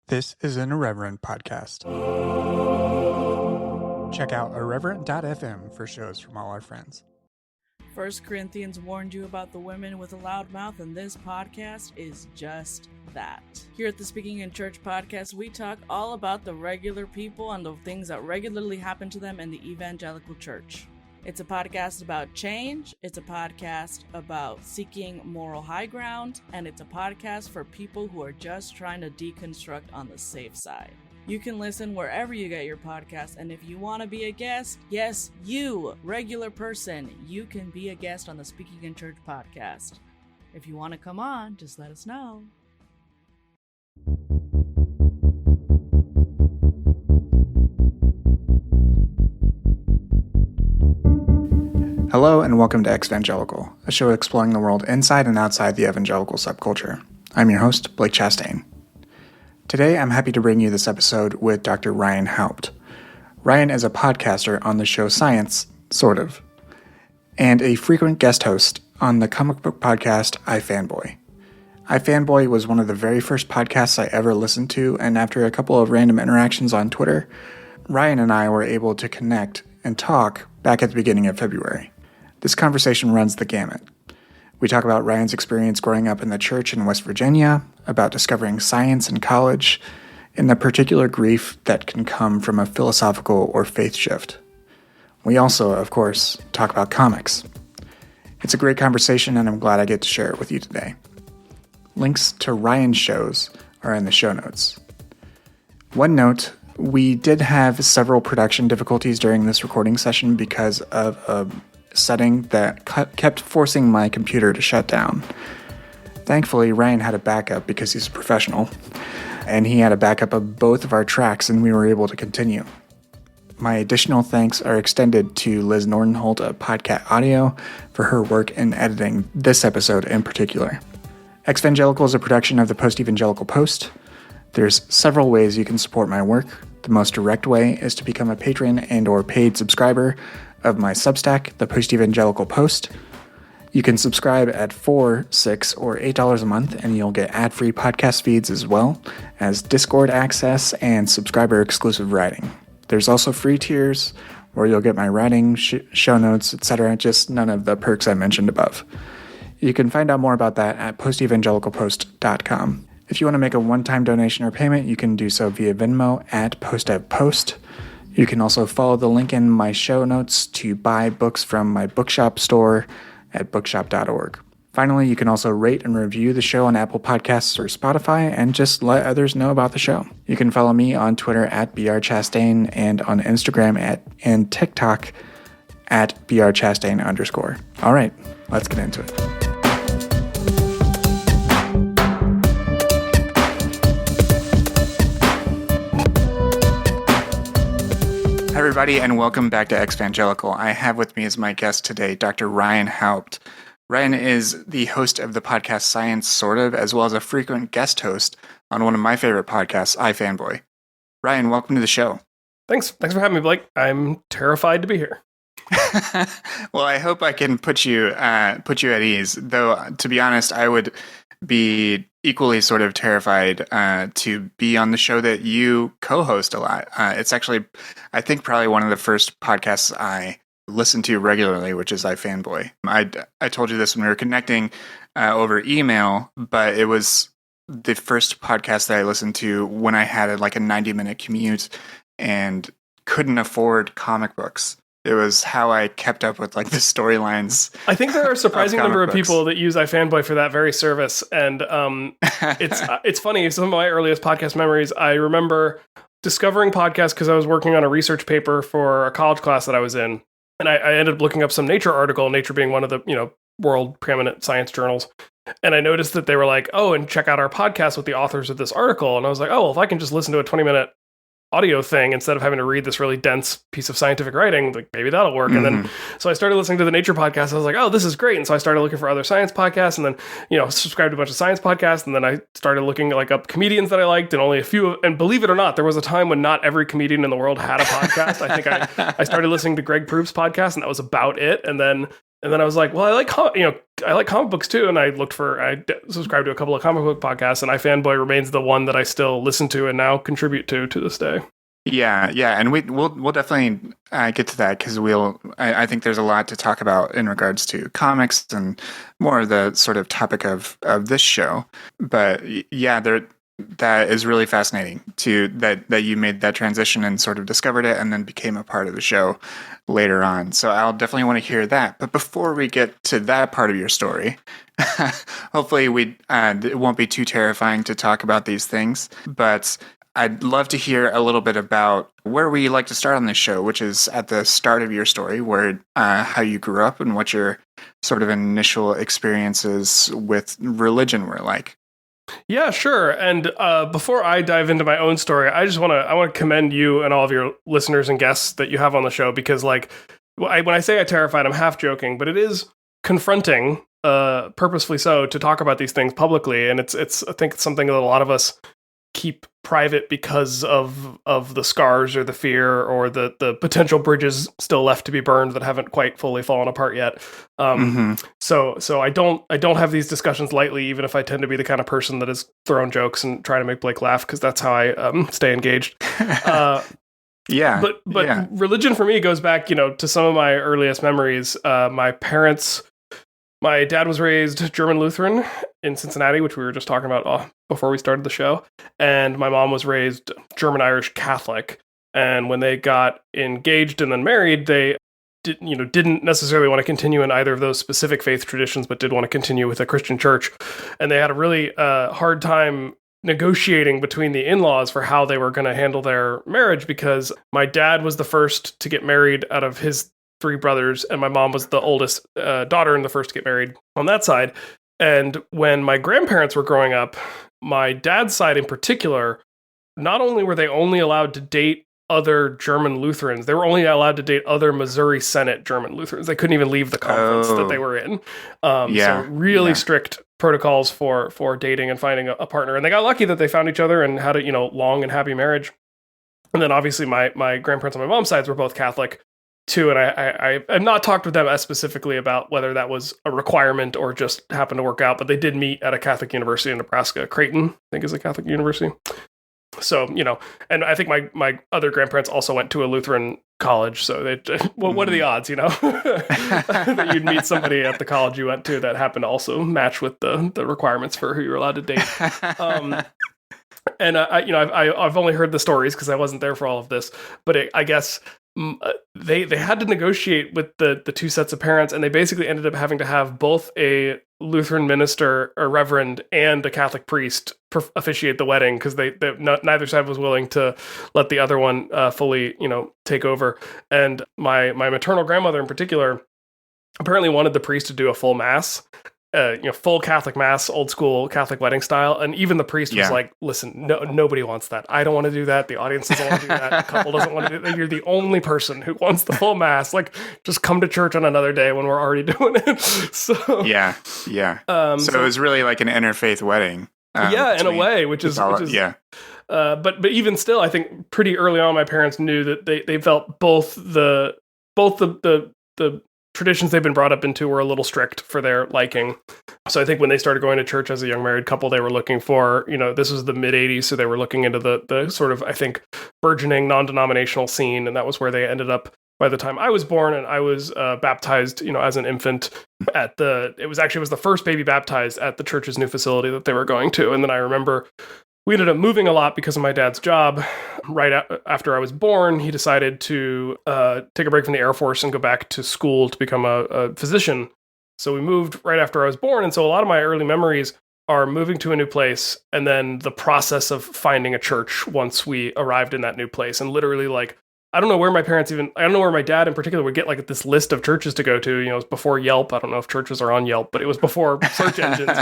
This is an Irreverent podcast. Check out irreverent.fm for shows from all our friends. 1 Corinthians warned you about the women with a loud mouth, and this podcast is just that. Here at the Speaking in Church podcast, we talk all about the regular people and the things that regularly happen to them in the evangelical church. It's a podcast about change, it's a podcast about seeking moral high ground, and it's a podcast for people who are just trying to deconstruct on the safe side. You can listen wherever you get your podcast, and if you want to be a guest, yes, you, regular person, you can be a guest on the Speaking in Church podcast. If you want to come on, just let us know. Hello and welcome to Evangelical, a show exploring the world inside and outside the evangelical subculture. I'm your host, Blake Chastain. Today, I'm happy to bring you this episode with Dr. Ryan Haupt. Ryan is a podcaster on the show Science, Sort of, and a frequent guest host on the comic book podcast iFanboy. iFanboy was one of the very first podcasts I ever listened to, and after a couple of random interactions on Twitter, Ryan and I were able to connect and talk back at the beginning of February. This conversation runs the gamut. We talk about Ryan's experience growing up in the church in West Virginia, about discovering science in college, and the particular grief that can come from a philosophical or faith shift. We also, of course, talk about comics. It's a great conversation, and I'm glad I get to share it with you today. Links to Ryan's shows are in the show notes. One note, we did have several production difficulties during this recording session because of a setting that kept forcing my computer to shut down. Thankfully, Ryan had a backup because he's a professional, and he had a backup of both of our tracks, and we were able to continue. My additional thanks are extended to Liz Nordenholt of Podcat Audio for her work in editing this episode in particular. Evangelical is a production of the Post-Evangelical Post. There's several ways you can support my work. The most direct way is to become a patron and or paid subscriber of my Substack, the Post-Evangelical Post. You can subscribe at $4, $6, or $8 a month, and you'll get ad-free podcast feeds as well as Discord access and subscriber-exclusive writing. There's also free tiers where you'll get my writing, show notes, etc., just none of the perks I mentioned above. You can find out more about that at postevangelicalpost.com. If you want to make a one-time donation or payment, you can do so via Venmo at postevpost. You can also follow the link in my show notes to buy books from my bookshop store at bookshop.org. Finally, you can also rate and review the show on Apple Podcasts or Spotify and just let others know about the show. You can follow me on Twitter at brchastain and on Instagram and TikTok at brchastain_. All right, let's get into it. Hi, everybody, and welcome back to Evangelical. I have with me as my guest today Dr. Ryan Haupt. Ryan is the host of the podcast Science, Sort of, as well as a frequent guest host on one of my favorite podcasts, iFanboy. Ryan, welcome to the show. Thanks for having me, Blake. I'm terrified to be here. Well, I hope I can put you at ease. Though, to be honest, I would be equally sort of terrified to be on the show that you co-host a lot. It's actually, I think, probably one of the first podcasts I listen to regularly, which is iFanboy. I told you this when we were connecting over email, but it was the first podcast that I listened to when I had a 90-minute commute and couldn't afford comic books. It was how I kept up with the storylines. I think there are a surprising number of people that use iFanboy for that very service, and it's funny. Some of my earliest podcast memories, I remember discovering podcasts because I was working on a research paper for a college class that I was in, and I ended up looking up some Nature article. Nature being one of the world preeminent science journals, and I noticed that they were like, "Oh, and check out our podcast with the authors of this article." And I was like, "Oh, well, if I can just listen to a 20-minute audio thing instead of having to read this really dense piece of scientific writing, maybe that'll work." Mm-hmm. And then, so I started listening to the Nature podcast. I was like, oh, this is great. And so I started looking for other science podcasts, and then, subscribed to a bunch of science podcasts. And then I started looking up comedians that I liked, and only a few. And believe it or not, there was a time when not every comedian in the world had a podcast. I think I started listening to Greg Proop's podcast, and that was about it. And then And then I was like, well, I like comic books too. And I subscribed to a couple of comic book podcasts, and iFanboy remains the one that I still listen to and now contribute to this day. Yeah, and we'll definitely get to that because I think there's a lot to talk about in regards to comics and more of the sort of topic of this show. But yeah, that is really fascinating that you made that transition and sort of discovered it and then became a part of the show later on. So I'll definitely want to hear that. But before we get to that part of your story, hopefully it won't be too terrifying to talk about these things. But I'd love to hear a little bit about where we like to start on this show, which is at the start of your story, where how you grew up and what your sort of initial experiences with religion were like. Yeah, sure. And before I dive into my own story, I want to commend you and all of your listeners and guests that you have on the show, because like when I say I'm terrified, I'm half joking, but it is confronting, purposefully so, to talk about these things publicly. And it's I think it's something that a lot of us keep private because of the scars or the fear or the potential bridges still left to be burned that haven't quite fully fallen apart yet. So I don't have these discussions lightly, even if I tend to be the kind of person that is throwing jokes and trying to make Blake laugh, because that's how I stay engaged. Yeah. But religion for me goes back, to some of my earliest memories. My dad was raised German Lutheran in Cincinnati, which we were just talking about before we started the show. And my mom was raised German Irish Catholic. And when they got engaged and then married, they didn't necessarily want to continue in either of those specific faith traditions, but did want to continue with a Christian church. And they had a really hard time negotiating between the in-laws for how they were going to handle their marriage, because my dad was the first to get married out of his 3 brothers, and my mom was the oldest daughter and the first to get married on that side. And when my grandparents were growing up, my dad's side in particular, not only were they only allowed to date other German Lutherans, they were only allowed to date other Missouri Senate German Lutherans. They couldn't even leave the conference that they were in. So really strict protocols for dating and finding a partner. And they got lucky that they found each other and had a long and happy marriage. And then obviously my grandparents on my mom's sides were both Catholic too, and I have not talked with them as specifically about whether that was a requirement or just happened to work out, but they did meet at a Catholic university in Nebraska. Creighton, I think, is a Catholic university. So, and I think my other grandparents also went to a Lutheran college, so what are the odds, that you'd meet somebody at the college you went to that happened to also match with the requirements for who you're allowed to date. And I've only heard the stories because I wasn't there for all of this, but I guess they had to negotiate with the 2 sets of parents, and they basically ended up having to have both a Lutheran minister, a reverend, and a Catholic priest officiate the wedding, because neither side was willing to let the other one fully take over. And my maternal grandmother in particular apparently wanted the priest to do a full mass. Full Catholic mass, old school Catholic wedding style, and even the priest was like, "Listen, nobody wants that. I don't want to do that. The audience doesn't want to do that. The couple doesn't want to do that. You're the only person who wants the full mass. Like, just come to church on another day when we're already doing it." So so it was really like an interfaith wedding. In a way, which is but even still, I think pretty early on, my parents knew that they felt both the traditions they've been brought up into were a little strict for their liking. So I think when they started going to church as a young married couple, they were looking for, this was the mid 80s. So they were looking into the sort of, I think, burgeoning non-denominational scene. And that was where they ended up by the time I was born. And I was baptized, as an infant it was the first baby baptized at the church's new facility that they were going to. And then I remember we ended up moving a lot because of my dad's job. Right after I was born, he decided to take a break from the Air Force and go back to school to become a physician. So we moved right after I was born. And so a lot of my early memories are moving to a new place and then the process of finding a church once we arrived in that new place. And literally, I don't know where my dad in particular would get like this list of churches to go to. It was before Yelp. I don't know if churches are on Yelp, but it was before search engines.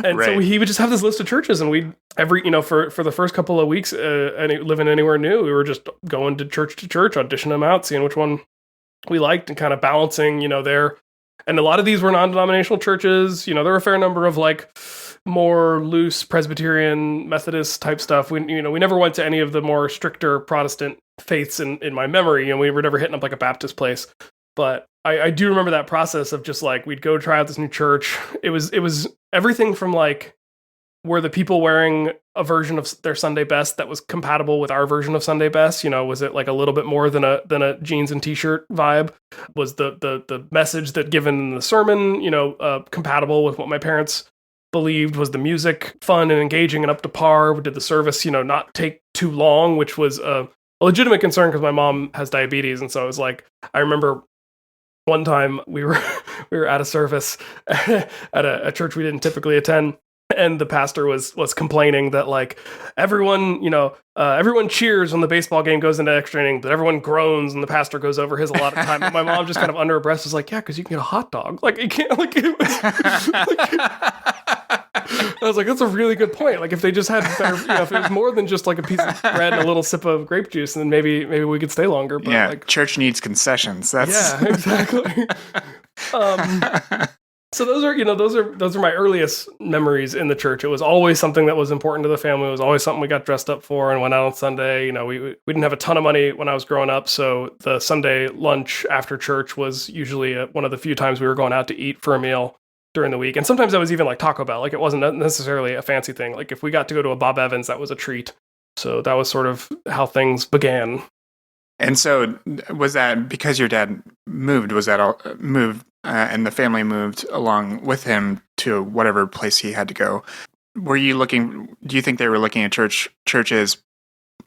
And so he would just have this list of churches, and we'd for the first couple of weeks, living anywhere new, we were just going to church, auditioning them out, seeing which one we liked, and kind of balancing, there. And a lot of these were non-denominational churches. There were a fair number of more loose Presbyterian, Methodist type stuff. We never went to any of the more stricter Protestant faiths in my memory. We were never hitting up like a Baptist place. But I do remember that process of just like, we'd go try out this new church. It was everything from like, were the people wearing a version of their Sunday best that was compatible with our version of Sunday best? You know, was it like a little bit more than a jeans and t-shirt vibe? Was the message that given in the sermon, compatible with what my parents believed? Was the music fun and engaging and up to par? Did the service, not take too long, which was a legitimate concern because my mom has diabetes. And so it was like, I remember one time we were at a service at a church we didn't typically attend. And the pastor was complaining that like everyone cheers when the baseball game goes into extra inning, but everyone groans when the pastor goes over his allotted time. And my mom just kind of under her breath was like, yeah, because you can get a hot dog. Like you can't like it was I was like, that's a really good point. Like if they just had better, if it was more than just like a piece of bread and a little sip of grape juice, then maybe we could stay longer. But yeah, like, church needs concessions. Yeah, exactly. So those are my earliest memories in the church. It was always something that was important to the family. It was always something we got dressed up for and went out on Sunday. We didn't have a ton of money when I was growing up, so the Sunday lunch after church was usually one of the few times we were going out to eat for a meal during the week. And sometimes that was even like Taco Bell. Like it wasn't necessarily a fancy thing. Like if we got to go to a Bob Evans, that was a treat. So that was sort of how things began. And so was that because your dad moved? Was that all moved? And the family moved along with him to whatever place he had to go. Do you think they were looking at churches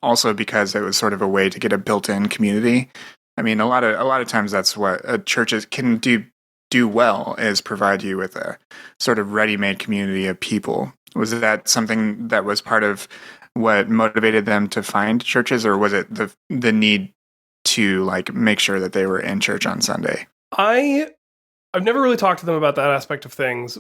also because it was sort of a way to get a built-in community? I mean, a lot of times that's what churches can do well, is provide you with a sort of ready-made community of people. Was that something that was part of what motivated them to find churches, or was it the need to like make sure that they were in church on Sunday? I've never really talked to them about that aspect of things.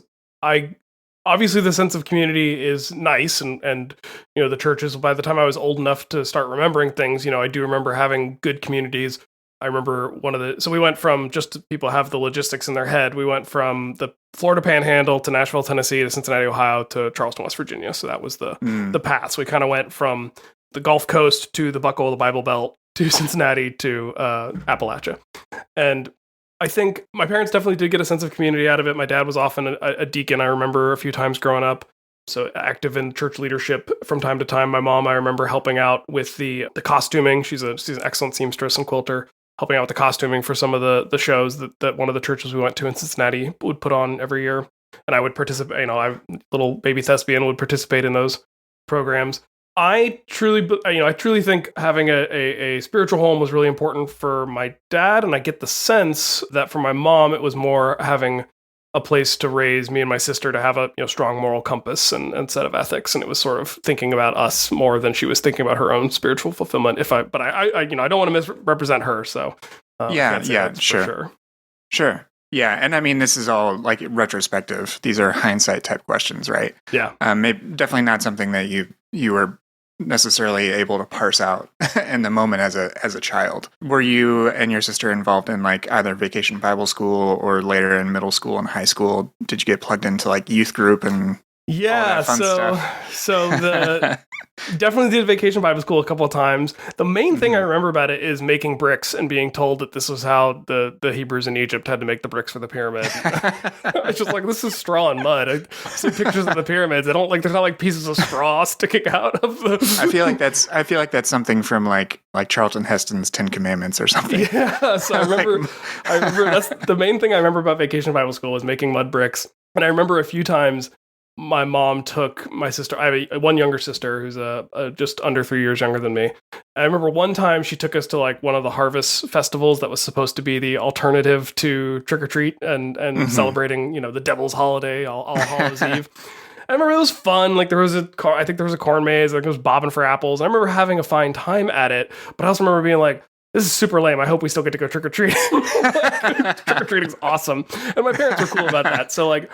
Obviously the sense of community is nice, and the churches, by the time I was old enough to start remembering things, I do remember having good communities. I remember so we went from, just to people have the logistics in their head, we went from the Florida Panhandle to Nashville, Tennessee, to Cincinnati, Ohio, to Charleston, West Virginia. So that was the path. So we kind of went from the Gulf Coast to the Buckle of the Bible Belt to Cincinnati to Appalachia. And I think my parents definitely did get a sense of community out of it. My dad was often a deacon, I remember, a few times growing up. So active in church leadership from time to time. My mom, I remember helping out with the costuming. She's an excellent seamstress and quilter, helping out with the costuming for some of the shows that one of the churches we went to in Cincinnati would put on every year. And I would participate, little baby thespian would participate in those programs. I truly think having a spiritual home was really important for my dad, and I get the sense that for my mom, it was more having a place to raise me and my sister to have a strong moral compass and set of ethics, and it was sort of thinking about us more than she was thinking about her own spiritual fulfillment. But I don't want to misrepresent her, so sure. Yeah, and I mean, this is all like retrospective. These are hindsight type questions, right? Yeah. Definitely not something that you were necessarily able to parse out in the moment as a child. Were you and your sister involved in like either vacation Bible school or later in middle school and high school? Did you get plugged into like youth group and all that fun stuff? So the definitely did vacation Bible school a couple of times. The main thing I remember about it is making bricks and being told that this was how the Hebrews in Egypt had to make the bricks for the pyramid. It's just like, this is straw and mud. I see pictures of the pyramids. There's not like pieces of straw sticking out of the. I feel like that's something from like Charlton Heston's 10 Commandments or something. Yeah. So I remember that's the main thing I remember about vacation Bible school was making mud bricks. And I remember a few times my mom took my sister. I have one younger sister who's just under 3 years younger than me. I remember one time she took us to like one of the harvest festivals that was supposed to be the alternative to trick or treat and celebrating, the devil's holiday, All Hallows Eve. I remember it was fun. Like I think there was a corn maze. Like it was bobbing for apples. I remember having a fine time at it, but I also remember being like, this is super lame. I hope we still get to go trick or treat. Trick or treating's awesome, and my parents were cool about that. So like.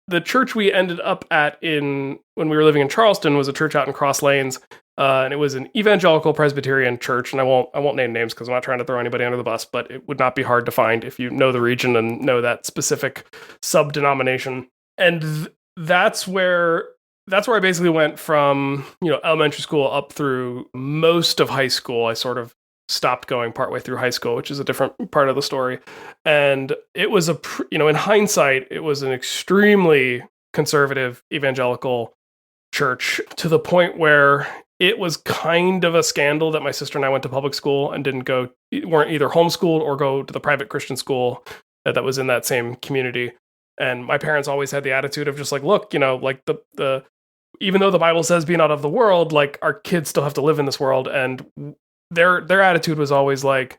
The church we ended up at when we were living in Charleston was a church out in Cross Lanes, and it was an evangelical Presbyterian church. And I won't name names because I'm not trying to throw anybody under the bus, but it would not be hard to find if you know the region and know that specific sub-denomination. And that's where I basically went from elementary school up through most of high school. I sort of stopped going partway through high school, which is a different part of the story. And it was in hindsight, it was an extremely conservative evangelical church, to the point where it was kind of a scandal that my sister and I went to public school and weren't either homeschooled or go to the private Christian school that was in that same community. And my parents always had the attitude of just like, look, like the even though the Bible says be not of the world, like our kids still have to live in this world. And their attitude was always like,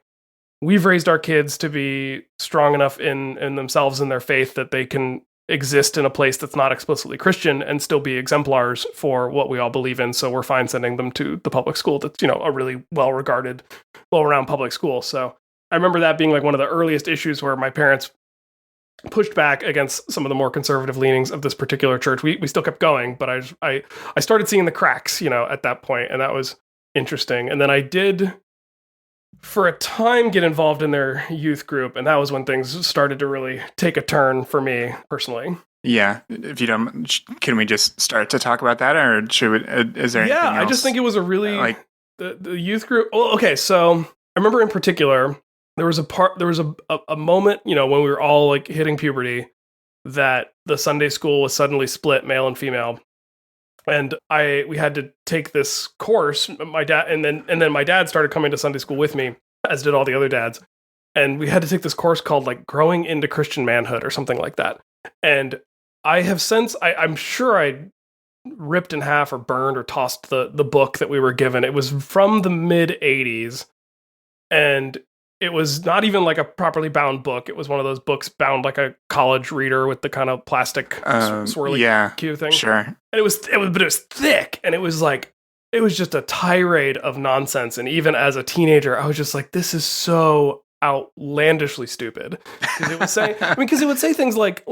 we've raised our kids to be strong enough in themselves and their faith that they can exist in a place that's not explicitly Christian and still be exemplars for what we all believe in. So we're fine sending them to the public school that's, a really well-regarded, well-renowned public school. So I remember that being like one of the earliest issues where my parents pushed back against some of the more conservative leanings of this particular church. We still kept going, but I started seeing the cracks, at that point, and that was interesting. And then I did, for a time, get involved in their youth group, and that was when things started to really take a turn for me personally. Yeah, if you don't, can we just start to talk about that, or should we, is there anything else? I just think it was a really the youth group. Well, okay, so I remember in particular there was a moment, when we were all like hitting puberty, that the Sunday school was suddenly split male and female. And we had to take this course, my dad, and then my dad started coming to Sunday school with me, as did all the other dads. And we had to take this course called like Growing into Christian Manhood or something like that. And I have since, I'm sure I ripped in half or burned or tossed the book that we were given. It was from the mid 80s. And it was not even like a properly bound book. It was one of those books bound like a college reader with the kind of plastic swirly cue thing. Sure. And it was thick, and it was just a tirade of nonsense. And even as a teenager, I was just like, this is so outlandishly stupid. Because it would say things like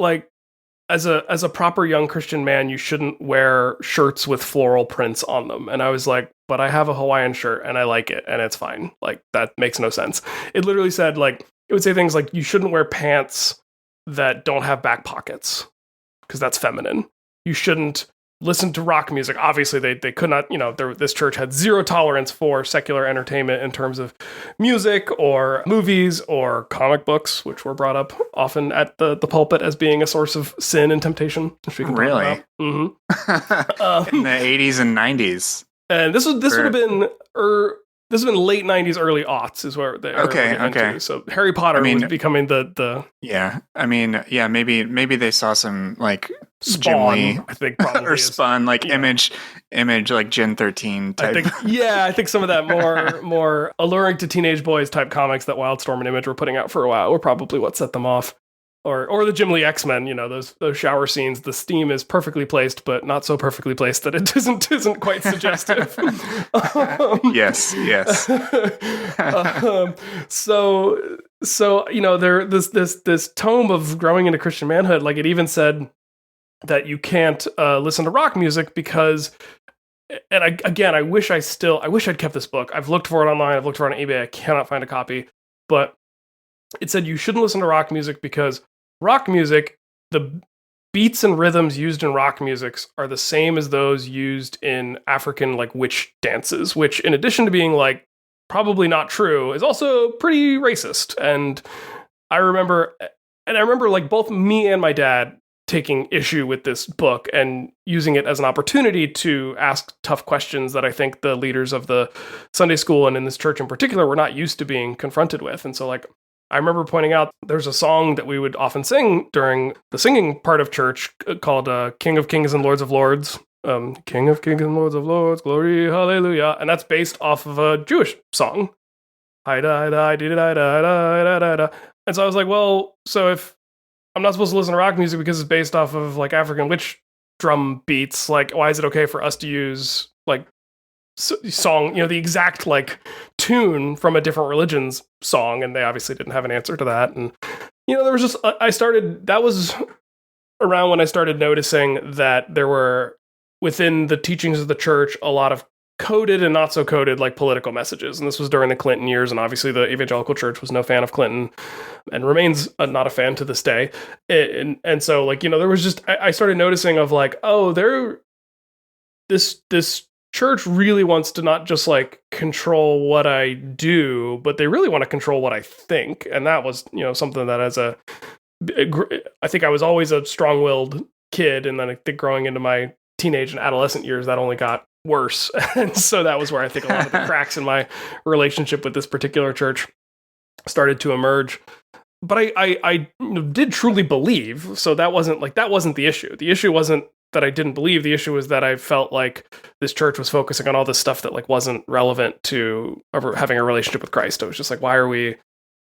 as a proper young Christian man, you shouldn't wear shirts with floral prints on them. And I was like, but I have a Hawaiian shirt and I like it and it's fine. Like, that makes no sense. It literally said, like, it would say things like, you shouldn't wear pants that don't have back pockets because that's feminine. You shouldn't listen to rock music. Obviously, they could not, this church had zero tolerance for secular entertainment in terms of music or movies or comic books, which were brought up often at the pulpit as being a source of sin and temptation. Really? Mm-hmm. In the 80s and 90s. And this would have been late 90s, early aughts is where they okay. So Harry Potter was becoming the yeah. I mean, yeah, maybe they saw some like Spawn, Jim Lee, I think, probably or Spawn, like image like Gen 13 type. I think some of that more alluring to teenage boys type comics that Wildstorm and Image were putting out for a while were probably what set them off. Or the Jim Lee X-Men, those shower scenes, the steam is perfectly placed, but not so perfectly placed that it isn't quite suggestive. Yes. So there this tome of growing into Christian manhood, like it even said that you can't listen to rock music because, and I wish I'd kept this book. I've looked for it online, I've looked for it on eBay, I cannot find a copy, but it said you shouldn't listen to rock music because rock music, the beats and rhythms used in rock music are the same as those used in African like witch dances, which in addition to being like probably not true is also pretty racist. And I remember like both me and my dad taking issue with this book and using it as an opportunity to ask tough questions that I think the leaders of the Sunday school and in this church in particular were not used to being confronted with. And so like I remember pointing out there's a song that we would often sing during the singing part of church called King of Kings and Lords of Lords. King of Kings and Lords of Lords, glory, hallelujah. And that's based off of a Jewish song. And so I was like, well, so if I'm not supposed to listen to rock music because it's based off of like African witch drum beats, like why is it okay for us to use like song, the exact like tune from a different religion's song? And they obviously didn't have an answer to that. And there was just that was around when I started noticing that there were within the teachings of the church a lot of coded and not so coded like political messages. And this was during the Clinton years, and obviously the evangelical church was no fan of Clinton and remains not a fan to this day. And so like there was just I started noticing of like, oh, this church really wants to not just like control what I do, but they really want to control what I think. And that was, something that I think I was always a strong-willed kid. And then I think growing into my teenage and adolescent years, that only got worse. And so that was where I think a lot of the cracks in my relationship with this particular church started to emerge. But I did truly believe. So that wasn't the issue. The issue wasn't that I didn't believe. The issue was that I felt like this church was focusing on all this stuff that like wasn't relevant to having a relationship with Christ. It was just like, why are we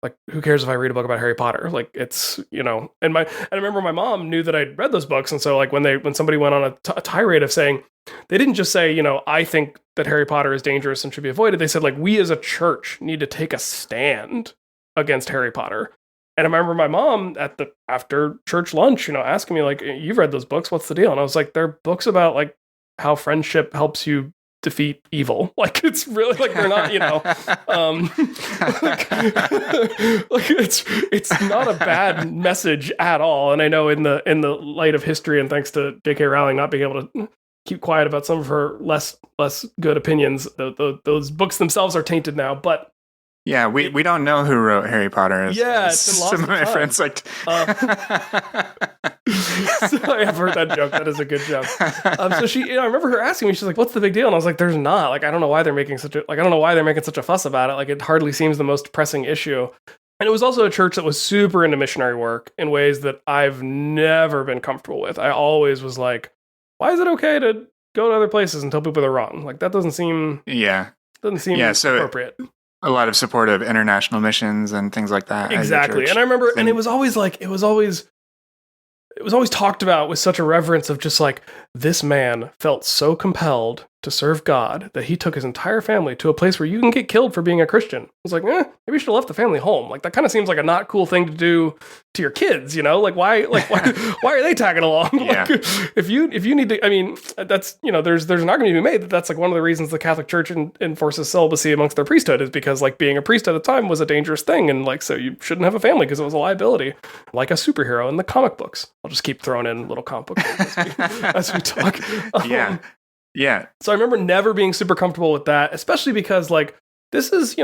like, who cares if I read a book about Harry Potter? Like it's, and I remember my mom knew that I'd read those books. And so like when somebody went on a tirade of saying, they didn't just say, I think that Harry Potter is dangerous and should be avoided. They said like, we as a church need to take a stand against Harry Potter. And I remember my mom after church lunch, asking me like, you've read those books, what's the deal? And I was like, they're books about like how friendship helps you defeat evil. Like it's really like they're not, like it's not a bad message at all. And I know in the light of history and thanks to J.K. Rowling not being able to keep quiet about some of her less good opinions, those books themselves are tainted now, but yeah, we don't know who wrote Harry Potter. Yeah, it's been lost some of my friends like. So I've heard that joke. That is a good joke. So she, I remember her asking me. She's like, "What's the big deal?" And I was like, "There's not. Like, I don't know why they're making such a fuss about it. Like, it hardly seems the most pressing issue." And it was also a church that was super into missionary work in ways that I've never been comfortable with. I always was like, "Why is it okay to go to other places and tell people they're wrong? Like, that doesn't seem appropriate." A lot of support of international missions and things like that. Exactly. And I remember, and it was always talked about with such a reverence of just like, this man felt so compelled to serve God that he took his entire family to a place where you can get killed for being a Christian. I was like, maybe you should have left the family home. Like that kind of seems like a not cool thing to do to your kids, Like why are they tagging along? Yeah. Like, if you need to, I mean, that's, there's an argument to be made that that's like one of the reasons the Catholic Church enforces celibacy amongst their priesthood is because like being a priest at the time was a dangerous thing. And like, so you shouldn't have a family because it was a liability, like a superhero in the comic books. I'll just keep throwing in little comic book as we talk. Yeah. So I remember never being super comfortable with that, especially because like, this is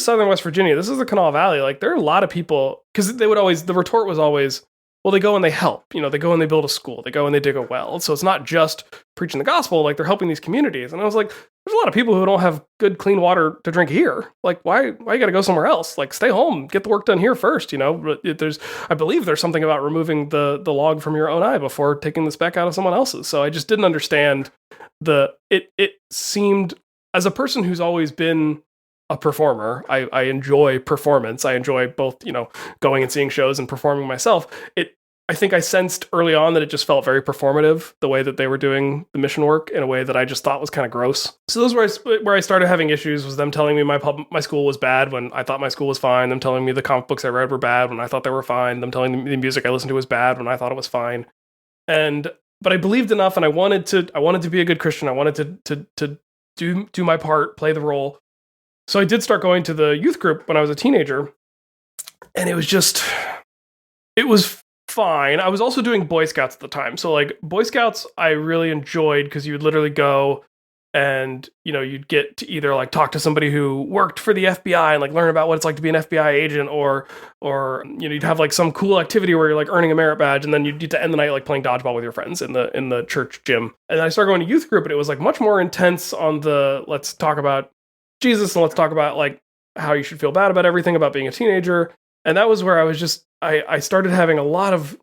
Southern West Virginia. This is the Kanawha Valley. Like there are a lot of people, because the retort was always, well, they go and they help, they go and they build a school, they go and they dig a well. So it's not just preaching the gospel, like they're helping these communities. And I was like, there's a lot of people who don't have good, clean water to drink here. Like why you got to go somewhere else? Like stay home, get the work done here first. I believe there's something about removing the log from your own eye before taking the speck out of someone else's. So I just didn't understand it seemed, as a person who's always been a performer, I enjoy performance. I enjoy both, going and seeing shows and performing myself. I think I sensed early on that it just felt very performative, the way that they were doing the mission work in a way that I just thought was kind of gross. So those where I started having issues was them telling me my school was bad when I thought my school was fine, them telling me the comic books I read were bad when I thought they were fine, them telling me the music I listened to was bad when I thought it was fine. But I believed enough, and I wanted to be a good Christian. I wanted to do my part, play the role. So I did start going to the youth group when I was a teenager, and it was fine. I was also doing Boy Scouts at the time. So like Boy Scouts, I really enjoyed because you would literally go and, you'd get to either like talk to somebody who worked for the FBI and like learn about what it's like to be an FBI agent or you'd have like some cool activity where you're like earning a merit badge, and then you'd get to end the night like playing dodgeball with your friends in the church gym. And I started going to youth group, and it was like much more intense on the let's talk about Jesus and let's talk about like how you should feel bad about everything about being a teenager. And that was where I was just I started having a lot of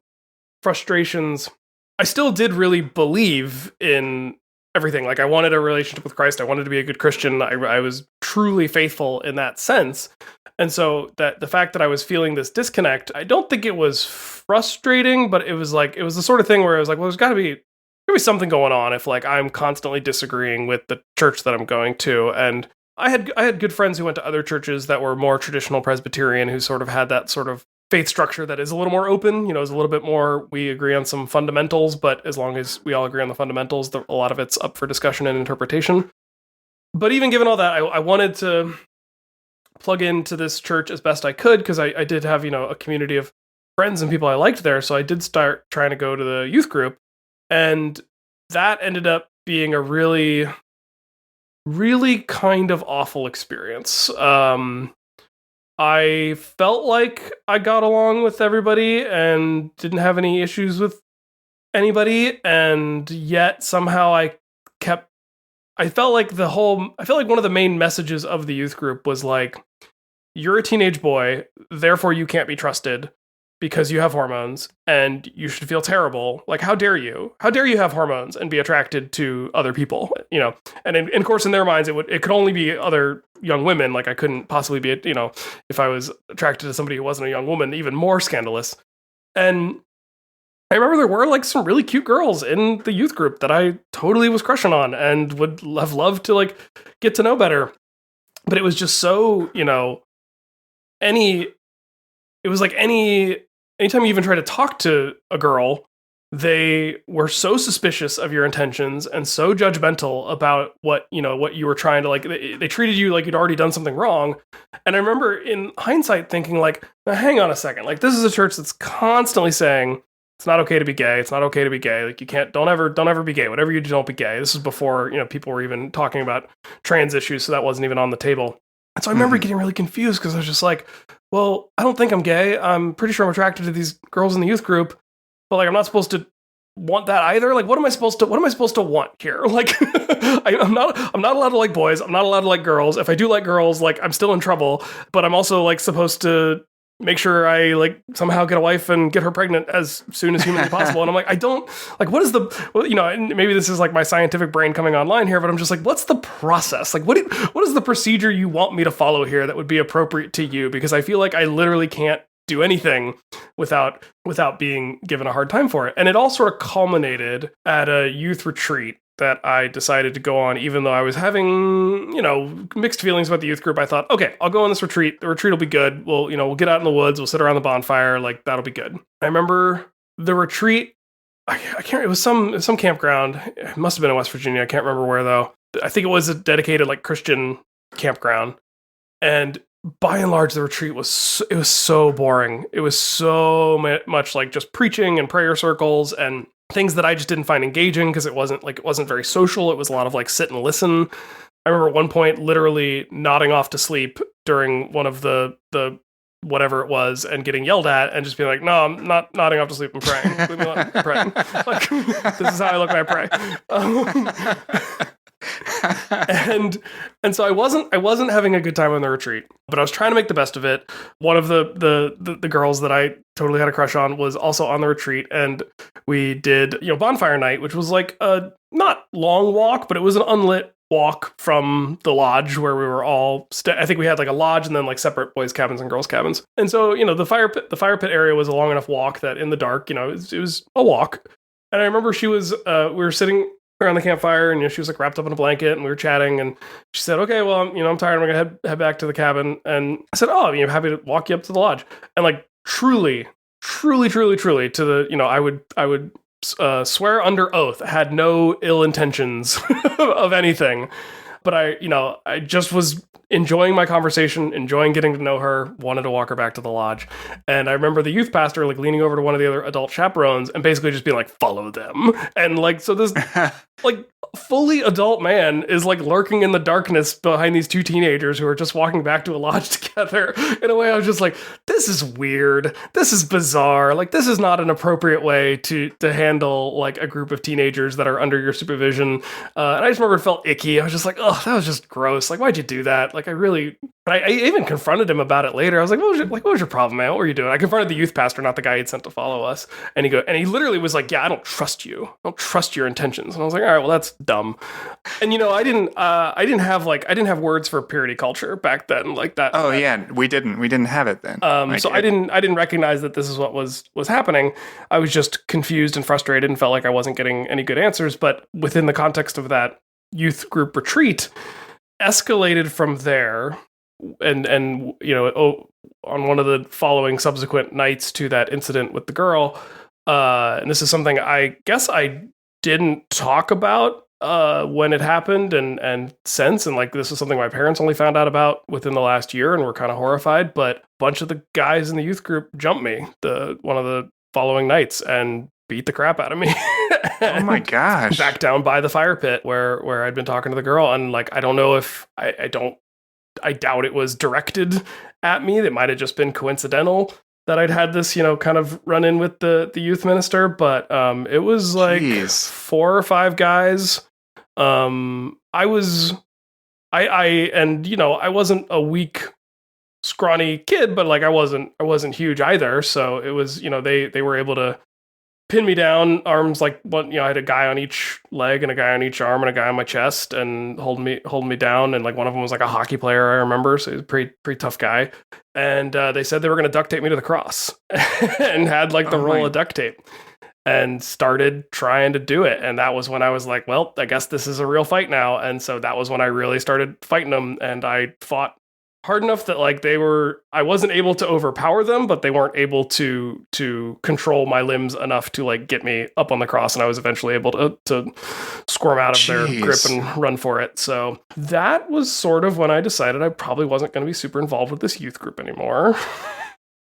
frustrations. I still did really believe in everything. Like I wanted a relationship with Christ. I wanted to be a good Christian. I was truly faithful in that sense. And so that the fact that I was feeling this disconnect, I don't think it was frustrating, but it was the sort of thing where I was like, well, there's got to be something going on if like I'm constantly disagreeing with the church that I'm going to. And I had good friends who went to other churches that were more traditional Presbyterian, who sort of had that sort of faith structure that is a little more open, is a little bit more, we agree on some fundamentals, but as long as we all agree on the fundamentals, a lot of it's up for discussion and interpretation. But even given all that, I wanted to plug into this church as best I could, because I did have, a community of friends and people I liked there. So I did start trying to go to the youth group, and that ended up being a really really kind of awful experience. I felt like I got along with everybody and didn't have any issues with anybody, and yet somehow I felt like one of the main messages of the youth group was like, you're a teenage boy, therefore you can't be trusted because you have hormones and you should feel terrible. Like, how dare you? How dare you have hormones and be attracted to other people? And of course in their minds it could only be other young women. Like, I couldn't possibly be, if I was attracted to somebody who wasn't a young woman, even more scandalous. And I remember there were like some really cute girls in the youth group that I totally was crushing on and would have loved to like get to know better. But it was just so, anytime you even try to talk to a girl, they were so suspicious of your intentions and so judgmental about what you were trying to like. They treated you like you'd already done something wrong. And I remember in hindsight thinking like, now hang on a second, like this is a church that's constantly saying it's not okay to be gay. It's not okay to be gay. Like, you can't, don't ever be gay. Whatever you do, don't be gay. This is before, people were even talking about trans issues. So that wasn't even on the table. And so I remember getting really confused because I was just like, well, I don't think I'm gay. I'm pretty sure I'm attracted to these girls in the youth group, but like, I'm not supposed to want that either. Like, what am I supposed to want here? Like, I'm not allowed to like boys. I'm not allowed to like girls. If I do like girls, like I'm still in trouble, but I'm also like supposed to make sure I like somehow get a wife and get her pregnant as soon as humanly possible. And I'm like, I don't like, what is the, and maybe this is like my scientific brain coming online here, but I'm just like, what's the process? Like, what is the procedure you want me to follow here that would be appropriate to you? Because I feel like I literally can't do anything without being given a hard time for it. And it all sort of culminated at a youth retreat that I decided to go on, even though I was having, mixed feelings about the youth group. I thought, okay, I'll go on this retreat. The retreat will be good. We'll get out in the woods. We'll sit around the bonfire. Like, that'll be good. I remember the retreat. I can't. It was some campground. It must have been in West Virginia. I can't remember where though. I think it was a dedicated like Christian campground. And by and large, the retreat was so boring. It was so much like just preaching and prayer circles and things that I just didn't find engaging because it wasn't very social. It was a lot of like sit and listen. I remember at one point literally nodding off to sleep during one of the whatever it was and getting yelled at and just being like, no, I'm not nodding off to sleep. I'm praying. Leave me alone. I'm praying. Like, this is how I look when I pray. And so I wasn't having a good time on the retreat, but I was trying to make the best of it. One of the girls that I totally had a crush on was also on the retreat, and we did bonfire night, which was like a not long walk, but it was an unlit walk from the lodge where we were all I think we had like a lodge and then like separate boys cabins and girls cabins. And so the fire pit area was a long enough walk that in the dark it was a walk. And I remember she was we were sitting around the campfire, and she was like wrapped up in a blanket, and we were chatting, and she said, okay, well, I'm tired, I'm gonna head back to the cabin. And I said, oh, I'm happy to walk you up to the lodge. And like truly to the I would swear under oath, had no ill intentions of anything, but I just was enjoying my conversation, enjoying getting to know her, wanted to walk her back to the lodge. And I remember the youth pastor like leaning over to one of the other adult chaperones and basically just being like, follow them. And like, so this like fully adult man is like lurking in the darkness behind these two teenagers who are just walking back to a lodge together. In a way, I was just like, this is weird. This is bizarre. Like, this is not an appropriate way to handle like a group of teenagers that are under your supervision. And I just remember it felt icky. I was just like, oh, that was just gross. Like, why'd you do that? Like, I even confronted him about it later. I was like, what was your problem, man? What were you doing? I confronted the youth pastor, not the guy he'd sent to follow us. And he literally was like, yeah, I don't trust you. I don't trust your intentions. And I was like, all right, well, that's dumb. And I didn't have words for purity culture back then, like that. Oh yeah, we didn't have it then. So I didn't recognize that this is what was happening. I was just confused and frustrated and felt like I wasn't getting any good answers. But within the context of that youth group retreat, escalated from there. And on one of the following subsequent nights to that incident with the girl, and this is something I guess I didn't talk about when it happened and since, and like this is something my parents only found out about within the last year and were kind of horrified. But a bunch of the guys in the youth group jumped me one of the following nights and beat the crap out of me. Oh my gosh. Back down by the fire pit where I'd been talking to the girl. And like, I don't know if I doubt it was directed at me. It might have just been coincidental that I'd had this, kind of run in with the youth minister, but it was like 4 or 5 guys. I wasn't a weak, scrawny kid, but like I wasn't huge either. So it was, they were able to pin me down, arms like one, I had a guy on each leg and a guy on each arm and a guy on my chest and holding me down. And like one of them was like a hockey player, I remember. So he was a pretty tough guy. And they said they were going to duct tape me to the cross and had like the roll of duct tape and started trying to do it. And that was when I was like, well, I guess this is a real fight now. And so that was when I really started fighting them. And I fought hard enough that like I wasn't able to overpower them, but they weren't able to control my limbs enough to like get me up on the cross. And I was eventually able to squirm out of their grip and run for it. So that was sort of when I decided I probably wasn't going to be super involved with this youth group anymore.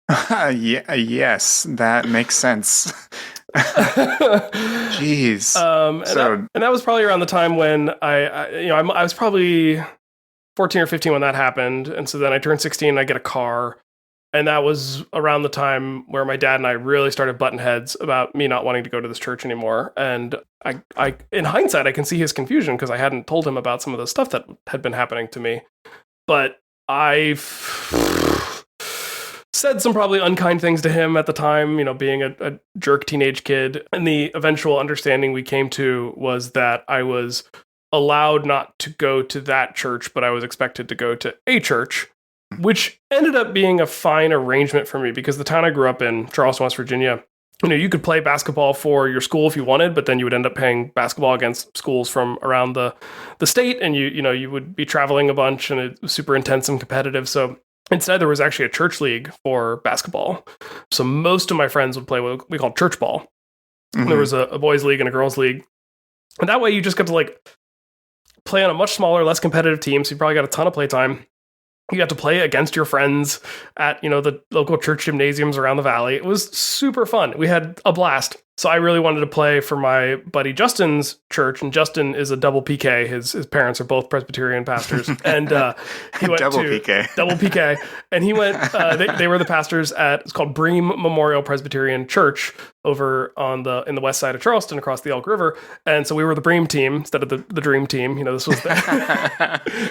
Yes, that makes sense. Jeez. And that was probably around the time when I was probably 14 or 15 when that happened. And so then I turned 16 and I get a car. And that was around the time where my dad and I really started butting heads about me not wanting to go to this church anymore. And I in hindsight, I can see his confusion because I hadn't told him about some of the stuff that had been happening to me. But I've said some probably unkind things to him at the time, being a jerk teenage kid. And the eventual understanding we came to was that I was allowed not to go to that church, but I was expected to go to a church, which ended up being a fine arrangement for me because the town I grew up in, Charleston, West Virginia, you could play basketball for your school if you wanted, but then you would end up playing basketball against schools from around the state, and you would be traveling a bunch, and it was super intense and competitive. So instead, there was actually a church league for basketball. So most of my friends would play what we called church ball. Mm-hmm. There was a boys' league and a girls' league, and that way you just got to like play on a much smaller, less competitive team, so you probably got a ton of play time. You got to play against your friends at, the local church gymnasiums around the valley. It was super fun. We had a blast. So I really wanted to play for my buddy Justin's church, and Justin is a double PK. His parents are both Presbyterian pastors, and he went double PK, and he went. They were the pastors at, it's called Bream Memorial Presbyterian Church over in the west side of Charleston, across the Elk River, and so we were the Bream team instead of the Dream team. This was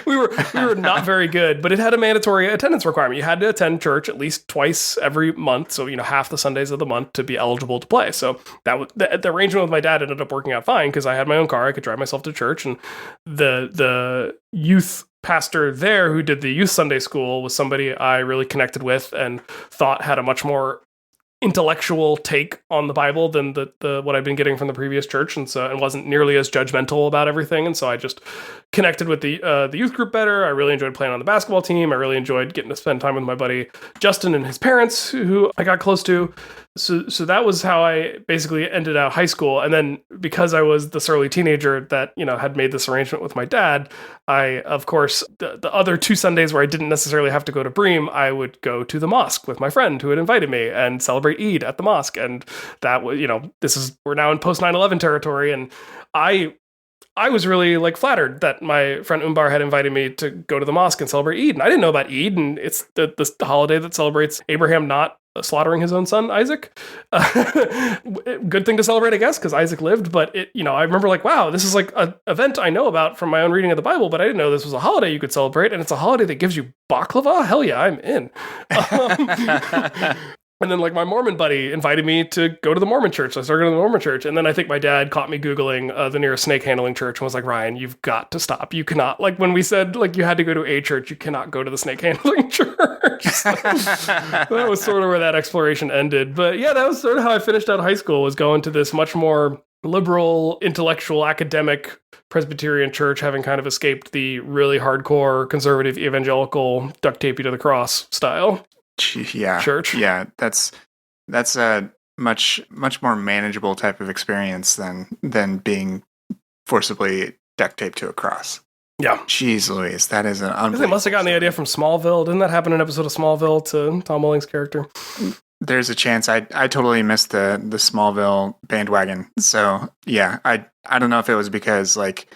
we were not very good, but it had a mandatory attendance requirement. You had to attend church at least twice every month, so half the Sundays of the month to be eligible to play. So that was the arrangement with my dad ended up working out fine because I had my own car. I could drive myself to church, and the youth pastor there who did the youth Sunday school was somebody I really connected with and thought had a much more intellectual take on the Bible than the what I'd been getting from the previous church, and wasn't nearly as judgmental about everything. And so I just connected with the youth group better. I really enjoyed playing on the basketball team. I really enjoyed getting to spend time with my buddy Justin and his parents, who I got close to. So that was how I basically ended out high school. And then because I was the surly teenager that, had made this arrangement with my dad, I, of course, the other 2 Sundays where I didn't necessarily have to go to Bream, I would go to the mosque with my friend who had invited me and celebrate Eid at the mosque. And that was, we're now in post 9/11 territory. And I was really flattered that my friend Umbar had invited me to go to the mosque and celebrate Eid. And I didn't know about Eid, and it's the holiday that celebrates Abraham not slaughtering his own son, Isaac. Good thing to celebrate, I guess, because Isaac lived. But I remember wow, this is an event I know about from my own reading of the Bible, but I didn't know this was a holiday you could celebrate. And it's a holiday that gives you baklava? Hell yeah, I'm in. And then my Mormon buddy invited me to go to the Mormon church. So I started going to the Mormon church. And then I think my dad caught me Googling the nearest snake handling church and was like, Ryan, you've got to stop. You cannot, when we said you had to go to a church, you cannot go to the snake handling church. So that was sort of where that exploration ended. But yeah, that was sort of how I finished out high school, was going to this much more liberal, intellectual, academic Presbyterian church, having kind of escaped the really hardcore conservative evangelical duct tape you to the cross style. Yeah. Church. Yeah, that's a much more manageable type of experience than being forcibly duct taped to a cross. Yeah. Jeez Louise, that is an unbelievable. They must have gotten the idea from Smallville. Didn't that happen in an episode of Smallville to Tom Welling's character? there's a chance I totally missed the Smallville bandwagon. So yeah, I don't know if it was because like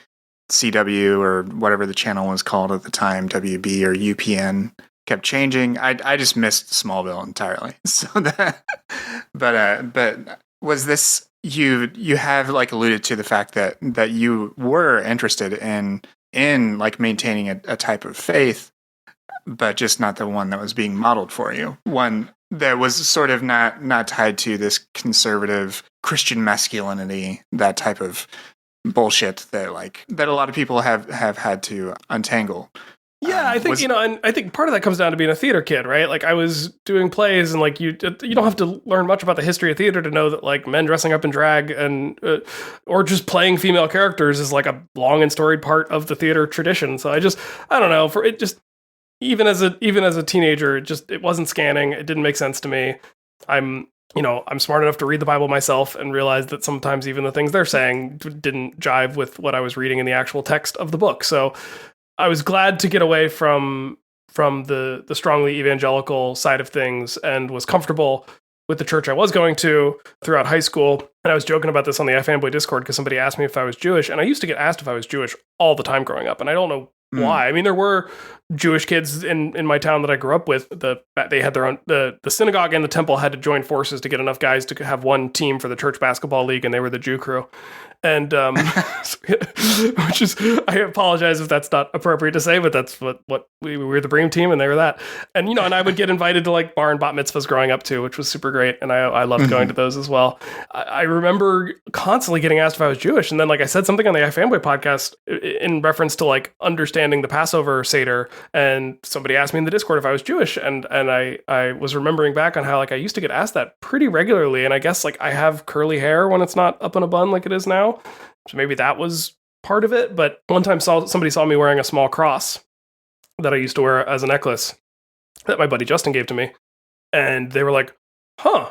CW or whatever the channel was called at the time, WB or UPN kept changing. I just missed Smallville entirely. So that, but was this you have like alluded to the fact that you were interested in like maintaining a type of faith, but just not the one that was being modeled for you. One that was sort of not tied to this conservative Christian masculinity, that type of bullshit that a lot of people have had to untangle. Yeah, I think, and I think part of that comes down to being a theater kid, right? Like I was doing plays, and like you don't have to learn much about the history of theater to know that like men dressing up in drag and or just playing female characters is like a long and storied part of the theater tradition. So I don't know, for it just even as a teenager, it wasn't scanning. It didn't make sense to me. I'm smart enough to read the Bible myself and realize that sometimes even the things they're saying didn't jive with what I was reading in the actual text of the book. So I was glad to get away from the strongly evangelical side of things and was comfortable with the church I was going to throughout high school. And I was joking about this on the iFanboy Discord because somebody asked me if I was Jewish, and I used to get asked if I was Jewish all the time growing up, and I don't know why. I mean, there were Jewish kids in my town that I grew up with. They had their own, the synagogue and the temple had to join forces to get enough guys to have one team for the church basketball league, and they were the Jew crew. And which is, I apologize if that's not appropriate to say, but that's what we were, the Bream team, and they were that. And and I would get invited to like bar and bat mitzvahs growing up too, which was super great, and I loved going to those as well. I remember constantly getting asked if I was Jewish, and then like I said something on the iFanboy podcast in reference to like understanding the Passover Seder, and somebody asked me in the Discord if I was Jewish, and I was remembering back on how like I used to get asked that pretty regularly, and I guess like I have curly hair when it's not up in a bun like it is now. So maybe that was part of it. But one time somebody saw me wearing a small cross that I used to wear as a necklace that my buddy Justin gave to me. And they were like, huh,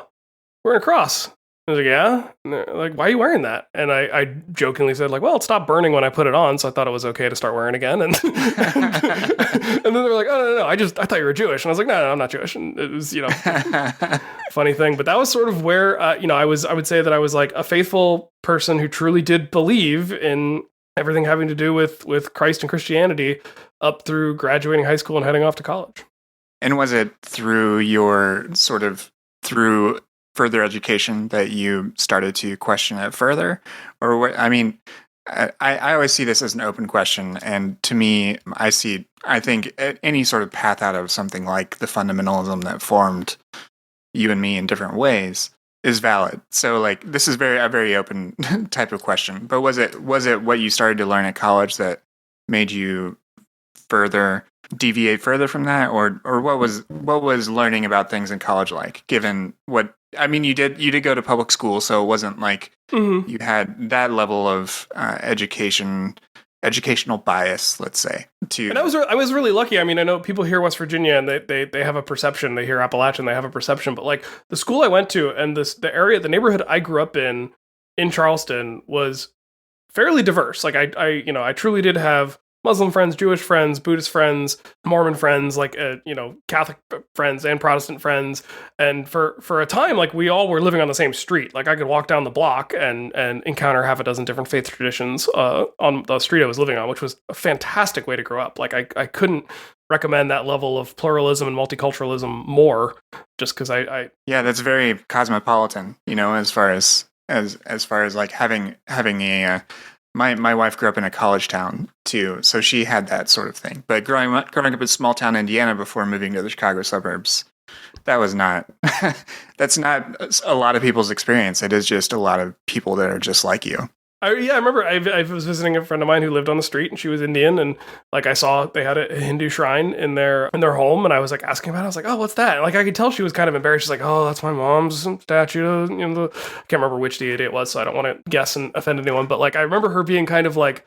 wearing a cross. I was like, yeah. And they're like, why are you wearing that? And I jokingly said like, well, it stopped burning when I put it on, so I thought it was okay to start wearing it again. And and then they were like, oh, no, I thought you were Jewish. And I was like, no, I'm not Jewish. And it was, funny thing. But that was sort of where, I would say that I was like a faithful person who truly did believe in everything having to do with Christ and Christianity up through graduating high school and heading off to college. And was it through further education that you started to question it further? Or what? I mean, I always see this as an open question, and to me, I think any sort of path out of something like the fundamentalism that formed you and me in different ways is valid. So like, this is a very open type of question. But was it what you started to learn at college that made you deviate further from that, or what was learning about things in college like? Given what I mean, you did go to public school, so it wasn't like you had that level of educational bias, let's say. And I was really lucky. I mean, I know people hear West Virginia and they have a perception. They hear Appalachian, they have a perception. But like the school I went to and the neighborhood I grew up in Charleston was fairly diverse. Like I truly did have Muslim friends, Jewish friends, Buddhist friends, Mormon friends, like Catholic friends and Protestant friends, and for a time, like we all were living on the same street. Like I could walk down the block and encounter half a dozen different faith traditions on the street I was living on, which was a fantastic way to grow up. Like I couldn't recommend that level of pluralism and multiculturalism more, just because yeah, that's very cosmopolitan. As far as like having a My wife grew up in a college town too, so she had that sort of thing. But growing up in small town Indiana before moving to the Chicago suburbs, that's not a lot of people's experience. It is just a lot of people that are just like you. I remember I was visiting a friend of mine who lived on the street, and she was Indian, and like I saw they had a Hindu shrine in their home, and I was like asking about it. I was like, oh, what's that? And like I could tell she was kind of embarrassed. She's like, oh, that's my mom's statue. I can't remember which deity it was, so I don't want to guess and offend anyone. But like I remember her being kind of like,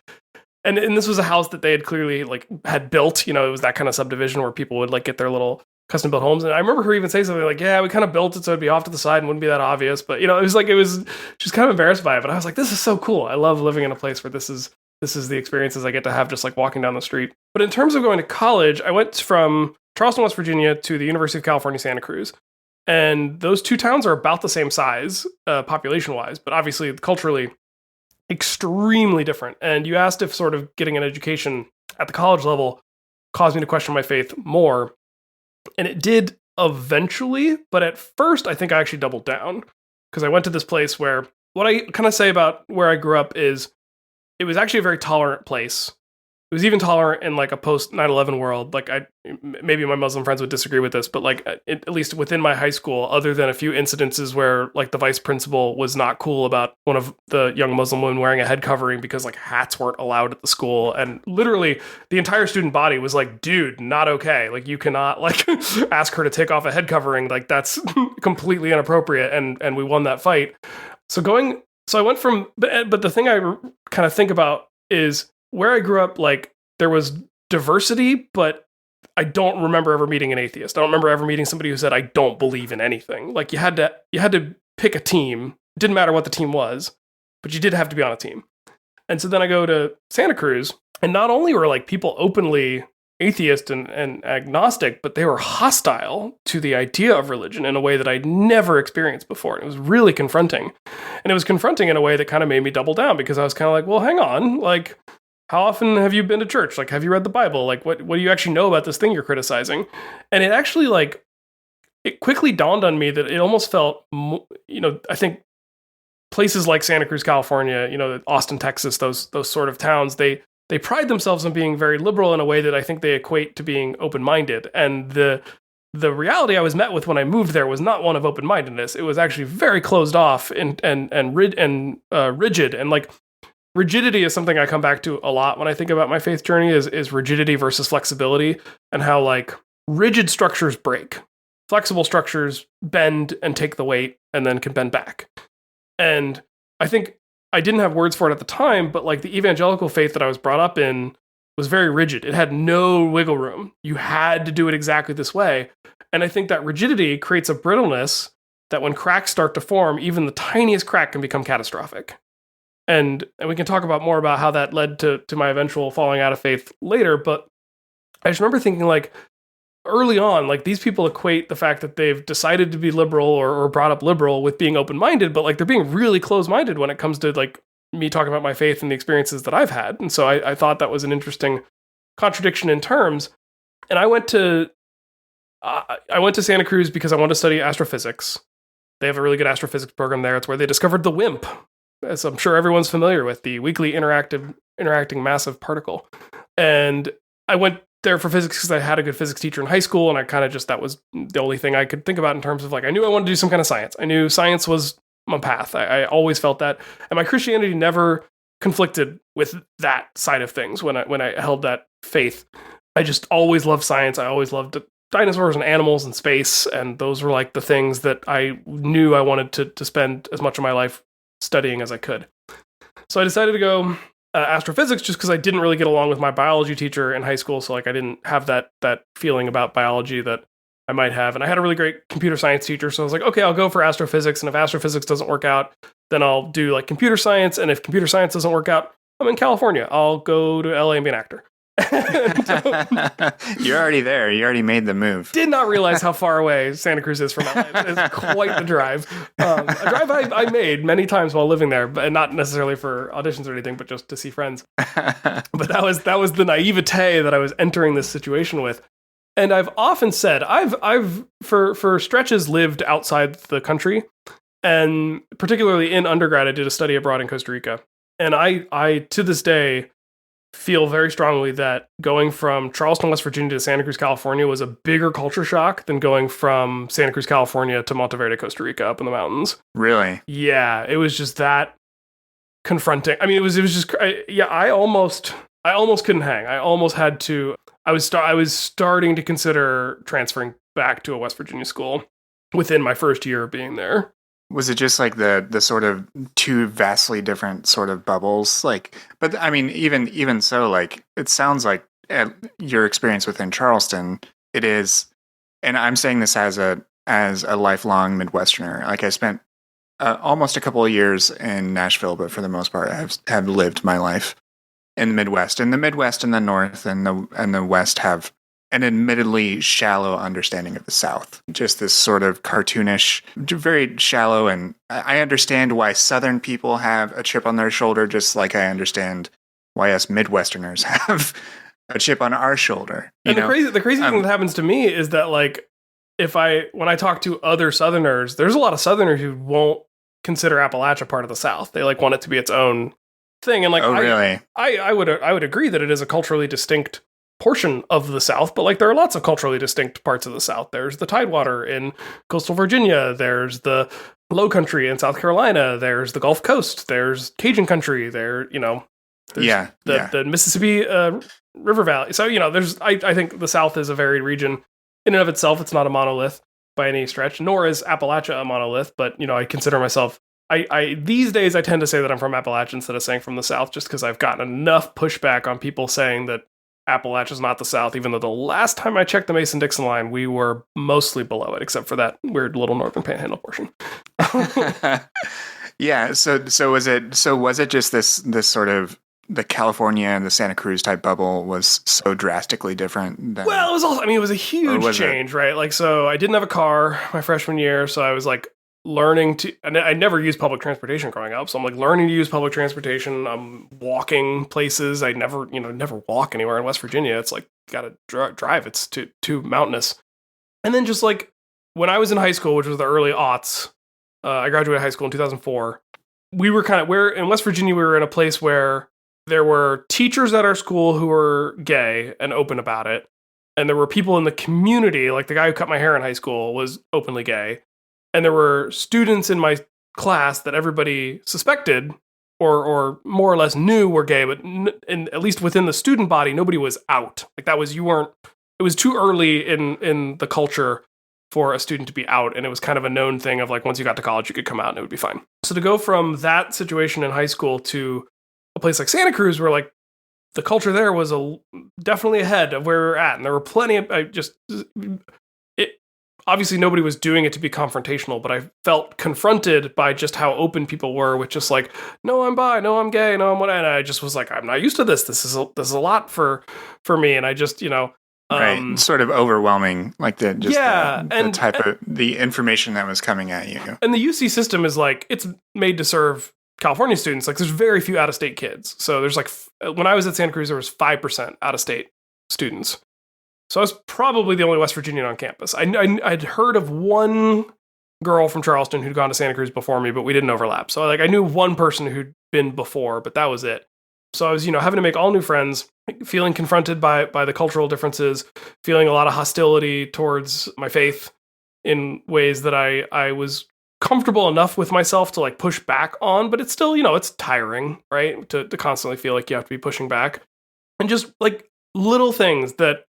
and this was a house that they had clearly like had built. It was that kind of subdivision where people would like get their little custom built homes. And I remember her even saying something like, yeah, we kind of built it so it'd be off to the side and wouldn't be that obvious. But she was kind of embarrassed by it. But I was like, this is so cool. I love living in a place where this is the experiences I get to have just like walking down the street. But in terms of going to college, I went from Charleston, West Virginia to the University of California, Santa Cruz. And those two towns are about the same size, population-wise, but obviously culturally extremely different. And you asked if sort of getting an education at the college level caused me to question my faith more. And it did eventually, but at first I think I actually doubled down because I went to this place where what I kind of say about where I grew up is it was actually a very tolerant place. It was even tolerant in like a post 9/11 world. Like maybe my Muslim friends would disagree with this, but like at least within my high school, other than a few incidences where like the vice principal was not cool about one of the young Muslim women wearing a head covering because like hats weren't allowed at the school, and literally the entire student body was like, "Dude, not okay. Like you cannot like ask her to take off a head covering. Like that's completely inappropriate." And we won that fight. So I went from, but the thing I kind of think about is where I grew up, like, there was diversity, but I don't remember ever meeting an atheist. I don't remember ever meeting somebody who said, I don't believe in anything. Like, you had to pick a team. It didn't matter what the team was, but you did have to be on a team. And so then I go to Santa Cruz, and not only were, like, people openly atheist and agnostic, but they were hostile to the idea of religion in a way that I'd never experienced before. And it was really confronting. And it was confronting in a way that kind of made me double down because I was kind of like, well, hang on, like, how often have you been to church? Like, have you read the Bible? Like, what do you actually know about this thing you're criticizing? And it actually, like, it quickly dawned on me that it almost felt, I think places like Santa Cruz, California, Austin, Texas, those sort of towns, they pride themselves on being very liberal in a way that I think they equate to being open-minded. And the reality I was met with when I moved there was not one of open-mindedness. It was actually very closed off and rigid. And like, rigidity is something I come back to a lot when I think about my faith journey is rigidity versus flexibility, and how like rigid structures break. Flexible structures bend and take the weight and then can bend back. And I think I didn't have words for it at the time, but like the evangelical faith that I was brought up in was very rigid. It had no wiggle room. You had to do it exactly this way. And I think that rigidity creates a brittleness that when cracks start to form, even the tiniest crack can become catastrophic. And we can talk about more about how that led to my eventual falling out of faith later. But I just remember thinking, like, early on, like, these people equate the fact that they've decided to be liberal or brought up liberal with being open-minded, but like they're being really closed-minded when it comes to like me talking about my faith and the experiences that I've had. And so I thought that was an interesting contradiction in terms. And I went to Santa Cruz because I wanted to study astrophysics. They have a really good astrophysics program there. It's where they discovered the WIMP, as I'm sure everyone's familiar with, the weakly interacting massive particle. And I went there for physics because I had a good physics teacher in high school, and I kind of just, that was the only thing I could think about in terms of like, I knew I wanted to do some kind of science. I knew science was my path. I always felt that. And my Christianity never conflicted with that side of things when I held that faith. I just always loved science. I always loved dinosaurs and animals and space, and those were like the things that I knew I wanted to spend as much of my life studying as I could. So I decided to go astrophysics just because I didn't really get along with my biology teacher in high school. So like I didn't have that feeling about biology that I might have. And I had a really great computer science teacher. So I was like, okay, I'll go for astrophysics. And if astrophysics doesn't work out, then I'll do like computer science. And if computer science doesn't work out, I'm in California. I'll go to LA and be an actor. You're already there. You already made the move. Did not realize how far away Santa Cruz is from LA. It's quite the drive. A drive I made many times while living there, but not necessarily for auditions or anything, but just to see friends. But that was the naivete that I was entering this situation with. And I've often said I've for stretches lived outside the country, and particularly in undergrad, I did a study abroad in Costa Rica, and I to this day feel very strongly that going from Charleston, West Virginia to Santa Cruz, California was a bigger culture shock than going from Santa Cruz, California to Monteverde, Costa Rica up in the mountains. Really? Yeah, it was just that confronting. I mean, it was just, I almost couldn't hang. I almost had to, I was starting to consider transferring back to a West Virginia school within my first year of being there. Was it just like the sort of two vastly different sort of bubbles? Like, but I mean, even so, like, it sounds like your experience within Charleston, it is, and I'm saying this as a lifelong Midwesterner. Like, I spent almost a couple of years in Nashville, but for the most part, I have lived my life in the Midwest. And the Midwest and the North and the West have an admittedly shallow understanding of the South. Just this sort of cartoonish, very shallow, and I understand why Southern people have a chip on their shoulder, just like I understand why us Midwesterners have a chip on our shoulder. And the crazy thing that happens to me is that, like, when I talk to other Southerners, there's a lot of Southerners who won't consider Appalachia part of the South. They like want it to be its own thing. And like, really? I would agree that it is a culturally distinct portion of the South, but like there are lots of culturally distinct parts of the South. There's the Tidewater in coastal Virginia. There's the Low Country in South Carolina. There's the Gulf Coast. There's Cajun country. There's the Mississippi River Valley. So, I think the South is a varied region. In and of itself, it's not a monolith by any stretch, nor is Appalachia a monolith, but, I consider myself, these days I tend to say that I'm from Appalachia instead of saying from the South, just because I've gotten enough pushback on people saying that Appalachia's not the South, even though the last time I checked the Mason-Dixon line, we were mostly below it, except for that weird little northern panhandle portion. Yeah, so was it just this sort of the California and the Santa Cruz type bubble was so drastically different than, well, it was a huge change, right? Like, so I didn't have a car my freshman year, so I was like learning to, and I never used public transportation growing up, so I'm like learning to use public transportation. I'm walking places. I never walk anywhere in West Virginia. It's like, gotta drive. It's too mountainous. And then just like when I was in high school, which was the early aughts, I graduated high school in 2004. We were in West Virginia, we were in a place where there were teachers at our school who were gay and open about it. And there were people in the community, like the guy who cut my hair in high school was openly gay. And there were students in my class that everybody suspected or more or less knew were gay, but at least within the student body, nobody was out. Like it was too early in the culture for a student to be out. And it was kind of a known thing of like, once you got to college, you could come out and it would be fine. So to go from that situation in high school to a place like Santa Cruz, where like the culture there was definitely ahead of where we were at. And there were plenty of, obviously nobody was doing it to be confrontational, but I felt confronted by just how open people were with just like, no, I'm bi, no, I'm gay, no, I'm what, and I just was like, I'm not used to this. This is a lot for me. And I just, right, sort of overwhelming, like the type of the information that was coming at you. And the UC system is like, it's made to serve California students. Like there's very few out-of-state kids. So there's like, when I was at Santa Cruz, there was 5% out-of-state students. So I was probably the only West Virginian on campus. I'd heard of one girl from Charleston who'd gone to Santa Cruz before me, but we didn't overlap. So like I knew one person who'd been before, but that was it. So I was, having to make all new friends, feeling confronted by the cultural differences, feeling a lot of hostility towards my faith in ways that I was comfortable enough with myself to like push back on, but it's still, it's tiring, right? To constantly feel like you have to be pushing back. And just like little things that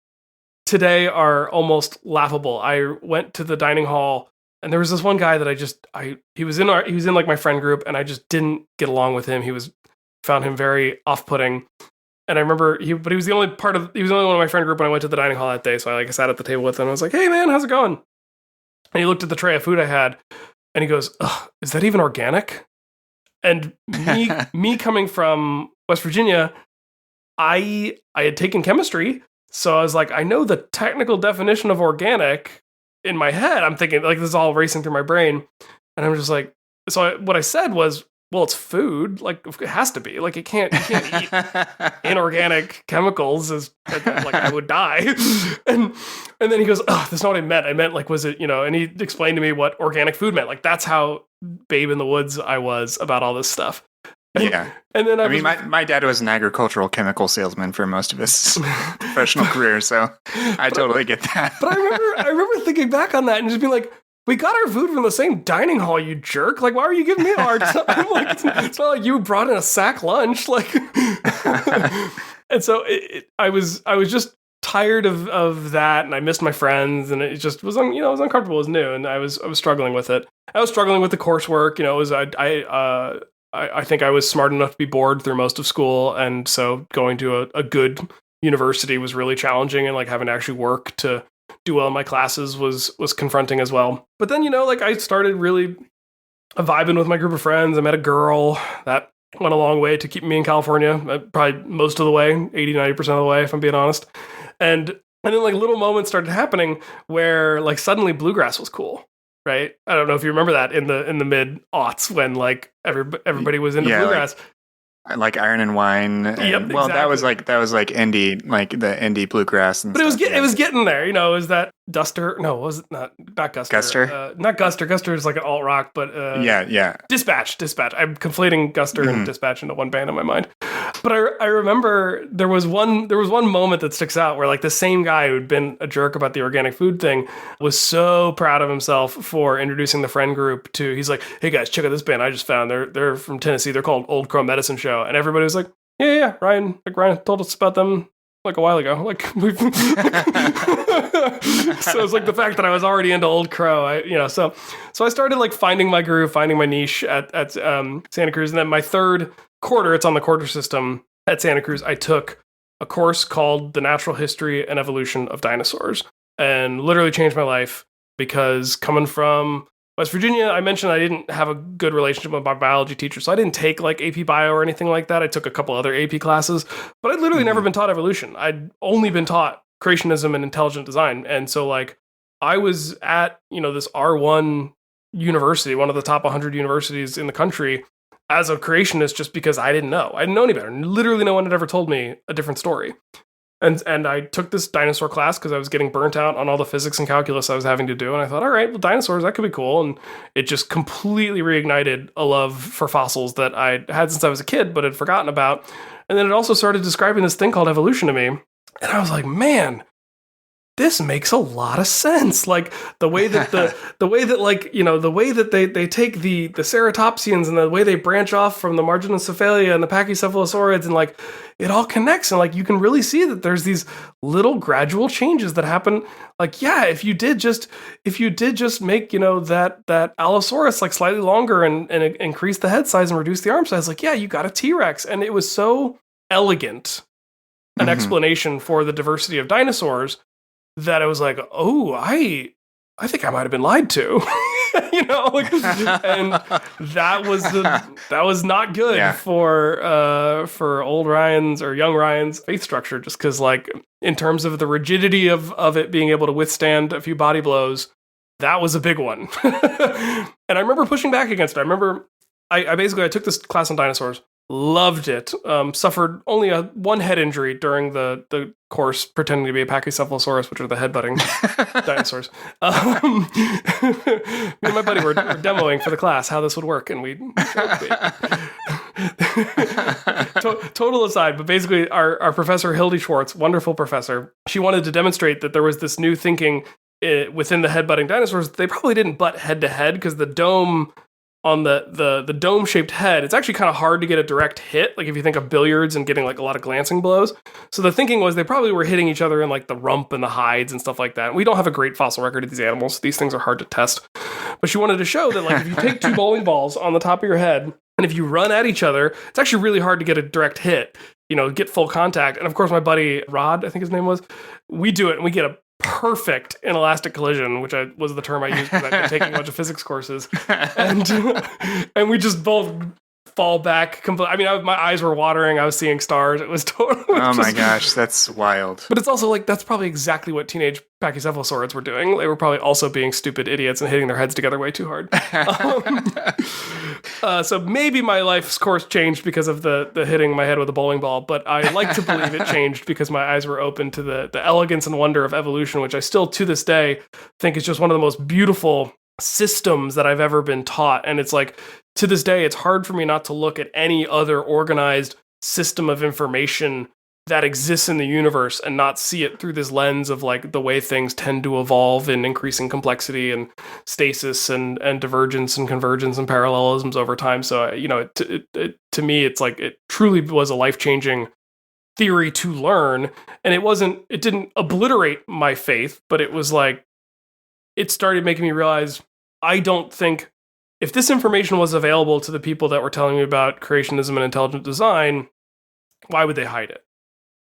today are almost laughable. I went to the dining hall and there was this one guy that he was in like my friend group, and I just didn't get along with him. Found him very off-putting. And I remember he was the only one of my friend group when I went to the dining hall that day. So I sat at the table with him and I was like, hey man, how's it going? And he looked at the tray of food I had and he goes, is that even organic? And me coming from West Virginia, I had taken chemistry. So I was like, I know the technical definition of organic in my head. I'm thinking like this is all racing through my brain. And I'm just like, what I said was, well, it's food. Like it has to be. Like you can't eat inorganic chemicals. Like I would die. And then he goes, that's not what I meant. I meant like, was it, and he explained to me what organic food meant. Like that's how babe in the woods I was about all this stuff. Yeah. And then my dad was an agricultural chemical salesman for most of his professional career, so I totally get that. But I remember thinking back on that and just being like, we got our food from the same dining hall, you jerk. Like, why are you giving me a hard time? Like, it's not like you brought in a sack lunch. Like, and so I was just tired of that, and I missed my friends, and it just was, it was uncomfortable. It was new, and I was struggling with it. I was struggling with the coursework. I think I was smart enough to be bored through most of school, and so going to a good university was really challenging, and like having to actually work to do well in my classes was confronting as well. But then, I started really vibing with my group of friends. I met a girl that went a long way to keep me in California, probably most of the way, 80-90% of the way, if I'm being honest. And And then like little moments started happening where like suddenly bluegrass was cool, right? I don't know if you remember that in the mid aughts when like everybody was into bluegrass. Like Iron and Wine. And, yep, well, exactly. that was like indie, like the indie bluegrass. And but stuff. it was getting there. You know, is that Duster? No, was it not Guster? Guster? Not Guster. Guster is like an alt rock, but yeah. Dispatch. I'm conflating Guster and Dispatch into one band in my mind. But I remember there was one moment that sticks out where like the same guy who'd been a jerk about the organic food thing was so proud of himself for introducing the friend group to. He's like, "Hey guys, check out this band I just found. They're from Tennessee. They're called Old Crow Medicine Show." And everybody was like, "Yeah. Ryan told us about them like a while ago." Like we've so it's like the fact that I was already into Old Crow. So I started like finding my groove, finding my niche at Santa Cruz, and then my third quarter, it's on the quarter system at Santa Cruz, I took a course called The Natural History and Evolution of Dinosaurs, and literally changed my life because coming from West Virginia, I mentioned I didn't have a good relationship with my biology teacher, so I didn't take like AP Bio or anything like that. I took a couple other AP classes, but I'd literally never been taught evolution. I'd only been taught creationism and intelligent design, and so like I was at this R1 university, one of the top 100 universities in the country, as a creationist just because I didn't know. I didn't know any better. Literally no one had ever told me a different story. And I took this dinosaur class because I was getting burnt out on all the physics and calculus I was having to do. And I thought, all right, well, dinosaurs, that could be cool. And it just completely reignited a love for fossils that I had since I was a kid, but had forgotten about. And then it also started describing this thing called evolution to me. And I was like, man, this makes a lot of sense. Like the way that the way that they take the ceratopsians and the way they branch off from the marginocephalia and the pachycephalosaurids, and like it all connects, and like you can really see that there's these little gradual changes that happen. Like, yeah, if you did just make that Allosaurus like slightly longer and increase the head size and reduce the arm size, like, yeah, you got a T-Rex. And it was so elegant an explanation for the diversity of dinosaurs that I was like, oh, I think I might have been lied to, and that was not good for old Ryan's or young Ryan's faith structure, just because like in terms of the rigidity of it being able to withstand a few body blows, that was a big one. And I remember pushing back against it. I remember I took this class on dinosaurs. Loved it. Suffered only one head injury during the course, pretending to be a Pachycephalosaurus, which are the headbutting dinosaurs. Me and my buddy were demoing for the class how this would work, and we total aside, but basically our professor, Hildy Schwartz, wonderful professor, she wanted to demonstrate that there was this new thinking within the headbutting dinosaurs. They probably didn't butt head to head because the dome on the dome-shaped head, it's actually kind of hard to get a direct hit, like if you think of billiards and getting like a lot of glancing blows. So the thinking was they probably were hitting each other in like the rump and the hides and stuff like that. And we don't have a great fossil record of these animals. These things are hard to test. But she wanted to show that like if you take two bowling balls on the top of your head, and if you run at each other, it's actually really hard to get a direct hit, get full contact. And of course, my buddy Rod, I think his name was, we do it and we get a perfect inelastic collision, which was the term I used because I've been taking a bunch of physics courses, and we just both fall back completely. I mean, my eyes were watering. I was seeing stars. It was totally. Oh my gosh, that's wild. But it's also like that's probably exactly what teenage pachycephalosaurids were doing. They were probably also being stupid idiots and hitting their heads together way too hard. So maybe my life's course changed because of the hitting my head with a bowling ball, but I like to believe it changed because my eyes were open to the elegance and wonder of evolution, which I still to this day think is just one of the most beautiful systems that I've ever been taught. And it's like, to this day, it's hard for me not to look at any other organized system of information that exists in the universe and not see it through this lens of like the way things tend to evolve in increasing complexity and stasis and divergence and convergence and parallelisms over time. So, to me, it's like it truly was a life-changing theory to learn. And it didn't obliterate my faith, but it was like, it started making me realize, I don't think, if this information was available to the people that were telling me about creationism and intelligent design, why would they hide it?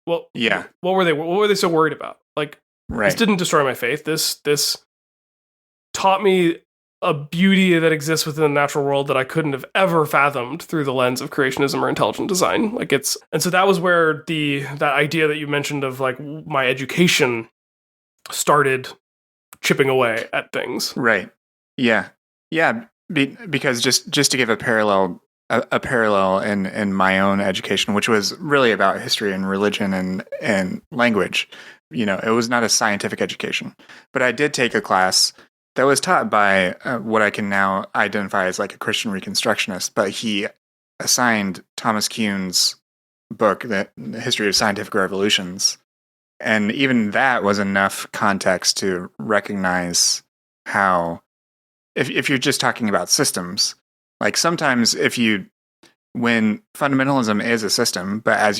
Well, yeah. What were they so worried about? Like, right. This didn't destroy my faith. This taught me a beauty that exists within the natural world that I couldn't have ever fathomed through the lens of creationism or intelligent design. And so that was where that idea that you mentioned of like my education started chipping away at things. Right. Yeah. Yeah. Because just to give a parallel in my own education, which was really about history and religion and language, it was not a scientific education, but I did take a class that was taught by what I can now identify as like a Christian Reconstructionist, but he assigned Thomas Kuhn's book, The History of Scientific Revolutions. And even that was enough context to recognize how, if you're just talking about systems, like sometimes when fundamentalism is a system, but as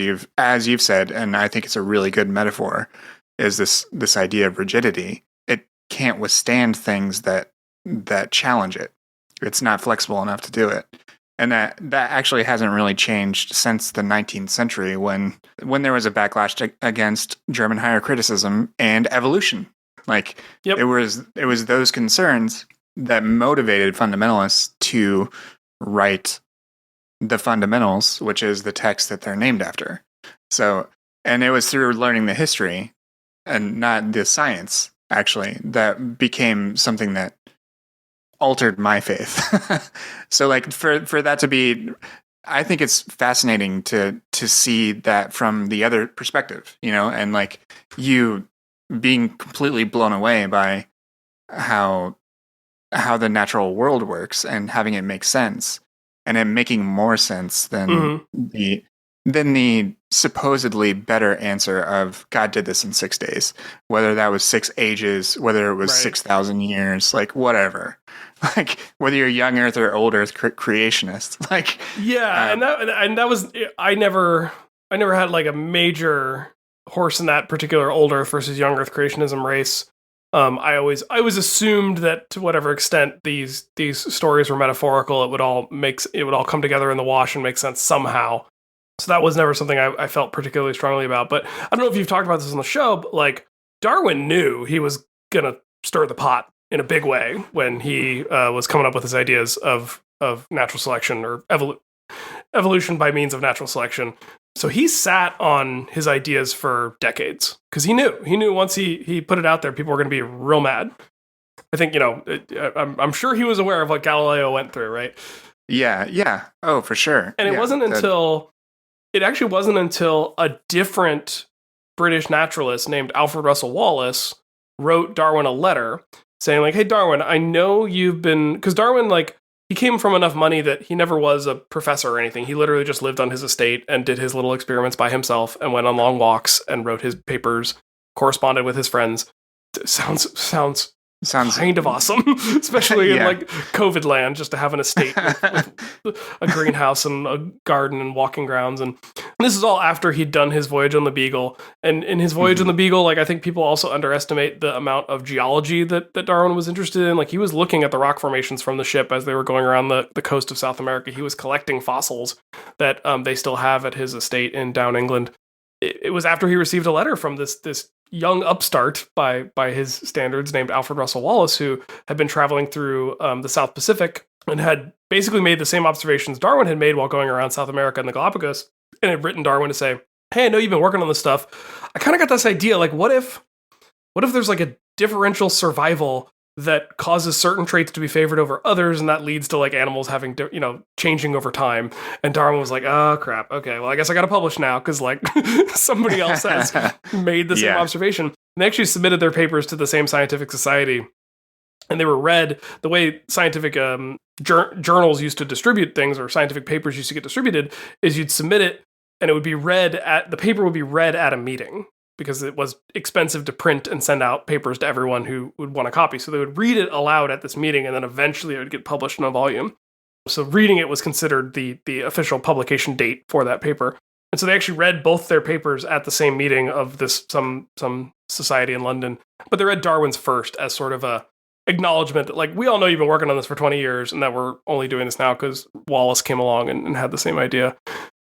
you've said, and I think it's a really good metaphor, is this idea of rigidity. It can't withstand things that challenge it. It's not flexible enough to do it. And that actually hasn't really changed since the 19th century when there was a backlash against German higher criticism and evolution. Like it was those concerns that motivated fundamentalists to write the Fundamentals, which is the text that they're named after. So, and it was through learning the history and not the science, actually, that became something that altered my faith. So like for that to be, I think it's fascinating to see that from the other perspective, and like you being completely blown away by how the natural world works and having it make sense, and it making more sense than the supposedly better answer of God did this in 6 days, whether that was 6 ages, whether it was 6,000 years, like whatever, like whether you're young Earth or old Earth creationist, like and that was I never had like a major horse in that particular old Earth versus young Earth creationism race. I always assumed that to whatever extent these stories were metaphorical, it would all come together in the wash and make sense somehow. So that was never something I felt particularly strongly about. But I don't know if you've talked about this on the show, but like Darwin knew he was gonna stir the pot in a big way when he was coming up with his ideas of natural selection or evolution by means of natural selection. So he sat on his ideas for decades because he knew once he put it out there, people were going to be real mad. I think, I'm sure he was aware of what Galileo went through, right? Yeah. Oh, for sure. And it actually wasn't until a different British naturalist named Alfred Russel Wallace wrote Darwin a letter saying like, hey, Darwin, I know you've been, because Darwin, like, he came from enough money that he never was a professor or anything. He literally just lived on his estate and did his little experiments by himself and went on long walks and wrote his papers, corresponded with his friends. Sounds kind of awesome, especially in like COVID land, just to have an estate with a greenhouse and a garden and walking grounds. And this is all after he'd done his voyage on the Beagle. And in his voyage on the Beagle, like I think people also underestimate the amount of geology that Darwin was interested in. Like he was looking at the rock formations from the ship as they were going around the coast of South America. He was collecting fossils that they still have at his estate in Down England. It was after he received a letter from this young upstart by his standards named Alfred Russel Wallace, who had been traveling through the South Pacific and had basically made the same observations Darwin had made while going around South America and the Galapagos, and had written Darwin to say, hey, I know you've been working on this stuff. I kind of got this idea, like what if there's like a differential survival that causes certain traits to be favored over others, and that leads to like animals having changing over time. And Darwin was like, oh crap, okay, well I guess I gotta publish now because like somebody else has made the same observation. And they actually submitted their papers to the same scientific society, and they were read the way scientific journals used to distribute things, or scientific papers used to get distributed, is you'd submit it and the paper would be read at a meeting, because it was expensive to print and send out papers to everyone who would want a copy. So they would read it aloud at this meeting, and then eventually it would get published in a volume. So reading it was considered the official publication date for that paper. And so they actually read both their papers at the same meeting of this some society in London. But they read Darwin's first as sort of a acknowledgement that, like, we all know you've been working on this for 20 years and that we're only doing this now because Wallace came along and had the same idea.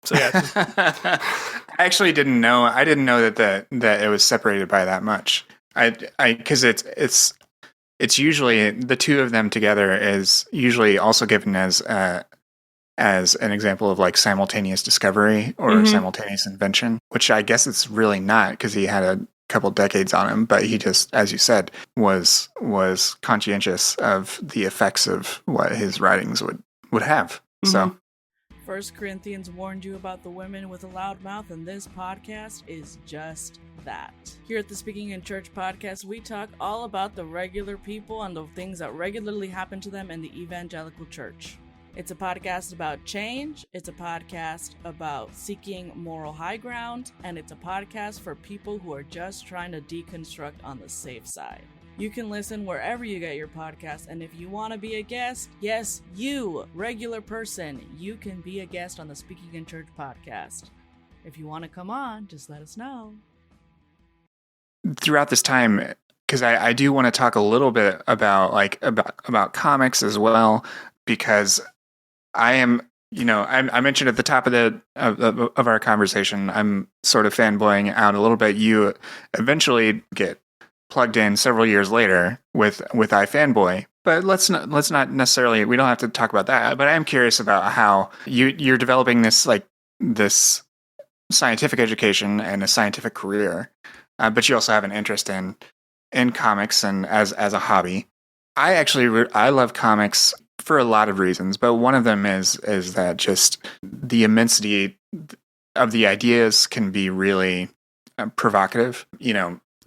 So yeah, I actually didn't know. I didn't know that it was separated by that much. Because it's usually the two of them together is usually also given as an example of like simultaneous discovery or simultaneous invention, which I guess it's really not, because he had couple decades on him, but he just, as you said, was conscientious of the effects of what his writings would have. Mm-hmm. So 1 Corinthians warned you about the women with a loud mouth, and this podcast is just that. Here at the Speaking in Church podcast, we talk all about the regular people and the things that regularly happen to them in the evangelical church. It's a podcast about change, it's a podcast about seeking moral high ground, and it's a podcast for people who are just trying to deconstruct on the safe side. You can listen wherever you get your podcast, and if you want to be a guest, yes, you, regular person, you can be a guest on the Speaking in Church podcast. If you want to come on, just let us know. Throughout this time, because I do want to talk a little bit about comics as well, because I am, I mentioned at the top of our conversation, I'm sort of fanboying out a little bit. You eventually get plugged in several years later with iFanboy, but let's not necessarily, we don't have to talk about that, but I am curious about how you're developing this scientific education and a scientific career, but you also have an interest in comics and as a hobby. I love comics for a lot of reasons, but one of them is that just the immensity of the ideas can be really provocative.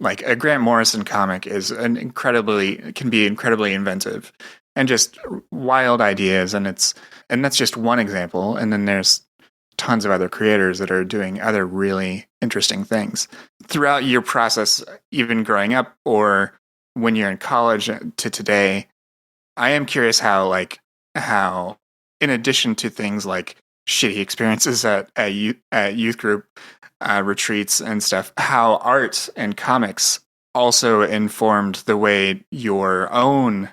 Like a Grant Morrison comic can be incredibly inventive and just wild ideas. And that's just one example. And then there's tons of other creators that are doing other really interesting things throughout your process, even growing up or when you're in college to today. I am curious how in addition to things like shitty experiences at youth group retreats and stuff, how art and comics also informed the way your own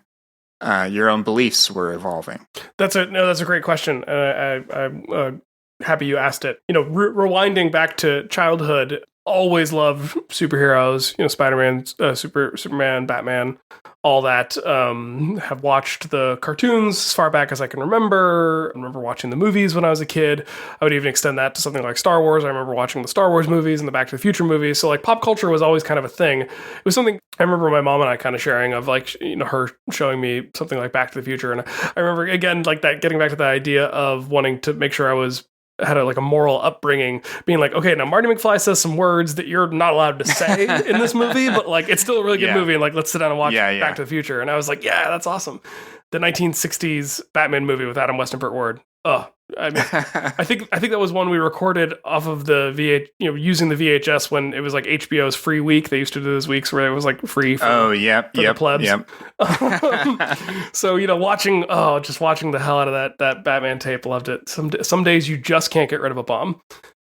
beliefs were evolving. That's a great question. I'm happy you asked it. Rewinding back to childhood, always loved superheroes. Spider-Man, Superman, Batman, all that. Have watched the cartoons as far back as I can remember. I remember watching the movies when I was a kid. I would even extend that to something like Star Wars. I remember watching the Star Wars movies and the Back to the Future movies. So pop culture was always kind of a thing. It was something I remember my mom and I kind of sharing of her showing me something like Back to the Future. And I remember again, that getting back to the idea of wanting to make sure I had a moral upbringing, being like, okay, now Marty McFly says some words that you're not allowed to say in this movie, but it's still a really good movie, and let's sit down and watch Back to the Future. And I was like, yeah, that's awesome. The 1960s Batman movie with Adam West and Burt Ward. Oh, I mean, I think that was one we recorded off of the using the VHS when it was HBO's free week. They used to do those weeks where it was free for the plebs. Yep. So watching the hell out of that Batman tape, loved it. Some days you just can't get rid of a bomb.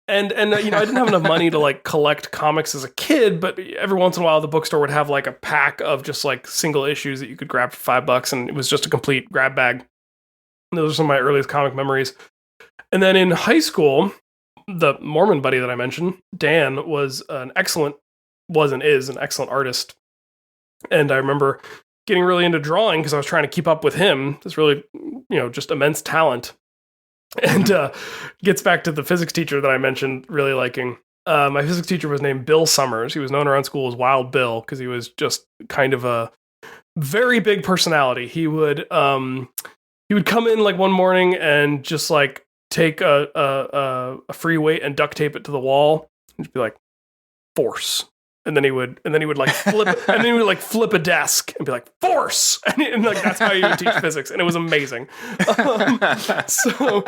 And I didn't have enough money to collect comics as a kid, but every once in a while the bookstore would have a pack of just single issues that you could grab for $5, and it was just a complete grab bag. Those are some of my earliest comic memories. And then in high school, the Mormon buddy that I mentioned, Dan, is an excellent artist. And I remember getting really into drawing because I was trying to keep up with him. This really, just immense talent. And gets back to the physics teacher that I mentioned really liking. My physics teacher was named Bill Summers. He was known around school as Wild Bill because he was just kind of a very big personality. He would come in one morning and just take a free weight and duct tape it to the wall and just be like, force. And then he would flip it, and then he would flip a desk and be like, force. And that's how he would teach physics. And it was amazing. So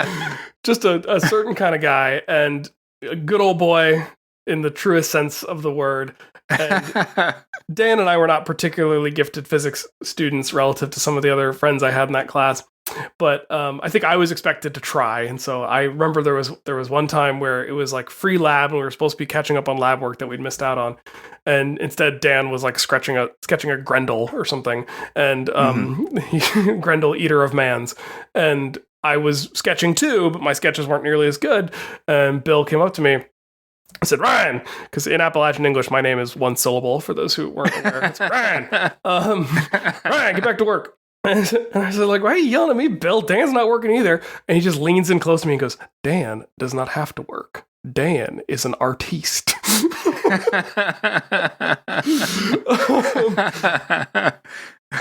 just a certain kind of guy and a good old boy in the truest sense of the word. And Dan and I were not particularly gifted physics students relative to some of the other friends I had in that class. But I think I was expected to try. And so I remember there was one time where it was free lab and we were supposed to be catching up on lab work that we'd missed out on. And instead Dan was sketching a Grendel or something. And Grendel, eater of mans. And I was sketching too, but my sketches weren't nearly as good. And Bill came up to me. I said, Ryan, because in Appalachian English, my name is one syllable for those who weren't aware. It's Ryan. Ryan, get back to work. And I said, why are you yelling at me, Bill? Dan's not working either. And he just leans in close to me and goes, Dan does not have to work. Dan is an artiste.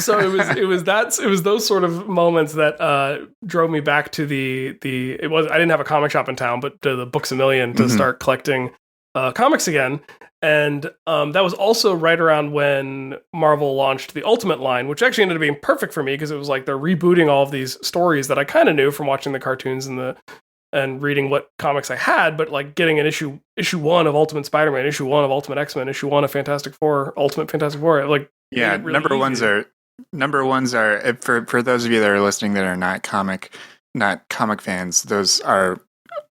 So it was those sort of moments that drove me back to I didn't have a comic shop in town, but to the Books A Million to start collecting comics again. And that was also right around when Marvel launched the Ultimate line, which actually ended up being perfect for me because it was like they're rebooting all of these stories that I kind of knew from watching the cartoons and reading what comics I had, but like getting an issue 1 of Ultimate Spider-Man, issue 1 of Ultimate X-Men, issue 1 of Fantastic Four, Ultimate Fantastic Four, like yeah, really number ones are for those of you that are listening that are not comic fans, those are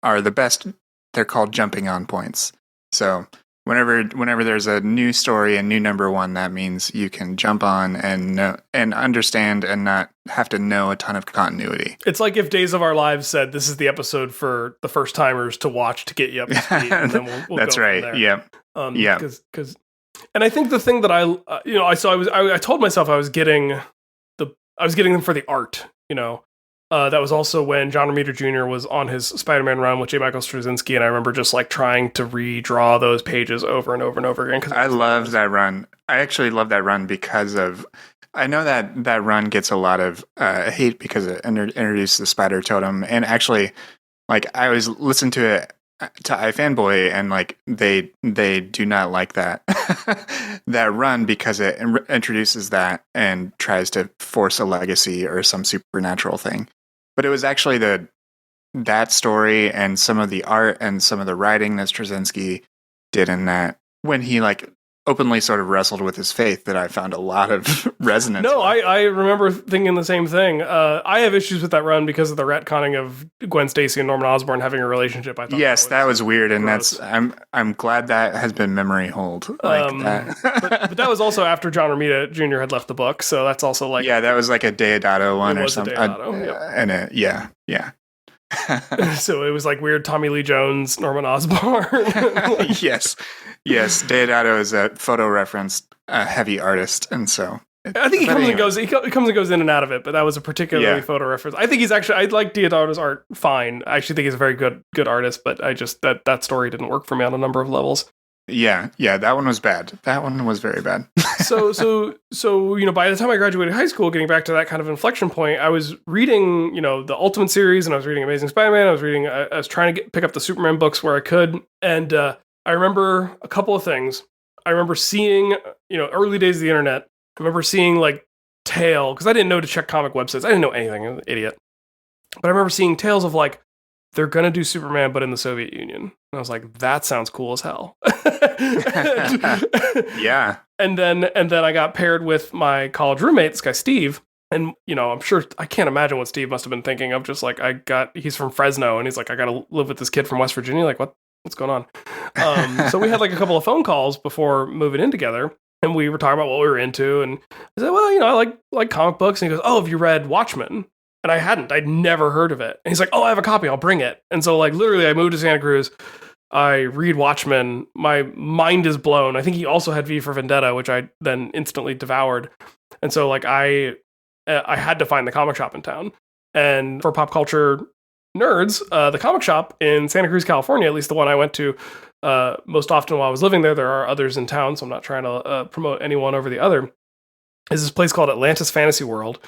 the best. They're called jumping on points. So whenever there's a new story, a new number 1, that means you can jump on and know and understand and not have to know a ton of continuity. It's like if Days of Our Lives said, this is the episode for the first timers to watch to get you up to speed. And then we'll That's go right. From there. Yeah. Because and I think the thing that I told myself I was getting them for the art, that was also when John Romita Jr. was on his Spider-Man run with J. Michael Straczynski, and I remember just like trying to redraw those pages over and over and over again. Because I loved that run. I actually love that run because of, I know that run gets a lot of hate because it introduced the Spider Totem, and actually, like I always listen to it to iFanboy, and like they do not like that that run because it introduces that and tries to force a legacy or some supernatural thing. But it was actually that story and some of the art and some of the writing that Straczynski did in that, when he like openly sort of wrestled with his faith, that I found a lot of resonance. No, I remember thinking the same thing. I have issues with that run because of the retconning of Gwen Stacy and Norman Osborn having a relationship. I thought that was weird, and gross. I'm glad that has been memory hold like that. but that was also after John Romita Jr. had left the book, so that's also like that was like a Deodato one or something. Yeah. So it was like weird Tommy Lee Jones, Norman Osborn. Yes. Deodato is a photo reference heavy artist, and so I think he comes and goes in and out of it. But that was a particularly photo reference. I think I like Deodato's art fine. I actually think he's a very good artist, but I just that story didn't work for me on a number of levels. Yeah, that one was bad. That one was very bad. So by the time I graduated high school, getting back to that kind of inflection point, I was reading, the Ultimate series, and I was reading Amazing Spider-Man. I was trying to pick up the Superman books where I could, and I remember a couple of things. I remember seeing, early days of the internet. I remember seeing like tale, because I didn't know to check comic websites. I didn't know anything. I was an idiot. But I remember seeing tales of like, they're going to do Superman, but in the Soviet Union. And I was like, that sounds cool as hell. Yeah. And then I got paired with my college roommate, this guy, Steve. And, I'm sure, I can't imagine what Steve must have been thinking of. Just like, he's from Fresno, and he's like, I got to live with this kid from West Virginia. Like, what's going on? So we had like a couple of phone calls before moving in together. And we were talking about what we were into. And I said, well, I like comic books. And he goes, oh, have you read Watchmen? And I hadn't. I'd never heard of it. And he's like, oh, I have a copy. I'll bring it. And so, like, literally, I moved to Santa Cruz. I read Watchmen. My mind is blown. I think he also had V for Vendetta, which I then instantly devoured. And so, like, I had to find the comic shop in town. And for pop culture nerds, the comic shop in Santa Cruz, California, at least the one I went to most often while I was living there, there are others in town, so I'm not trying to promote any one over the other, is this place called Atlantis Fantasy World,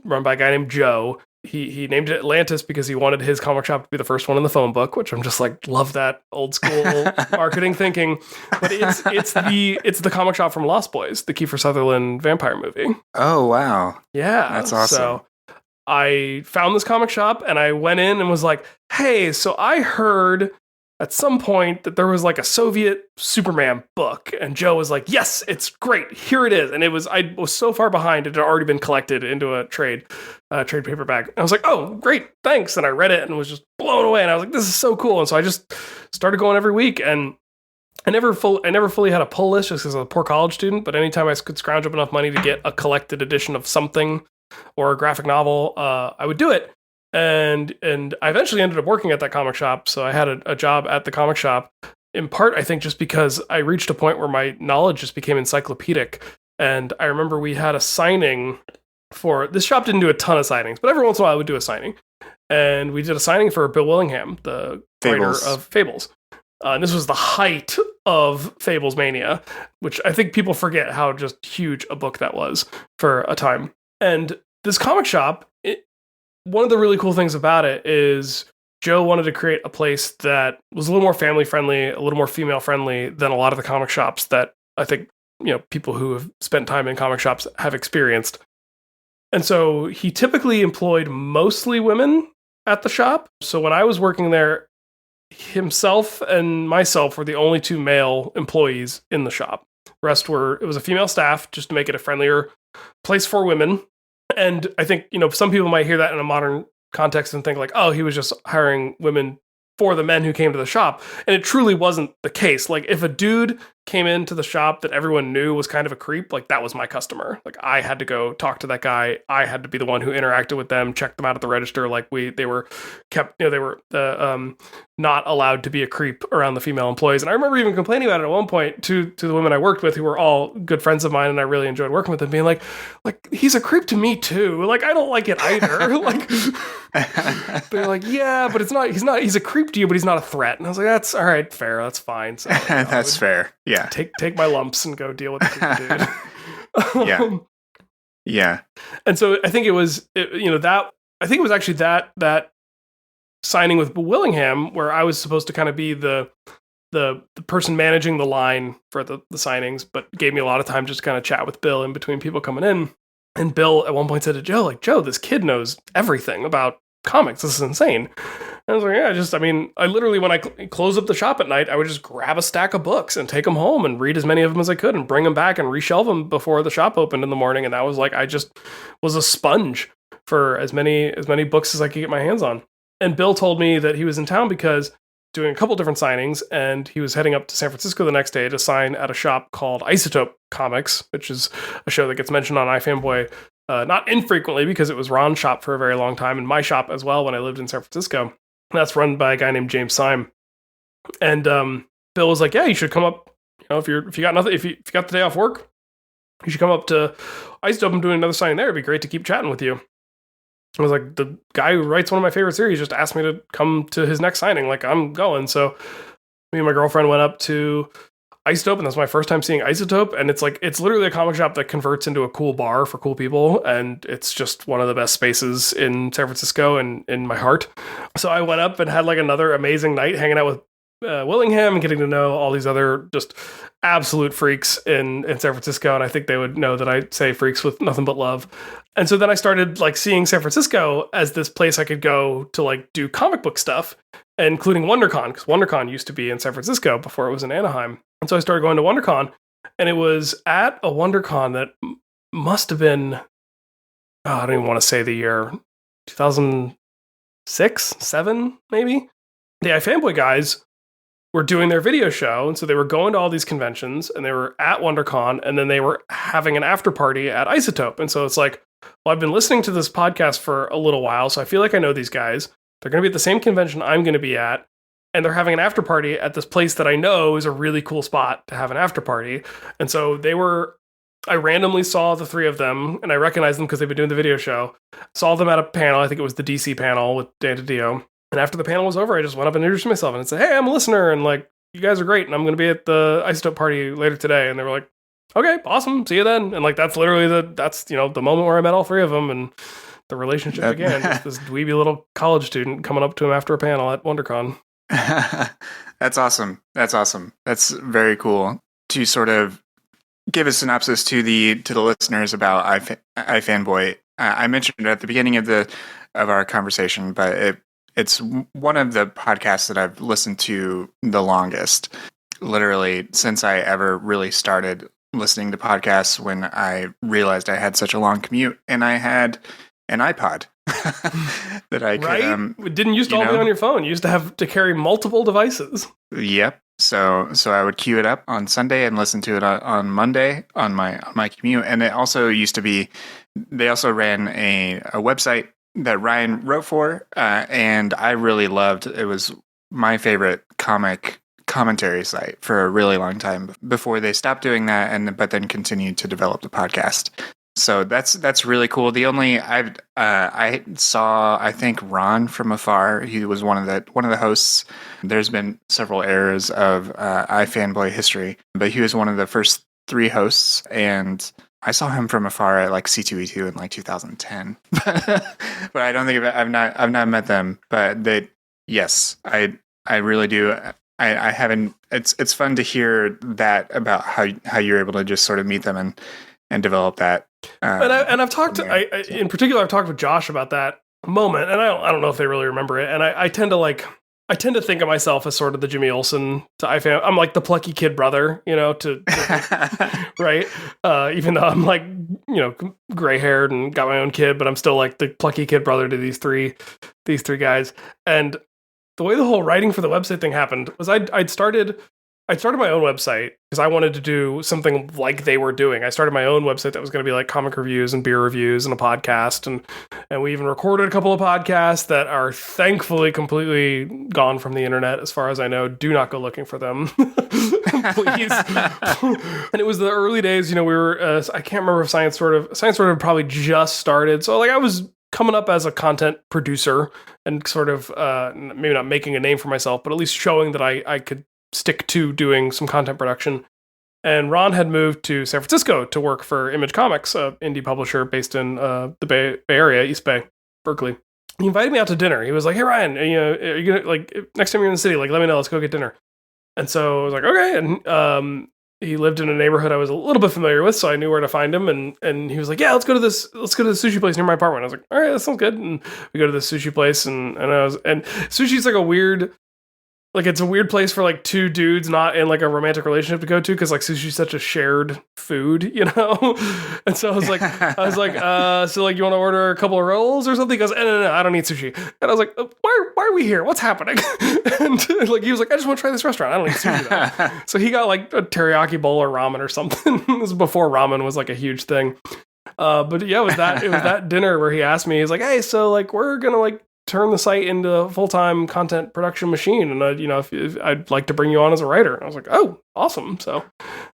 run by a guy named Joe. He named it Atlantis because he wanted his comic shop to be the first one in the phone book, which I'm just like, love that old school marketing thinking. But it's the comic shop from Lost Boys, the Kiefer Sutherland vampire movie. Oh, wow. Yeah. That's awesome. So I found this comic shop and I went in and was like, hey, so I heard at some point that there was like a Soviet Superman book, and Joe was like, yes, it's great. Here it is. And I was so far behind, it had already been collected into a trade paperback. And I was like, oh, great, thanks. And I read it and was just blown away. And I was like, this is so cool. And so I just started going every week, and I never fully had a pull list just because I was a poor college student, but anytime I could scrounge up enough money to get a collected edition of something or a graphic novel, I would do it. And I eventually ended up working at that comic shop. So I had a job at the comic shop, in part, I think, just because I reached a point where my knowledge just became encyclopedic. And I remember we had a signing for, this shop didn't do a ton of signings, but every once in a while I would do a signing. And we did a signing for Bill Willingham, the writer of Fables. And this was the height of Fables Mania, which I think people forget how just huge a book that was for a time. And this comic shop, one of the really cool things about it is Joe wanted to create a place that was a little more family friendly, a little more female friendly than a lot of the comic shops that I think, people who have spent time in comic shops have experienced. And so he typically employed mostly women at the shop. So when I was working there, himself and myself were the only two male employees in the shop. The rest it was a female staff just to make it a friendlier place for women. And I think, some people might hear that in a modern context and think like, oh, he was just hiring women for the men who came to the shop. And it truly wasn't the case. Like if a dude came into the shop that everyone knew was kind of a creep, like that was my customer. Like I had to go talk to that guy. I had to be the one who interacted with them, checked them out at the register. Like they were kept, they were not allowed to be a creep around the female employees. And I remember even complaining about it at one point to the women I worked with, who were all good friends of mine, and I really enjoyed working with them, being like he's a creep to me too. Like I don't like it either. Like they're like, yeah, but he's a creep to you, but he's not a threat. And I was like, that's all right, fair, that's fine. So that's fair. Yeah. Take my lumps and go deal with the creep dude. Yeah. Yeah. And so I think it was actually that signing with Willingham where I was supposed to kind of be the person managing the line for the signings, but gave me a lot of time just to kind of chat with Bill in between people coming in. And Bill at one point said to Joe, like, Joe, this kid knows everything about comics. This is insane. And I was like, yeah, I literally, when I close up the shop at night, I would just grab a stack of books and take them home and read as many of them as I could and bring them back and reshelve them before the shop opened in the morning. And that was like, I just was a sponge for as many books as I could get my hands on. And Bill told me that he was in town because doing a couple different signings, and he was heading up to San Francisco the next day to sign at a shop called Isotope Comics, which is a show that gets mentioned on iFanboy not infrequently because it was Ron's shop for a very long time, and my shop as well when I lived in San Francisco. And that's run by a guy named James Syme. And Bill was like, yeah, you should come up. If you got nothing, if you got the day off work, you should come up to Isotope. I'm doing another signing there. It'd be great to keep chatting with you. I was like, the guy who writes one of my favorite series just asked me to come to his next signing. Like, I'm going. So me and my girlfriend went up to Isotope, and that's my first time seeing Isotope. And it's literally a comic shop that converts into a cool bar for cool people. And it's just one of the best spaces in San Francisco and in my heart. So I went up and had like another amazing night hanging out with Willingham and getting to know all these other just absolute freaks in San Francisco. And I think they would know that I say freaks with nothing but love. And so then I started like seeing San Francisco as this place I could go to like do comic book stuff, including WonderCon, because WonderCon used to be in San Francisco before it was in Anaheim. And so I started going to WonderCon, and it was at a WonderCon that must have been, I don't even want to say the year, 2006, 7, maybe. The iFanboy guys were doing their video show, and so they were going to all these conventions, and they were at WonderCon, and then they were having an after party at Isotope. And so it's like, well, I've been listening to this podcast for a little while, so I feel like I know these guys. They're going to be at the same convention I'm going to be at, and they're having an after party at this place that I know is a really cool spot to have an after party. And so I randomly saw the three of them, and I recognized them because they've been doing the video show. Saw them at a panel, I think it was the DC panel with Dan DiDio. And after the panel was over, I just went up and introduced myself and said, hey, I'm a listener, and like, you guys are great, and I'm going to be at the Isotope party later today. And they were like, okay, awesome, see you then. And like, that's literally the moment where I met all three of them, and the relationship began. Just this dweeby little college student coming up to him after a panel at WonderCon. That's awesome. That's very cool. To sort of give a synopsis to the listeners about iFanboy, I mentioned it at the beginning of our conversation, but it's one of the podcasts that I've listened to the longest, literally since I ever really started listening to podcasts, when I realized I had such a long commute and I had an iPod that I could. Right? It didn't used to all be on your phone. You used to have to carry multiple devices. Yep. So I would queue it up on Sunday and listen to it on Monday on my commute. And it also used to be, they also ran a website that Ryan wrote for, and I really loved. It was my favorite comic commentary site for a really long time before they stopped doing that, but then continued to develop the podcast. So that's really cool. The only I saw, I think, Ron from afar. He was one of the hosts. There's been several eras of iFanboy history, but he was one of the first 3 hosts, and I saw him from afar at like C2E2 in like 2010. But I don't think I've not met them. But yes, I really do. I haven't. It's fun to hear that about how you're able to just sort of meet them and develop that. And I've talked in particular, I've talked with Josh about that moment, and I don't know if they really remember it. And I tend to think of myself as sort of the Jimmy Olsen to iFan. I'm like the plucky kid brother, to right. Even though I'm like, gray haired and got my own kid, but I'm still like the plucky kid brother to these three guys. And the way the whole writing for the website thing happened was I'd started my own website because I wanted to do something like they were doing. I started my own website that was going to be like comic reviews and beer reviews and a podcast. And we even recorded a couple of podcasts that are thankfully completely gone from the internet. As far as I know, do not go looking for them. Please. And it was the early days, we were, I can't remember if Science Sort of probably just started. So like I was coming up as a content producer and sort of maybe not making a name for myself, but at least showing that I could stick to doing some content production. And Ron had moved to San Francisco to work for Image Comics, an indie publisher based in the Bay Area, East Bay, Berkeley. He invited me out to dinner. He was like, "Hey Ryan, are you gonna, like, next time you're in the city, like, let me know, let's go get dinner." And so I was like, "Okay." And he lived in a neighborhood I was a little bit familiar with, so I knew where to find him. And he was like, "Yeah, let's go to the sushi place near my apartment." I was like, "All right, that sounds good." And we go to this sushi place, and sushi's like a weird. Like, it's a weird place for, like, 2 dudes not in, like, a romantic relationship to go to, because, like, sushi's such a shared food, And so I was like, so, like, you want to order a couple of rolls or something? He goes, no, I don't eat sushi. And I was like, why are we here? What's happening? And, like, he was like, I just want to try this restaurant. I don't eat sushi, though. So he got, like, a teriyaki bowl or ramen or something. This was before ramen was, like, a huge thing. But, yeah, it was that dinner where he asked me, he's like, "Hey, so, like, we're going to, like, turn the site into a full-time content production machine, and if I'd like to bring you on as a writer." And I was like, "Oh, awesome." So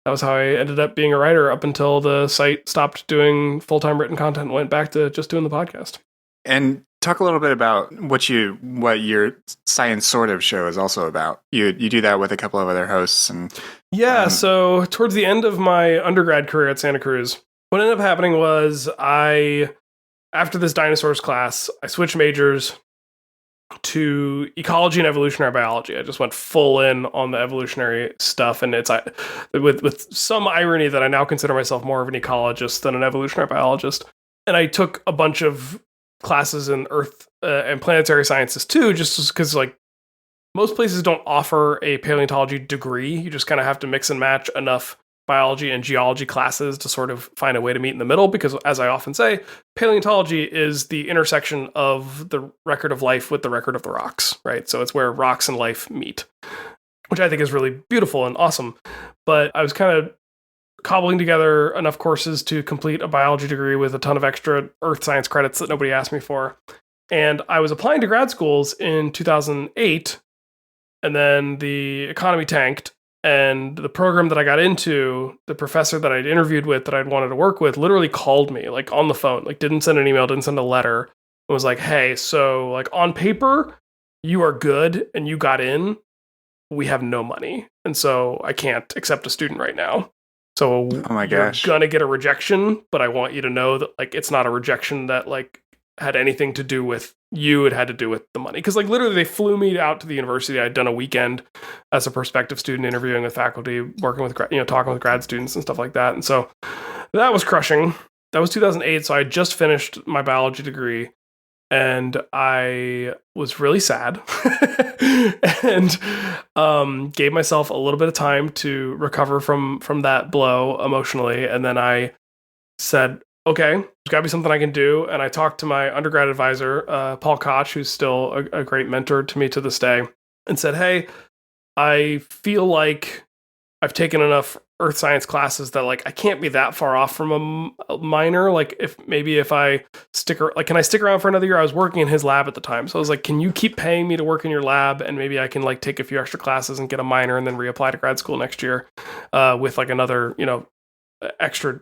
that was how I ended up being a writer up until the site stopped doing full-time written content and went back to just doing the podcast. And talk a little bit about what your Science Sort of show is also about. You do that with a couple of other hosts. And yeah, so towards the end of my undergrad career at Santa Cruz, what ended up happening was after this dinosaurs class, I switched majors to ecology and evolutionary biology. I just went full in on the evolutionary stuff, and it's with some irony that I now consider myself more of an ecologist than an evolutionary biologist. And I took a bunch of classes in earth and planetary sciences too, just because like most places don't offer a paleontology degree. You just kind of have to mix and match enough biology and geology classes to sort of find a way to meet in the middle, because as I often say, paleontology is the intersection of the record of life with the record of the rocks, right? So it's where rocks and life meet, which I think is really beautiful and awesome. But I was kind of cobbling together enough courses to complete a biology degree with a ton of extra earth science credits that nobody asked me for. And I was applying to grad schools in 2008, and then the economy tanked. And the program that I got into, the professor that I'd interviewed with, that I'd wanted to work with, literally called me, like, on the phone, like, didn't send an email, didn't send a letter, and was like, "Hey, so, like, on paper, you are good and you got in. We have no money, and so I can't accept a student right now. So oh my gosh, you're gonna get a rejection, but I want you to know that, like, it's not a rejection that, like, had anything to do with you. It had to do with the money." Because, like, literally they flew me out to the university. I'd done a weekend as a prospective student, interviewing with faculty, working with talking with grad students and stuff like that. And so that was crushing. That was 2008. So I just finished my biology degree, and I was really sad and gave myself a little bit of time to recover from that blow emotionally. And then I said, okay, there's got to be something I can do. And I talked to my undergrad advisor, Paul Koch, who's still a great mentor to me to this day, and said, "Hey, I feel like I've taken enough earth science classes that, like, I can't be that far off from a minor. Like, if I can I stick around for another year?" I was working in his lab at the time. So I was like, "Can you keep paying me to work in your lab? And maybe I can, like, take a few extra classes and get a minor and then reapply to grad school next year with, like, another, extra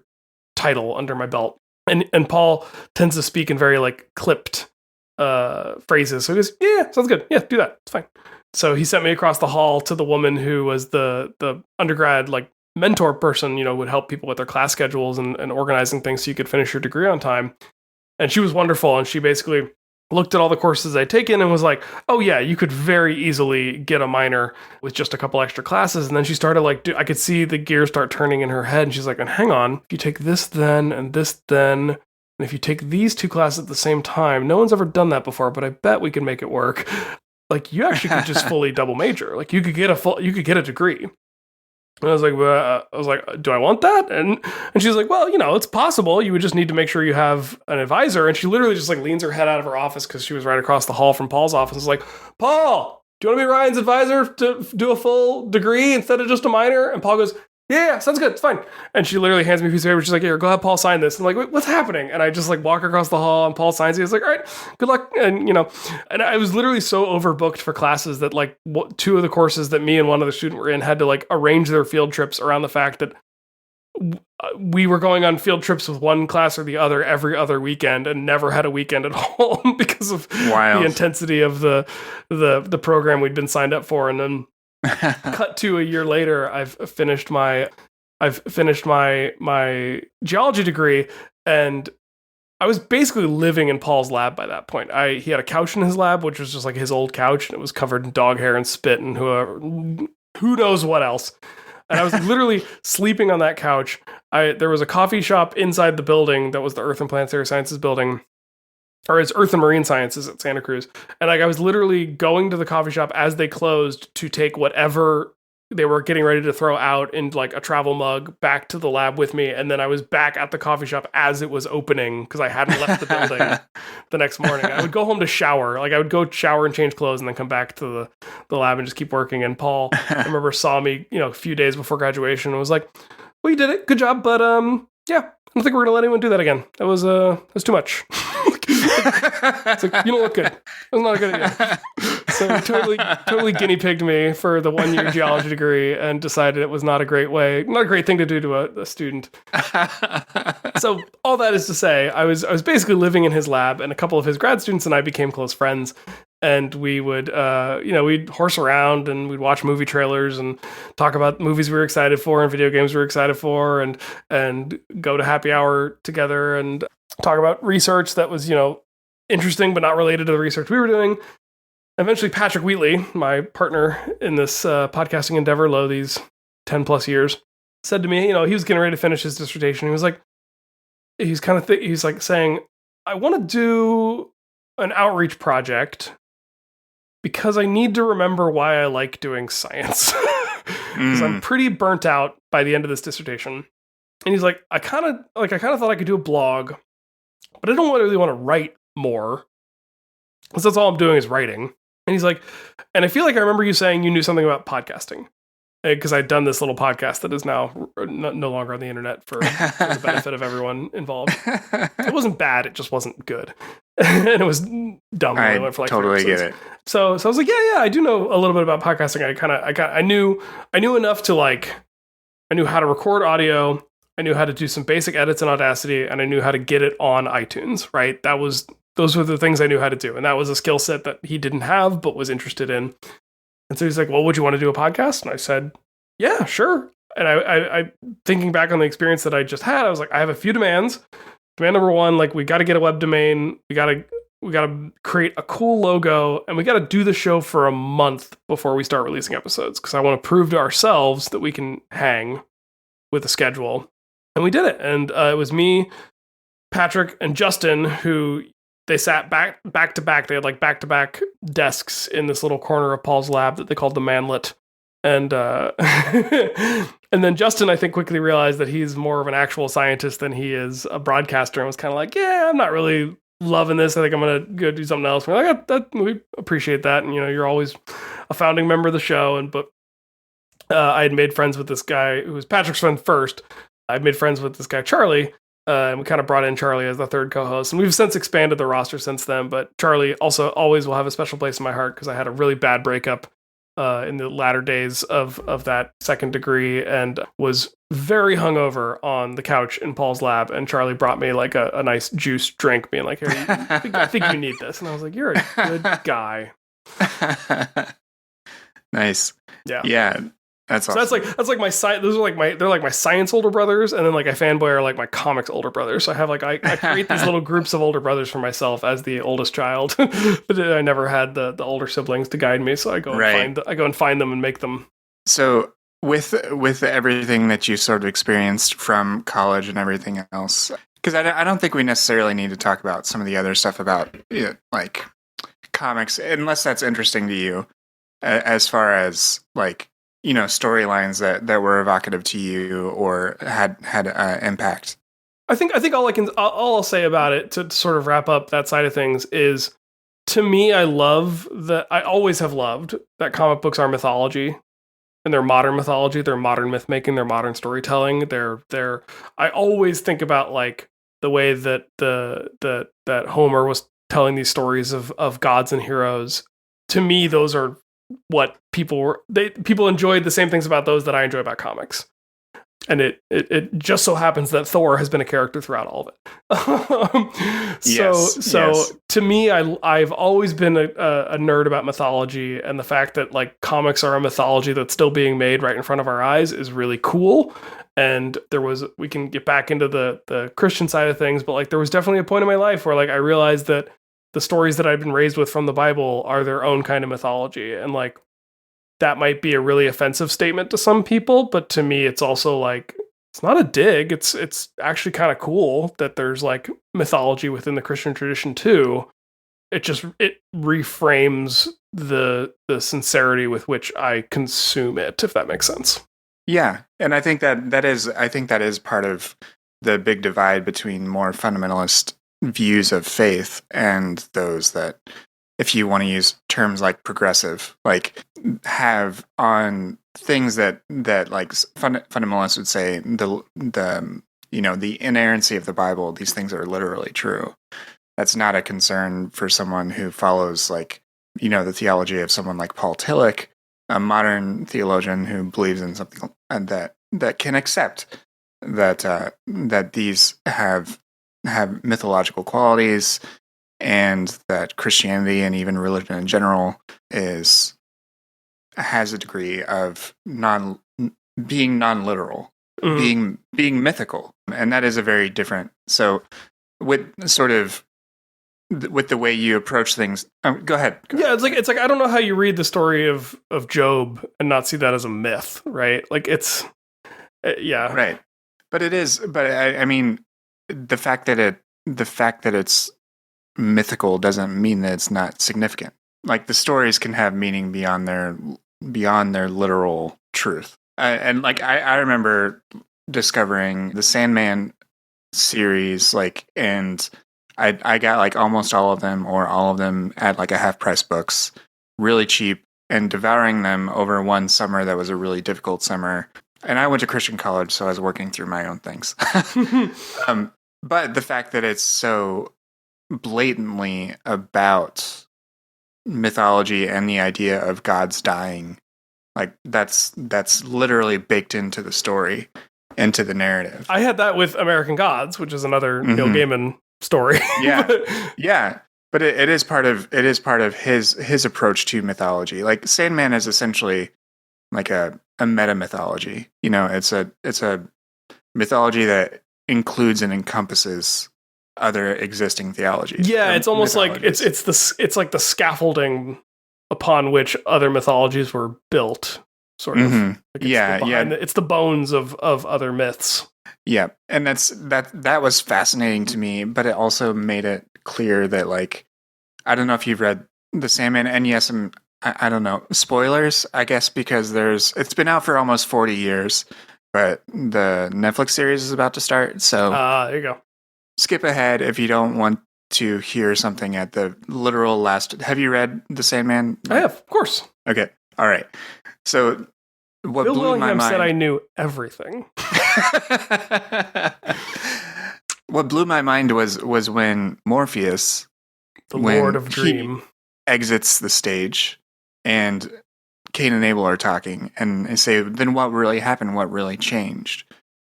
title under my belt." And Paul tends to speak in very like clipped phrases. So he goes, yeah, sounds good. Yeah, do that. It's fine. So he sent me across the hall to the woman who was the undergrad like mentor person, would help people with their class schedules and organizing things so you could finish your degree on time. And she was wonderful. And she basically looked at all the courses I'd taken and was like, oh yeah, you could very easily get a minor with just a couple extra classes. And then she started like, I could see the gears start turning in her head. And she's like, and hang on, if you take this then, and this then, and if you take these two classes at the same time, no one's ever done that before, but I bet we can make it work. Like you actually could just fully double major. Like you could get a degree. And I was like, do I want that? And she's like, well, it's possible. You would just need to make sure you have an advisor. And she literally just like leans her head out of her office because she was right across the hall from Paul's office. It's like, Paul, do you want to be Ryan's advisor to do a full degree instead of just a minor? And Paul goes, yeah, sounds good. It's fine. And she literally hands me a piece of paper. She's like, here, go have Paul sign this. I'm like, what's happening? And I just like walk across the hall and Paul signs it. He's like, all right, good luck. And, and I was literally so overbooked for classes that like two of the courses that me and one other student were in had to like arrange their field trips around the fact that we were going on field trips with one class or the other every other weekend and never had a weekend at home because of the intensity of the program we'd been signed up for. And then cut to a year later, I've finished my geology degree, and I was basically living in Paul's lab by that point. He had a couch in his lab, which was just like his old couch, and it was covered in dog hair and spit and who knows what else. And I was literally sleeping on that couch. There was a coffee shop inside the building that was the Earth and Planetary Sciences building. Or it's Earth and Marine Sciences at Santa Cruz. And like I was literally going to the coffee shop as they closed to take whatever they were getting ready to throw out in like a travel mug back to the lab with me. And then I was back at the coffee shop as it was opening because I hadn't left the building the next morning. I would go home to shower. Like I would go shower and change clothes and then come back to the lab and just keep working. And Paul, I remember, saw me, a few days before graduation and was like, well, you did it. Good job. But yeah, I don't think we're going to let anyone do that again. It was too much. It's like, you don't look good. That's not a good idea. So totally guinea pigged me for the 1 year geology degree and decided it was not a great thing to do to a student. So all that is to say, I was basically living in his lab, and a couple of his grad students and I became close friends. And we would, we'd horse around and we'd watch movie trailers and talk about movies we were excited for and video games we were excited for, and go to happy hour together and talk about research that was, interesting but not related to the research we were doing. Eventually, Patrick Wheatley, my partner in this podcasting endeavor, these 10 plus years, said to me, he was getting ready to finish his dissertation. He was like, he's like saying, I want to do an outreach project because I need to remember why I like doing science. Because I'm pretty burnt out by the end of this dissertation. And he's like, I kind of thought I could do a blog, but I don't really want to write more, because that's all I'm doing is writing. And he's like, and I feel like I remember you saying you knew something about podcasting, because I'd done this little podcast that is now no longer on the internet for the benefit of everyone involved. It wasn't bad, it just wasn't good. And it was dumb. I went for like totally get it. So I was like, yeah, I do know a little bit about podcasting. I knew enough to like, I knew how to record audio. I knew how to do some basic edits in Audacity, and I knew how to get it on iTunes, right? Those were the things I knew how to do. And that was a skill set that he didn't have, but was interested in. And so he's like, well, would you want to do a podcast? And I said, yeah, sure. And I thinking back on the experience that I just had, I was like, I have a few demands. Demand number one, like, we got to get a web domain. We got to create a cool logo, and we got to do the show for a month before we start releasing episodes, because I want to prove to ourselves that we can hang with a schedule. And we did it. And it was me, Patrick, and Justin, who they sat back to back. They had like back to back desks in this little corner of Paul's lab that they called the manlet. And and then Justin, I think, quickly realized that he's more of an actual scientist than he is a broadcaster, and was kind of like, yeah, I'm not really loving this. I think I'm going to go do something else. And we're like, we appreciate that. And, you're always a founding member of the show. But I had made friends with this guy who was Patrick's friend first. I made friends with this guy, Charlie, and we kind of brought in Charlie as the third co-host. And we've since expanded the roster since then. But Charlie also always will have a special place in my heart, because I had a really bad breakup in the latter days of that second degree, and was very hungover on the couch in Paul's lab. And Charlie brought me like a nice juice drink, being like, "Here, I think you need this." And I was like, "You're a good guy." Nice. Yeah. That's awesome. So that's like my those are they're like my science older brothers, and then like I fanboy are like my comics older brothers. So I have like I create these little groups of older brothers for myself as the oldest child, but I never had the older siblings to guide me. So I go and find them and make them. So with everything that you sort of experienced from college and everything else, because I don't think we necessarily need to talk about some of the other stuff about like comics, unless that's interesting to you, as far as like, storylines that were evocative to you or had impact. I think all I'll say about it to sort of wrap up that side of things is, to me, I always have loved that comic books are mythology, and they're modern mythology, they're modern myth making, they're modern storytelling. I always think about like the way that that Homer was telling these stories of gods and heroes. To me, those are what people enjoyed the same things about those that I enjoy about comics. And it just so happens that Thor has been a character throughout all of it. So to me, I've always been a nerd about mythology, and the fact that like comics are a mythology that's still being made right in front of our eyes is really cool. And we can get back into the Christian side of things, but like there was definitely a point in my life where like I realized that the stories that I've been raised with from the Bible are their own kind of mythology. And like, that might be a really offensive statement to some people, but to me, it's also like, it's not a dig. It's actually kind of cool that there's like mythology within the Christian tradition too. It reframes the sincerity with which I consume it, if that makes sense. Yeah. And I think that is part of the big divide between more fundamentalist views of faith and those that, if you want to use terms like progressive, like have on things that like fundamentalists would say the inerrancy of the Bible, these things are literally true. That's not a concern for someone who follows like, the theology of someone like Paul Tillich, a modern theologian who believes in something that can accept that these have mythological qualities, and that Christianity and even religion in general has a degree of being non-literal, being mythical, and that is a very different. So with the way you approach things, go ahead. Yeah, it's like I don't know how you read the story of Job and not see that as a myth, right? Like it's right, but it is. But I mean, the fact that it's mythical doesn't mean that it's not significant. Like the stories can have meaning beyond their literal truth. And like I remember discovering the Sandman series, like, and I got like almost all of them or all of them at like a Half Price Books, really cheap, and devouring them over one summer that was a really difficult summer. And I went to Christian college, so I was working through my own things. But the fact that it's so blatantly about mythology and the idea of gods dying, like that's literally baked into the story, into the narrative. I had that with American Gods, which is another Neil Gaiman story. Yeah. But it is part of his approach to mythology. Like Sandman is essentially like a meta mythology. It's a mythology that includes and encompasses other existing theologies. Yeah, it's almost like it's like the scaffolding upon which other mythologies were built, sort of. Like it's the bones of other myths. Yeah, and that was fascinating to me, but it also made it clear that, like, I don't know if you've read The Sandman, and yes, I don't know, spoilers, I guess, because it's been out for almost 40 years, but the Netflix series is about to start, so there you go. Skip ahead if you don't want to hear something at the literal last. Have you read The Sandman? I have, of course. Okay, all right. So what Bill blew Willingham my mind? said I knew everything. What blew my mind was when Morpheus, the Lord of Dream, exits the stage and Cain and Abel are talking, and they say, then what really happened? What really changed?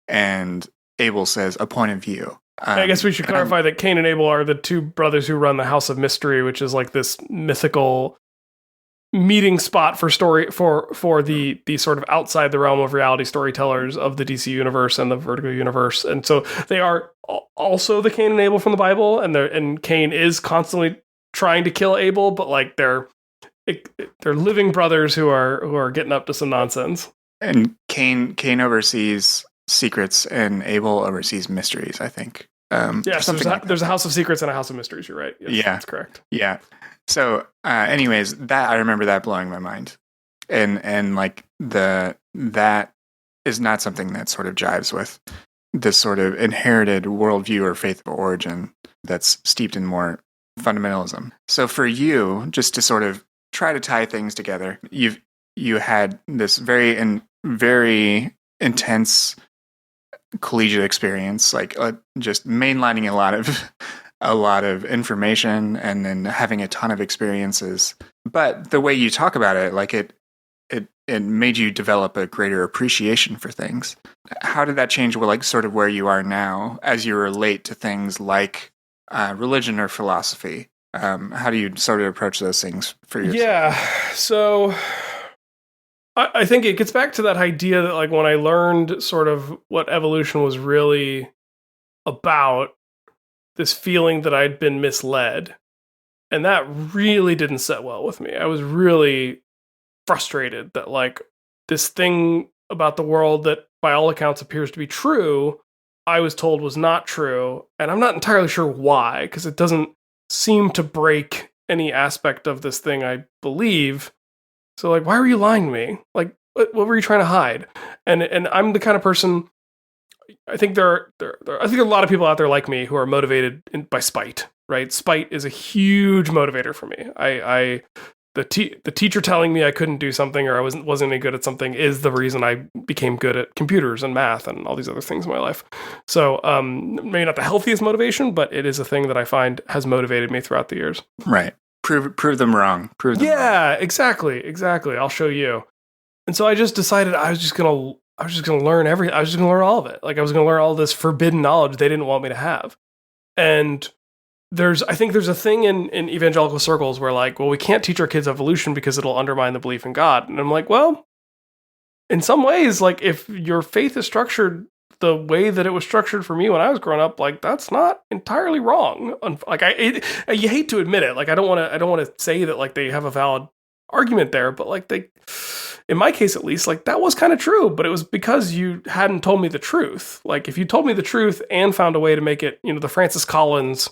And Abel says, a point of view. I guess we should clarify that Cain and Abel are the two brothers who run the House of Mystery, which is like this mythical meeting spot for the sort of outside the realm of reality storytellers of the DC universe and the Vertigo universe. And so they are also the Cain and Abel from the Bible, and Cain is constantly trying to kill Abel, but like they're living brothers who are getting up to some nonsense. And Cain oversees secrets, and Abel oversees mysteries, I think. Yes, there's a House of Secrets and a House of Mysteries. You're right. Yes, yeah, that's correct. Yeah. So, anyways, that I remember that blowing my mind, and like that is not something that sort of jives with this sort of inherited worldview or faith of origin that's steeped in more fundamentalism. So, for you, just to sort of try to tie things together, you had this very intense collegiate experience, like just mainlining a lot of information and then having a ton of experiences. But the way you talk about it, like it made you develop a greater appreciation for things. How did that change like sort of where you are now as you relate to things like religion or philosophy? How do you sort of approach those things for yourself? Yeah, so I think it gets back to that idea that like when I learned sort of what evolution was really about, this feeling that I'd been misled, and that really didn't set well with me. I was really frustrated that like this thing about the world that by all accounts appears to be true, I was told was not true, and I'm not entirely sure why, because it doesn't seem to break any aspect of this thing I believe. So like, why were you lying to me? Like, what were you trying to hide? And I'm the kind of person, I think I think a lot of people out there like me who are motivated by spite, right? Spite is a huge motivator for me. The teacher telling me I couldn't do something or I wasn't any good at something is the reason I became good at computers and math and all these other things in my life. So maybe not the healthiest motivation, but it is a thing that I find has motivated me throughout the years. Right. Prove them wrong. Yeah, exactly. I'll show you. And so I just decided I was just gonna learn everything. I was just gonna learn all of it. Like I was gonna learn all this forbidden knowledge they didn't want me to have. And I think there's a thing in evangelical circles where like, well, we can't teach our kids evolution because it'll undermine the belief in God. And I'm like, well, in some ways, like if your faith is structured the way that it was structured for me when I was growing up, like that's not entirely wrong. Like you hate to admit it. Like I don't want to say that like they have a valid argument there, but like in my case at least, like that was kind of true, but it was because you hadn't told me the truth. Like if you told me the truth and found a way to make it, the Francis Collins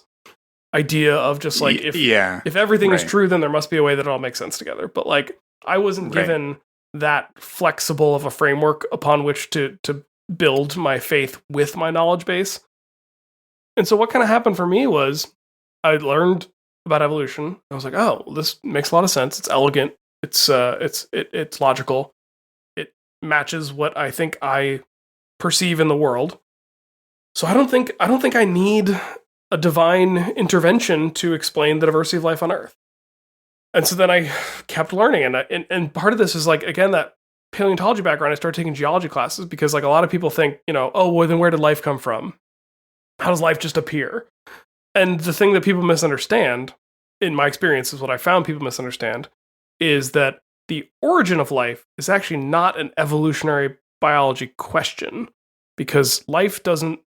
idea of just like if everything is true, then there must be a way that it all makes sense together. But like I wasn't given that flexible of a framework upon which to build my faith with my knowledge base. And so what kind of happened for me was I learned about evolution. I was like, oh, this makes a lot of sense. It's elegant. It's logical. It matches what I think I perceive in the world. So I don't think I need a divine intervention to explain the diversity of life on Earth. And so then I kept learning, and part of this is like, again, that paleontology background. I started taking geology classes because like a lot of people think, oh, well, then where did life come from? How does life just appear? And the thing that people misunderstand, in my experience, is what I found people misunderstand, is that the origin of life is actually not an evolutionary biology question, because life doesn't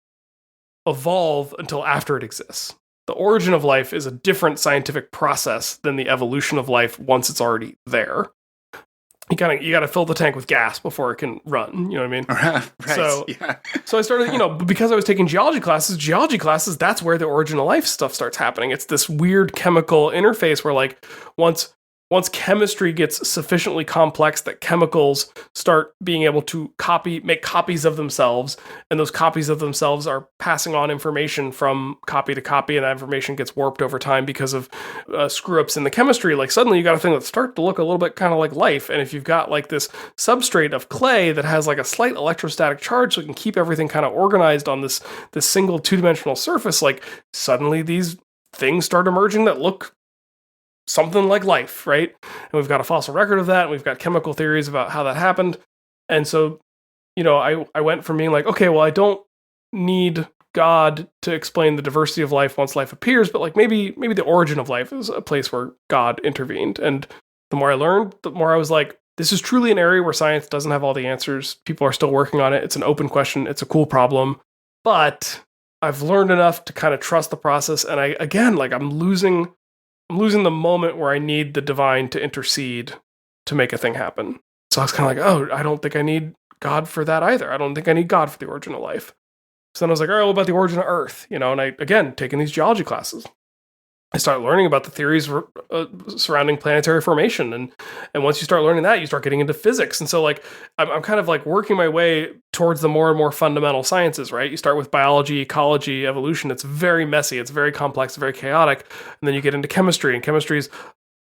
evolve until after it exists. The origin of life is a different scientific process than the evolution of life once it's already there. You got to fill the tank with gas before it can run. You know what I mean? Right. So I started, because I was taking geology classes, that's where the origin of life stuff starts happening. It's this weird chemical interface where like once chemistry gets sufficiently complex that chemicals start being able to make copies of themselves, and those copies of themselves are passing on information from copy to copy, and that information gets warped over time because of screw-ups in the chemistry, like suddenly you got a thing that starts to look a little bit kind of like life. And if you've got like this substrate of clay that has like a slight electrostatic charge so it can keep everything kind of organized on this single two-dimensional surface, like suddenly these things start emerging that look something like life, right? And we've got a fossil record of that, and we've got chemical theories about how that happened. And so, I went from being like, okay, well, I don't need God to explain the diversity of life once life appears, but like maybe the origin of life is a place where God intervened. And the more I learned, the more I was like, this is truly an area where science doesn't have all the answers. People are still working on it. It's an open question. It's a cool problem. But I've learned enough to kind of trust the process. And I'm losing the moment where I need the divine to intercede to make a thing happen. So I was kind of like, oh, I don't think I need God for that either. I don't think I need God for the origin of life. So then I was like, all right, what about the origin of Earth? And I, again, taking these geology classes, I started learning about the theories surrounding planetary formation. And once you start learning that, you start getting into physics. And so like, I'm kind of like working my way towards the more and more fundamental sciences, right? You start with biology, ecology, evolution. It's very messy. It's very complex, very chaotic. And then you get into chemistry, and chemistry is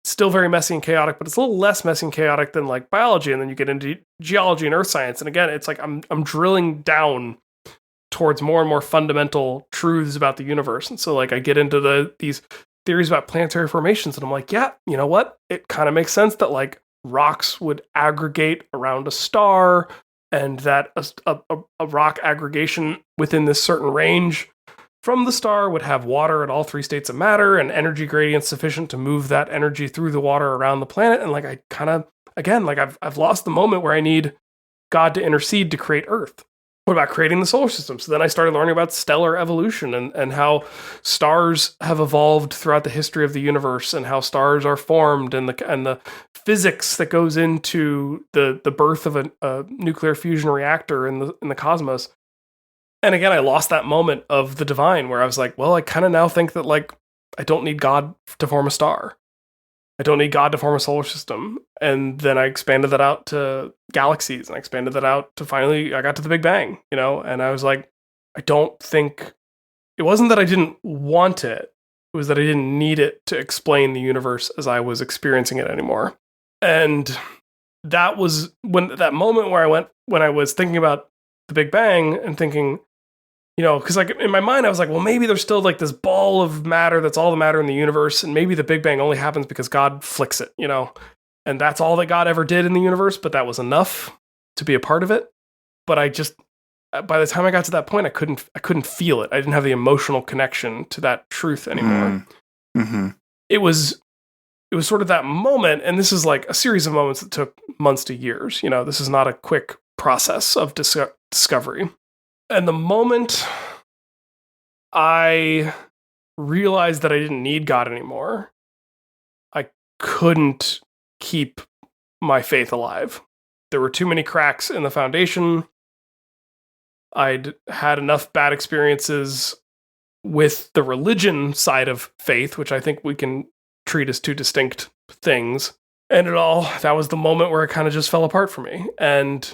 still very messy and chaotic, but it's a little less messy and chaotic than like biology. And then you get into geology and earth science. And again, it's like, I'm drilling down towards more and more fundamental truths about the universe. And so like I get into these theories about planetary formations, and I'm like, yeah, you know what? It kind of makes sense that like rocks would aggregate around a star, and that a rock aggregation within this certain range from the star would have water at all three states of matter and energy gradients sufficient to move that energy through the water around the planet. And like I kind of, again, like I've lost the moment where I need God to intercede to create Earth. What about creating the solar system? So then I started learning about stellar evolution and how stars have evolved throughout the history of the universe, and how stars are formed, and the physics that goes into the birth of a nuclear fusion reactor in the cosmos. And again, I lost that moment of the divine where I was like, well, I kind of now think that like I don't need God to form a star. I don't need God to form a solar system. And then I expanded that out to galaxies, and I expanded that out to finally, I got to the Big Bang, and I was like, I don't think, it wasn't that I didn't want it. It was that I didn't need it to explain the universe as I was experiencing it anymore. And that was that moment where when I was thinking about the Big Bang and thinking, because like in my mind, I was like, well, maybe there's still like this ball of matter that's all the matter in the universe, and maybe the Big Bang only happens because God flicks it, and that's all that God ever did in the universe, but that was enough to be a part of it. But I just, by the time I got to that point, I couldn't feel it. I didn't have the emotional connection to that truth anymore. Mm-hmm. It was sort of that moment, and this is like a series of moments that took months to years. This is not a quick process of discovery. And the moment I realized that I didn't need God anymore, I couldn't keep my faith alive. There were too many cracks in the foundation. I'd had enough bad experiences with the religion side of faith, which I think we can treat as two distinct things. And that was the moment where it kind of just fell apart for me. And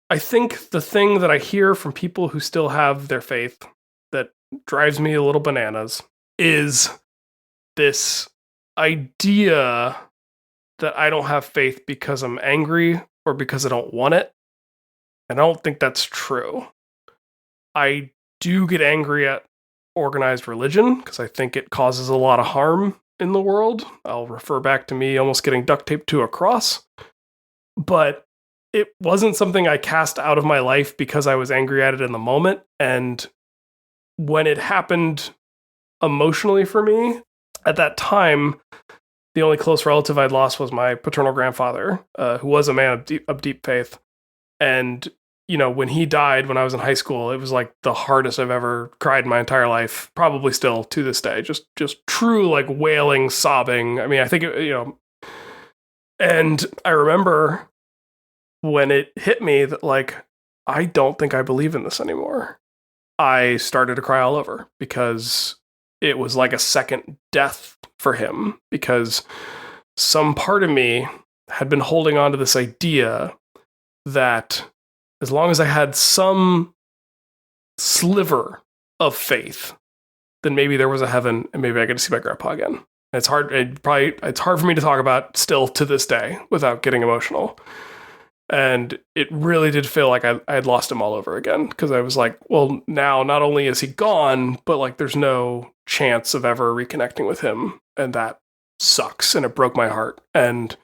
I think the thing that I hear from people who still have their faith that drives me a little bananas is this idea that I don't have faith because I'm angry or because I don't want it. And I don't think that's true. I do get angry at organized religion because I think it causes a lot of harm in the world. I'll refer back to me almost getting duct taped to a cross. But it wasn't something I cast out of my life because I was angry at it in the moment. And when it happened emotionally for me, at that time, the only close relative I'd lost was my paternal grandfather, who was a man of deep faith. And, when he died when I was in high school, it was like the hardest I've ever cried in my entire life, probably still to this day. Just true, like wailing, sobbing. I mean, I think, and I remember when it hit me that like, I don't think I believe in this anymore. I started to cry all over because it was like a second death for him, because some part of me had been holding on to this idea that as long as I had some sliver of faith, then maybe there was a heaven and maybe I get to see my grandpa again. It's hard for me to talk about still to this day without getting emotional. And it really did feel like I had lost him all over again, because I was like, well, now not only is he gone, but like there's no chance of ever reconnecting with him. And that sucks and it broke my heart. And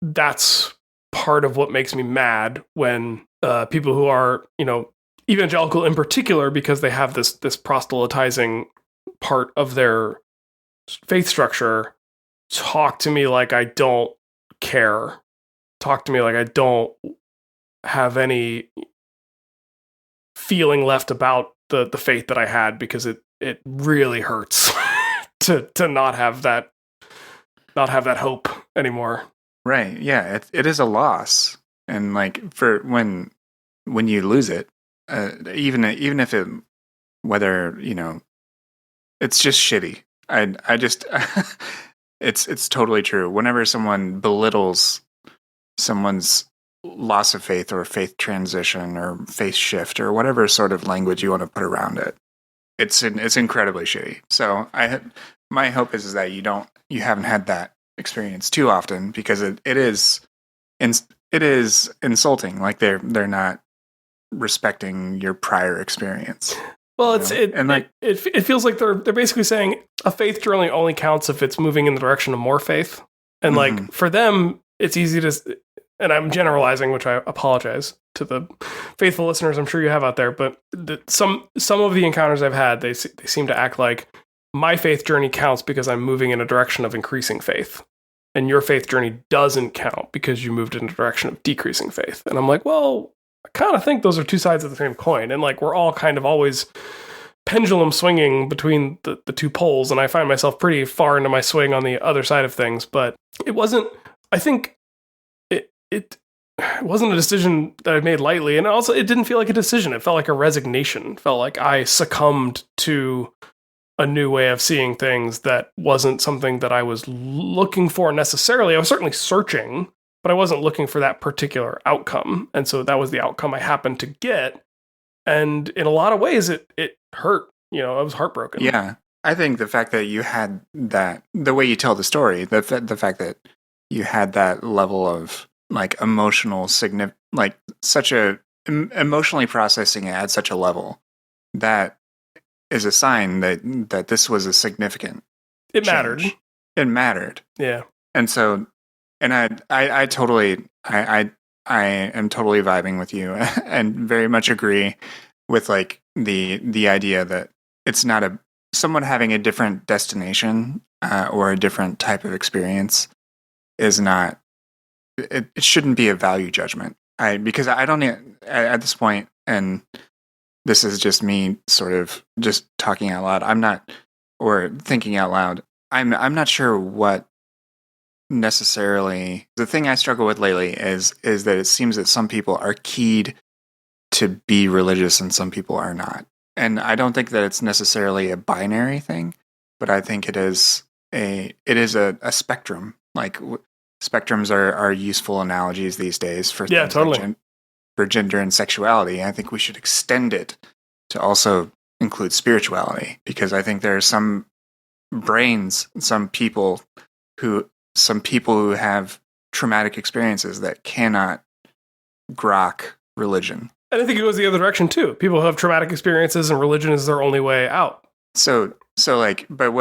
that's part of what makes me mad when people who are, evangelical in particular, because they have this proselytizing part of their faith structure, talk to me like I don't care. Talk to me like I don't have any feeling left about the faith that I had, because it really hurts to not have that hope anymore. Right. Yeah. It is a loss. And like for when you lose it, even if it, whether, it's just shitty. I just, it's totally true. Whenever someone belittles someone's loss of faith or faith transition or faith shift or whatever sort of language you want to put around it, it's incredibly shitty. So my hope is that you haven't had that experience too often, because it is insulting. Like they're not respecting your prior experience. Well, it feels like they're basically saying a faith journey only counts if it's moving in the direction of more faith. And like for them, it's easy to, and I'm generalizing, which I apologize to the faithful listeners I'm sure you have out there, but some of the encounters I've had, they seem to act like my faith journey counts because I'm moving in a direction of increasing faith, and your faith journey doesn't count because you moved in a direction of decreasing faith. And I'm like, well, I kind of think those are two sides of the same coin, and like we're all kind of always pendulum swinging between the two poles, and I find myself pretty far into my swing on the other side of things. But it wasn't, I think it wasn't a decision that I made lightly, and also it didn't feel like a decision. It felt like a resignation. It felt like I succumbed to a new way of seeing things that wasn't something that I was looking for necessarily. I was certainly searching, but I wasn't looking for that particular outcome. And so that was the outcome I happened to get. And in a lot of ways, it hurt. I was heartbroken. Yeah. I think the fact that you had that, the way you tell the story, the fact that you had that level of like emotional like such a emotionally processing it at such a level, that is a sign that this was a significant It change. mattered. It mattered. Yeah. And so, and I totally, I am totally vibing with you and very much agree with like the idea that it's not someone having a different destination or a different type of experience is not, it shouldn't be a value judgment. Because I don't, at this point, and this is just me sort of just talking out loud, or thinking out loud, I'm not sure what necessarily, the thing I struggle with lately is that it seems that some people are keyed to be religious and some people are not. And I don't think that it's necessarily a binary thing, but I think it is a spectrum. Like spectrums are useful analogies these days for things totally. like for gender and sexuality. I think we should extend it to also include spirituality, because I think there are some brains, some people who have traumatic experiences that cannot grok religion. And I think it goes the other direction too. People who have traumatic experiences and religion is their only way out. So like, but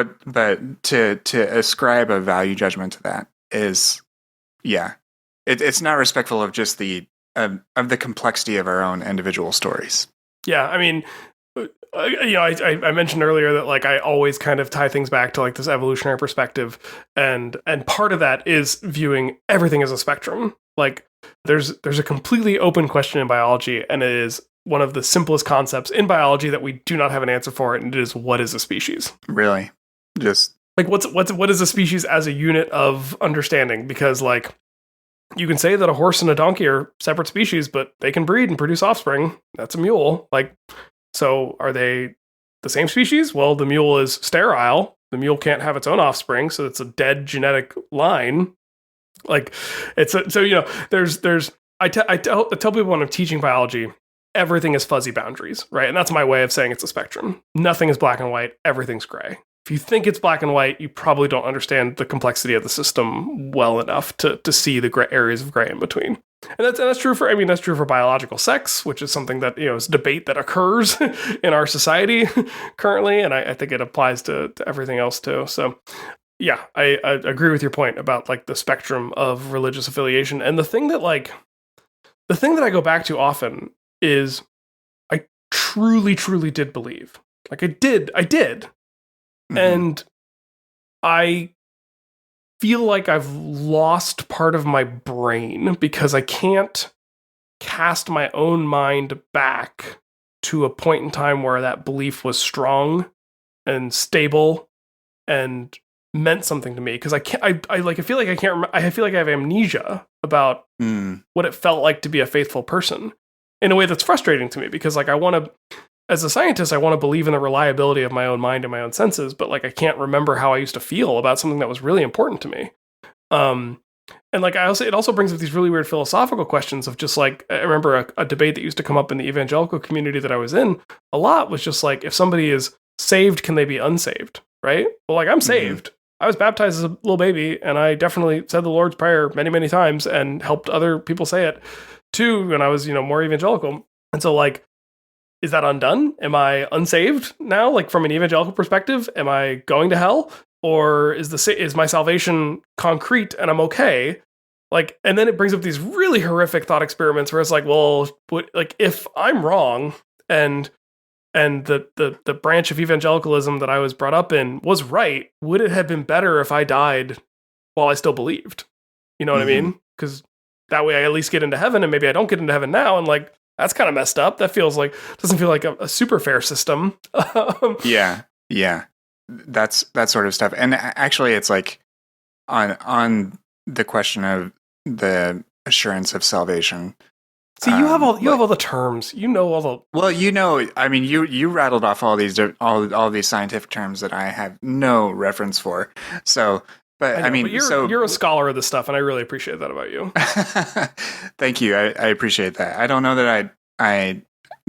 to ascribe a value judgment to that is, yeah, it's not respectful of just of the complexity of our own individual stories. Yeah. I mean, I mentioned earlier that like I always kind of tie things back to like this evolutionary perspective, and part of that is viewing everything as a spectrum. Like there's a completely open question in biology, and it is one of the simplest concepts in biology that we do not have an answer for, and it is, what is a species? Really? Just like what is a species as a unit of understanding? Because like you can say that a horse and a donkey are separate species, but they can breed and produce offspring. That's a mule. Like, so are they the same species? Well, the mule is sterile. The mule can't have its own offspring, so it's a dead genetic line. Like, there's I tell people when I'm teaching biology, everything is fuzzy boundaries, right? And that's my way of saying it's a spectrum. Nothing is black and white. Everything's gray. If you think it's black and white, you probably don't understand the complexity of the system well enough to see the gray areas of gray in between. And that's true for biological sex, which is something that is a debate that occurs in our society currently, and I think it applies to everything else too. So yeah, I agree with your point about like the spectrum of religious affiliation. And the thing that I go back to often is I truly, truly did believe. Like I did. Mm-hmm. And I feel like I've lost part of my brain because I can't cast my own mind back to a point in time where that belief was strong and stable and meant something to me, because I feel like I can't remember. I feel like I have amnesia about what it felt like to be a faithful person in a way that's frustrating to me, because like I want to, as a scientist, I want to believe in the reliability of my own mind and my own senses, but like I can't remember how I used to feel about something that was really important to me. And like it also brings up these really weird philosophical questions of just like, I remember a debate that used to come up in the evangelical community that I was in a lot was just like, if somebody is saved, can they be unsaved? Right? Well, like I'm saved. I was baptized as a little baby, and I definitely said the Lord's Prayer many, many times and helped other people say it too when I was, more evangelical. And so like, is that undone? Am I unsaved now? Like from an evangelical perspective, am I going to hell? Or is my salvation concrete and I'm okay? Like, and then it brings up these really horrific thought experiments where it's like, well, if I'm wrong and the branch of evangelicalism that I was brought up in was right, would it have been better if I died while I still believed? You know what I mean? Because that way I at least get into heaven, and maybe I don't get into heaven now, and like that's kind of messed up. That doesn't feel like a super fair system. Yeah. That's that sort of stuff. And actually, it's like on the question of the assurance of salvation. See, you have all the terms. You know all the. Well, I mean, you rattled off all these scientific terms that I have no reference for. So, but I mean, but you're a scholar of this stuff, and I really appreciate that about you. Thank you. I appreciate that. I don't know that I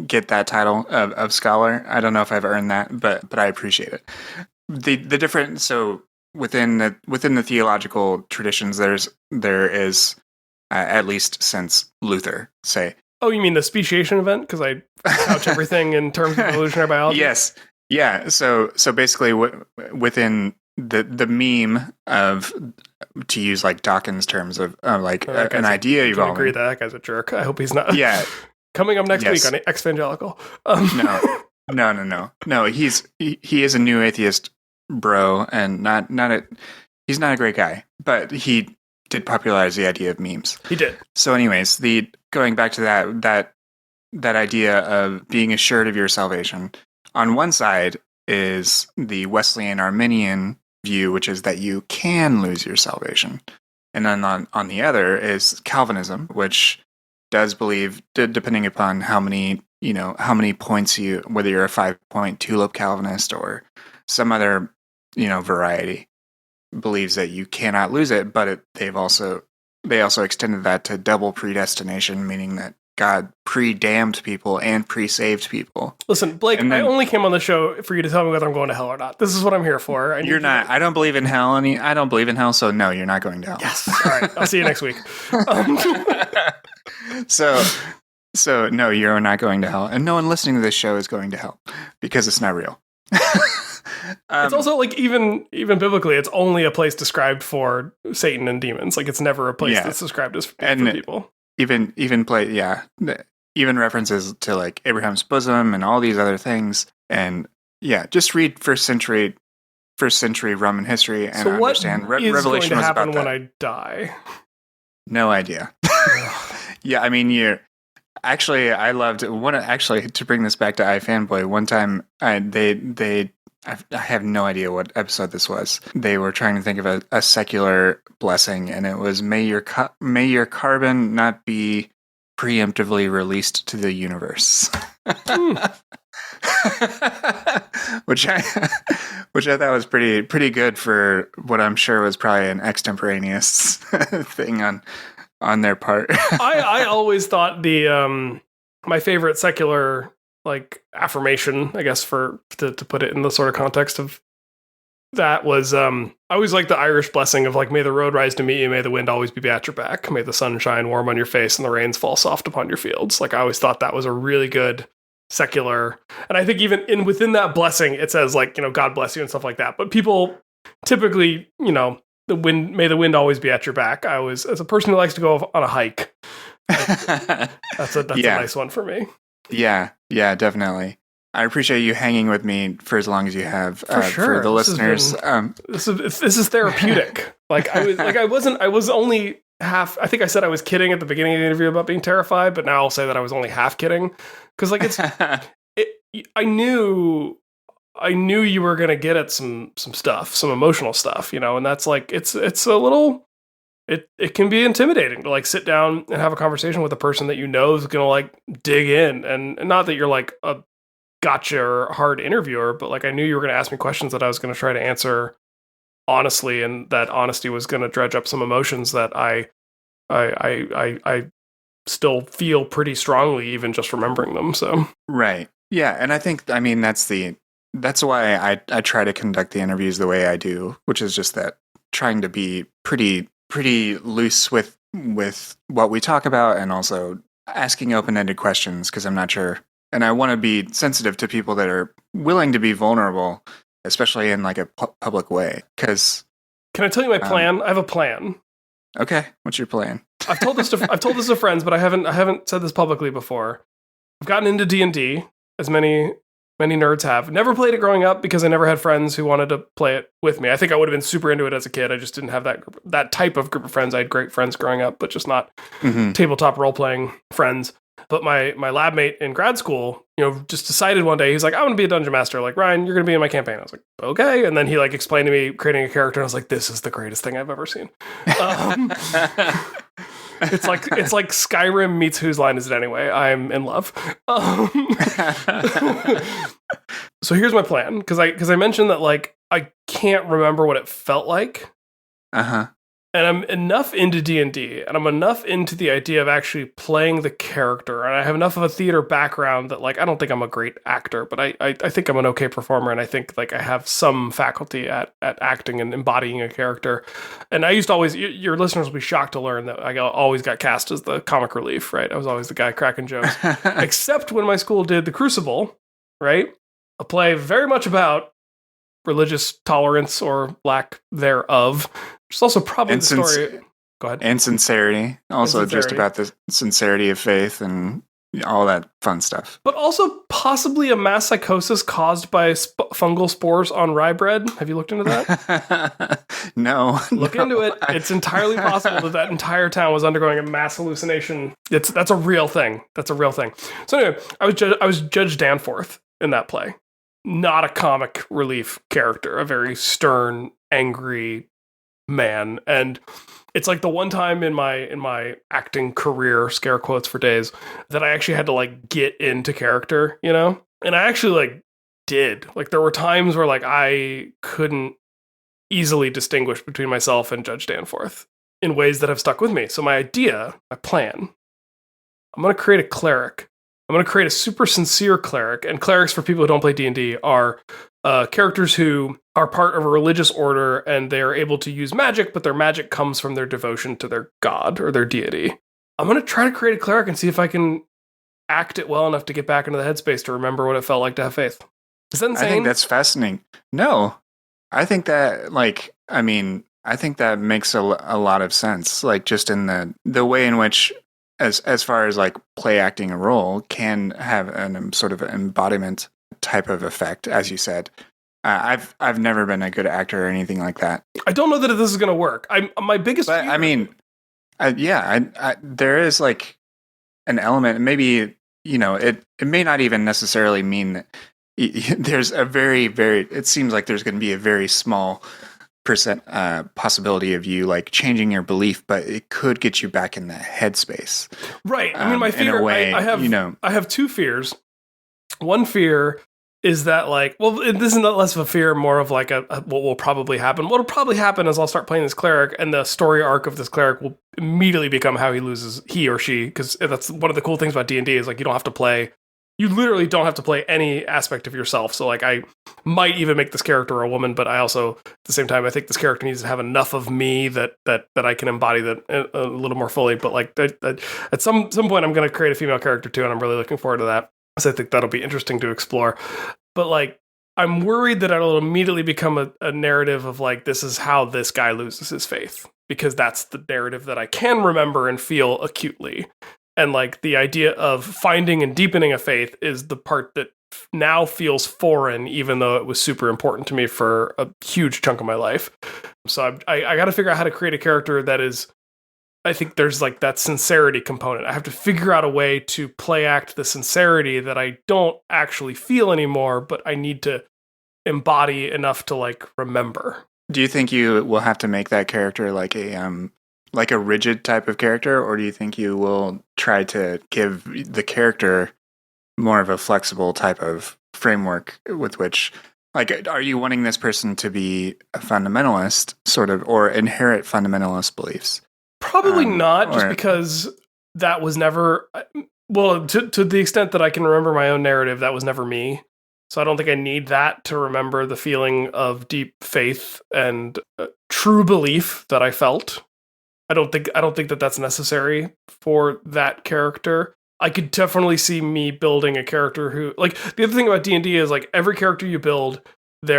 get that title of scholar. I don't know if I've earned that, but I appreciate it. The different, so within the theological traditions, there is. At least since Luther, say. Oh, you mean the speciation event? Because I couch everything in terms of evolutionary biology? Yes. Yeah. So basically, within the meme of, to use like Dawkins' terms of an idea evolving. I agree that guy's a jerk. I hope he's not. Yeah. Coming up next week on Exvangelical. No. He is a new atheist bro, and he's not a great guy, but he did popularize the idea of memes. He did. So anyways, going back to that idea of being assured of your salvation, on one side is the Wesleyan Arminian view, which is that you can lose your salvation. And then on the other is Calvinism, which does believe, depending upon how many points whether you're a 5-point tulip Calvinist or some other, variety, believes that you cannot lose it, but they also extended that to double predestination, meaning that God pre-damned people and pre-saved people. Listen, Blake, I only came on the show for you to tell me whether I'm going to hell or not. This is what I'm here for. You're not. I don't believe in hell. I don't believe in hell, so no, you're not going to hell. Yes. All right. I'll see you next week. So no, you're not going to hell, and no one listening to this show is going to hell because it's not real. It's also like even biblically, it's only a place described for Satan and demons. Like it's never a place that's described as for people. Even references to like Abraham's bosom and all these other things. And just read first century Roman history and understand Revelation was about that. What is going to happen when I die? No idea. Yeah, I mean, I loved to bring this back to iFanboy. One time, I have no idea what episode this was. They were trying to think of a secular blessing, and it was may your carbon not be preemptively released to the universe. which I thought was pretty good for what I'm sure was probably an extemporaneous thing on their part. I always thought my favorite secular like affirmation, I guess, to put it in the sort of context of that was I always like the Irish blessing of like, may the road rise to meet you, may the wind always be at your back, may the sun shine warm on your face and the rains fall soft upon your fields. Like I always thought that was a really good secular, and I think even within that blessing it says like, God bless you and stuff like that, but people typically, may the wind always be at your back. As a person who likes to go on a hike, that's a nice one for me. Yeah, definitely. I appreciate you hanging with me for as long as you have. For sure. For the listeners, this is therapeutic. I was only half. I think I said I was kidding at the beginning of the interview about being terrified, but now I'll say that I was only half kidding because I knew you were gonna get at some stuff, some emotional stuff, and that's it's a little. It can be intimidating to sit down and have a conversation with a person that is gonna dig in, and not that you're a gotcha or hard interviewer, but I knew you were gonna ask me questions that I was gonna try to answer honestly, and that honesty was gonna dredge up some emotions that I still feel pretty strongly, even just remembering them. So right, yeah, and I think that's why I try to conduct the interviews the way I do, which is just that trying to be pretty loose with what we talk about, and also asking open-ended questions because I'm not sure, and I want to be sensitive to people that are willing to be vulnerable, especially in a public way. Because can I tell you my plan? I have a plan. Okay, what's your plan? I've told this to friends, but I haven't said this publicly before. I've gotten into D&D, as many nerds have. Never played it growing up because I never had friends who wanted to play it with me. I think I would have been super into it as a kid. I just didn't have that type of group of friends. I had great friends growing up, but just not tabletop role-playing friends. But my lab mate in grad school, just decided one day, he's like, I want to be a dungeon master. Ryan, you're going to be in my campaign. I was like, okay. And then he explained to me creating a character. And I was like, this is the greatest thing I've ever seen. It's like Skyrim meets Whose Line Is It Anyway? I'm in love. So here's my plan, because I mentioned that I can't remember what it felt like. And I'm enough into D&D, and I'm enough into the idea of actually playing the character, and I have enough of a theater background that I don't think I'm a great actor, but I think I'm an okay performer, and I think I have some faculty at acting and embodying a character. And I used to always, your listeners will be shocked to learn that I always got cast as the comic relief, right? I was always the guy cracking jokes, except when my school did The Crucible, right? A play very much about religious tolerance or lack thereof. It's also probably the story. Go ahead. And sincerity. Also, just about the sincerity of faith and all that fun stuff. But also possibly a mass psychosis caused by fungal spores on rye bread. Have you looked into that? No. Look into it. It's entirely possible that entire town was undergoing a mass hallucination. That's a real thing. That's a real thing. So anyway, I was Judge Danforth in that play. Not a comic relief character. A very stern, angry man. And it's the one time in my acting career, scare quotes for days, that I actually had to get into character, and I actually did. There were times where I couldn't easily distinguish between myself and Judge Danforth in ways that have stuck with me. So my plan, I'm going to create a cleric. I'm going to create a super sincere cleric, and clerics, for people who don't play D&D, are characters who are part of a religious order, and they are able to use magic, but their magic comes from their devotion to their god or their deity. I'm going to try to create a cleric and see if I can act it well enough to get back into the headspace to remember what it felt like to have faith. Is that insane? I think that's fascinating. No, I think that, I think that makes a lot of sense. Just in the way in which, as far as play acting a role can have an sort of embodiment type of effect, as you said. I've never been a good actor or anything like that. I don't know that this is going to work. My biggest. But fear, there is an element. Maybe it may not even necessarily mean that there's a very, very. It seems like there's going to be a very small percent possibility of you changing your belief, but it could get you back in that headspace. Right. My fear. In a way, I have two fears. One fear is that this is not less of a fear, more of what will probably happen. What will probably happen is I'll start playing this cleric, and the story arc of this cleric will immediately become how he or she, because that's one of the cool things about D&D is you literally don't have to play any aspect of yourself. So I might even make this character a woman, but I also, at the same time, I think this character needs to have enough of me that I can embody that a little more fully. But at some point, I'm going to create a female character too, and I'm really looking forward to that. So I think that'll be interesting to explore. But I'm worried that it'll immediately become a narrative of like, this is how this guy loses his faith, because that's the narrative that I can remember and feel acutely. And like the idea of finding and deepening a faith is the part that now feels foreign, even though it was super important to me for a huge chunk of my life. So I got to figure out how to create a character that is, I think there's like that sincerity component. I have to figure out a way to play act the sincerity that I don't actually feel anymore, but I need to embody enough to like remember. Do you think you will have to make that character like a rigid type of character, or do you think you will try to give the character more of a flexible type of framework with which, like, are you wanting this person to be a fundamentalist sort of, or inherit fundamentalist beliefs? Probably not, just because that was never, well, to the extent that I can remember my own narrative, that was never me. So I don't think I need that to remember the feeling of deep faith and true belief that I felt. I don't think that that's necessary for that character. I could definitely see me building a character who, like, the other thing about D&D is like every character you build, they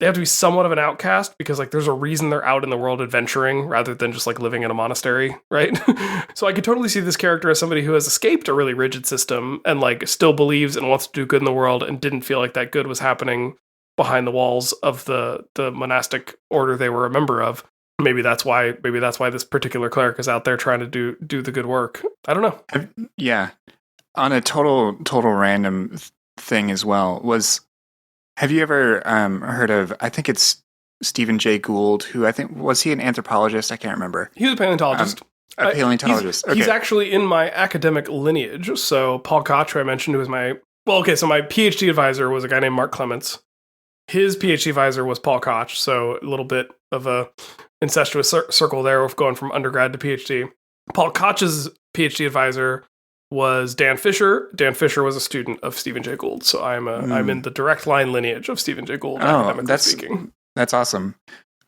have to be somewhat of an outcast, because like there's a reason they're out in the world adventuring rather than just like living in a monastery, right? So I could totally see this character as somebody who has escaped a really rigid system and like still believes and wants to do good in the world and didn't feel like that good was happening behind the walls of the monastic order they were a member of. Maybe that's why this particular cleric is out there trying to do the good work. I don't know. Yeah. On a total random thing as well, have you ever heard of, I think it's Stephen Jay Gould, who was he an anthropologist? I can't remember. He was a paleontologist. A paleontologist. He's actually in my academic lineage. So Paul Koch, I mentioned, who was my PhD advisor was a guy named Mark Clements. His PhD advisor was Paul Koch, so a little bit of a incestuous circle there of going from undergrad to PhD. Paul Koch's PhD advisor was Dan Fisher. Dan Fisher was a student of Stephen Jay Gould, so I'm in the direct line lineage of Stephen Jay Gould. Academically speaking, that's awesome.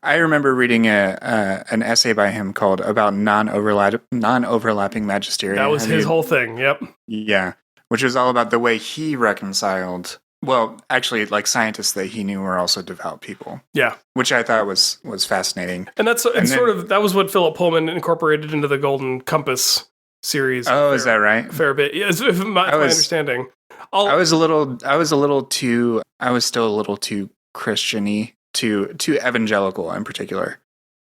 I remember reading an essay by him called about non-overlapping magisterium. That was his whole thing. Yep. Yeah, which was all about the way he reconciled. Well, actually, like scientists that he knew were also devout people. Yeah, which I thought was fascinating. And that was what Philip Pullman incorporated into the Golden Compass series. Oh, is that right? A fair bit. Yeah, my understanding. I was still a little too Christian-y, too evangelical in particular.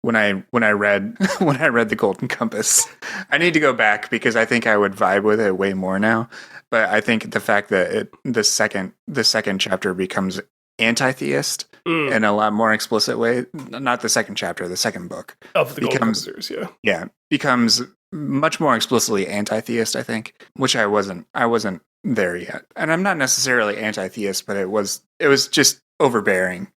When I read the Golden Compass, I need to go back because I think I would vibe with it way more now. But I think the fact that the second chapter becomes anti-theist in a lot more explicit way. Not the second chapter, the second book of the Golden Compass series. Yeah, becomes much more explicitly anti-theist. I think, which I wasn't there yet, and I'm not necessarily anti-theist, but it was just overbearing.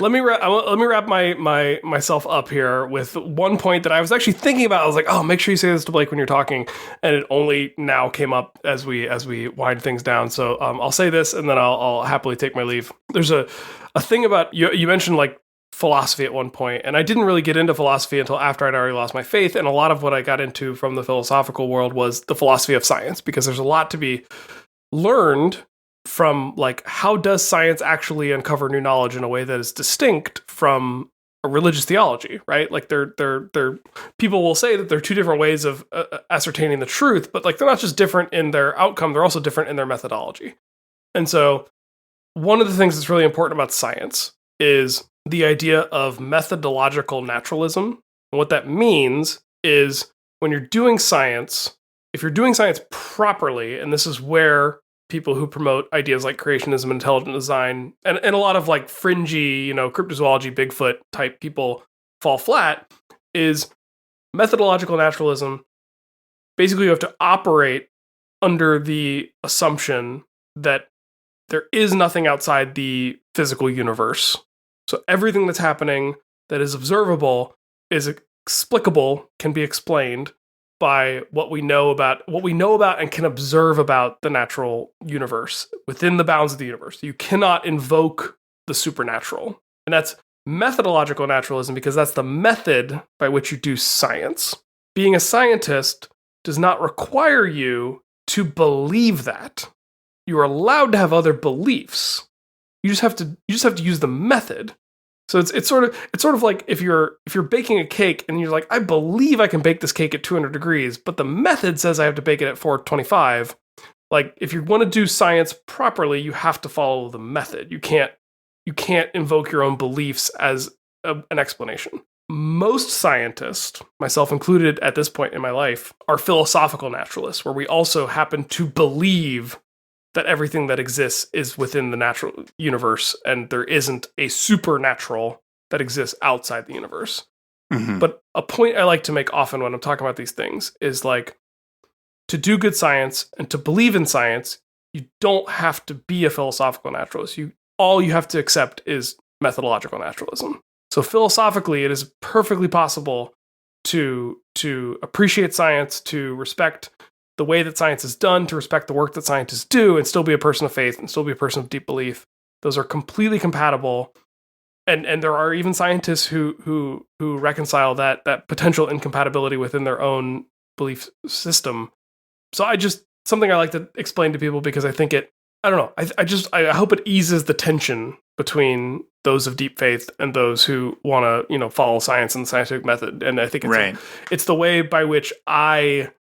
Let me wrap myself up here with one point that I was actually thinking about. I was like, oh, make sure you say this to Blake when you're talking, and it only now came up as we wind things down. So I'll say this, and then I'll happily take my leave. There's a thing about you mentioned like philosophy at one point, and I didn't really get into philosophy until after I'd already lost my faith, and a lot of what I got into from the philosophical world was the philosophy of science, because there's a lot to be learned from like how does science actually uncover new knowledge in a way that is distinct from a religious theology, right? Like they're people will say that they're two different ways of ascertaining the truth, but like they're not just different in their outcome, they're also different in their methodology. And so one of the things that's really important about science is the idea of methodological naturalism. And what that means is when you're doing science, if you're doing science properly, and this is where people who promote ideas like creationism and intelligent design and a lot of like fringy, cryptozoology, Bigfoot type people fall flat, is methodological naturalism. Basically, you have to operate under the assumption that there is nothing outside the physical universe. So everything that's happening that is observable is explicable, can be explained by what we know about and can observe about the natural universe within the bounds of the universe. You cannot invoke the supernatural. And that's methodological naturalism because that's the method by which you do science. Being a scientist does not require you to believe that. You are allowed to have other beliefs, You just have to use the method. So it's sort of like if you're baking a cake and you're like, I believe I can bake this cake at 200 degrees, but the method says I have to bake it at 425. Like, if you want to do science properly, you have to follow the method. You can't invoke your own beliefs as an explanation. Most scientists, myself included at this point in my life, are philosophical naturalists, where we also happen to believe that everything that exists is within the natural universe, and there isn't a supernatural that exists outside the universe. Mm-hmm. But a point I like to make often when I'm talking about these things is like, to do good science and to believe in science, you don't have to be a philosophical naturalist. All you have to accept is methodological naturalism. So philosophically, it is perfectly possible to appreciate science, to respect the way that science is done, to respect the work that scientists do, and still be a person of faith and still be a person of deep belief. Those are completely compatible. And there are even scientists who reconcile that potential incompatibility within their own belief system. So something I like to explain to people, because I think I don't know. I hope it eases the tension between those of deep faith and those who want to, follow science and the scientific method. And I think it's the way by which I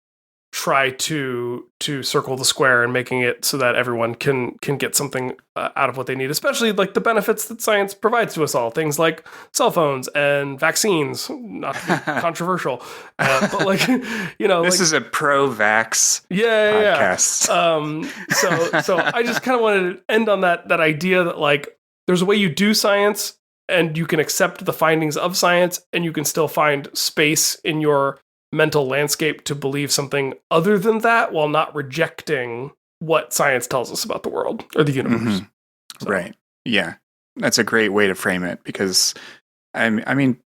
try to circle the square and making it so that everyone can get something out of what they need, especially like the benefits that science provides to us all, things like cell phones and vaccines, not to be controversial, but like, this is a pro-vax podcast. So I just kind of wanted to end on that idea that like, there's a way you do science and you can accept the findings of science, and you can still find space in your mental landscape to believe something other than that, while not rejecting what science tells us about the world or the universe. Mm-hmm. So. Right. Yeah. That's a great way to frame it, because I mean,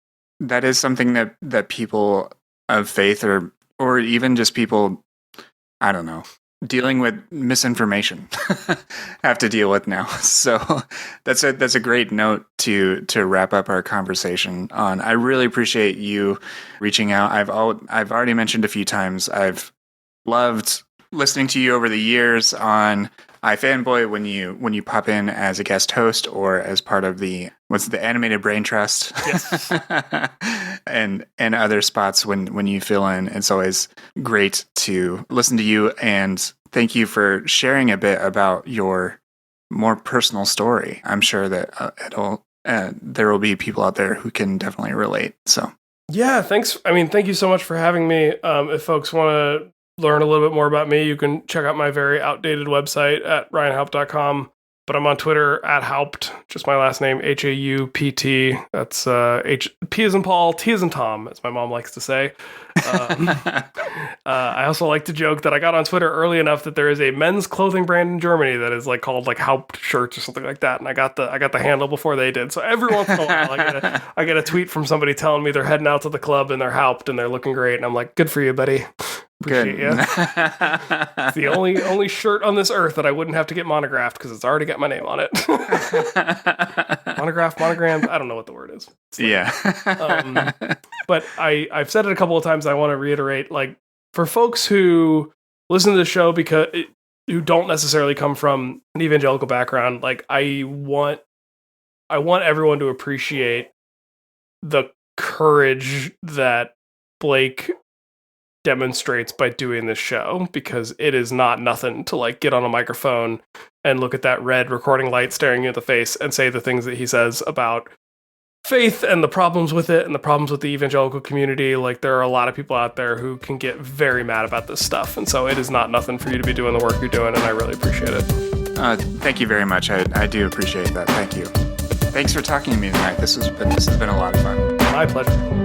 that is something that people of faith or even just people, I don't know, dealing with misinformation have to deal with now. So that's a great note to wrap up our conversation on. I really appreciate you reaching out. I've already mentioned a few times, I've loved listening to you over the years on iFanboy when you pop in as a guest host or as part of the Animated Brain Trust. Yes. and other spots when you fill in. It's always great to listen to you, and thank you for sharing a bit about your more personal story. I'm sure that there will be people out there who can definitely relate. So yeah, thanks. I mean, thank you so much for having me. If folks want to learn a little bit more about me, you can check out my very outdated website at ryanhaupt.com. But I'm on Twitter at Haupt, just my last name, Haupt. That's P as in Paul, T as in Tom, as my mom likes to say. I also like to joke that I got on Twitter early enough that there is a men's clothing brand in Germany that is like called like Haupt shirts or something like that, and I got the handle before they did. So every once in a while, I get a tweet from somebody telling me they're heading out to the club and they're Haupt and they're looking great, and I'm like, good for you, buddy. Appreciate you. It's the only shirt on this earth that I wouldn't have to get monographed, because it's already got my name on it. Monogrammed, I don't know what the word is. Yeah. But I've said it a couple of times. I want to reiterate, like, for folks who listen to the show who don't necessarily come from an evangelical background, like, I want everyone to appreciate the courage that Blake demonstrates by doing this show, because it is not nothing to like get on a microphone and look at that red recording light staring you in the face and say the things that he says about faith and the problems with it and the problems with the evangelical community. Like, there are a lot of people out there who can get very mad about this stuff, and so it is not nothing for you to be doing the work you're doing, and I really appreciate it. Thank you very much. I do appreciate that. Thank you. Thanks for talking to me tonight. This has been a lot of fun. My pleasure.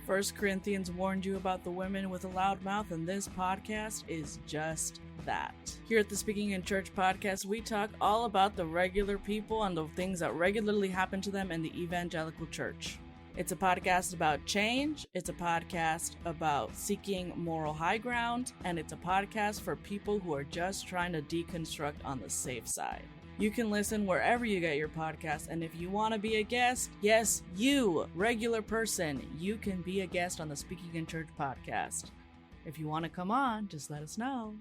First Corinthians warned you about the women with a loud mouth, and this podcast is just that. Here at the Speaking in Church podcast, we talk all about the regular people and the things that regularly happen to them in the evangelical church. It's a podcast about change, it's a podcast about seeking moral high ground, and it's a podcast for people who are just trying to deconstruct on the safe side. You can listen wherever you get your podcasts, and if you want to be a guest, yes, you, regular person, you can be a guest on the Speaking in Church podcast. If you want to come on, just let us know.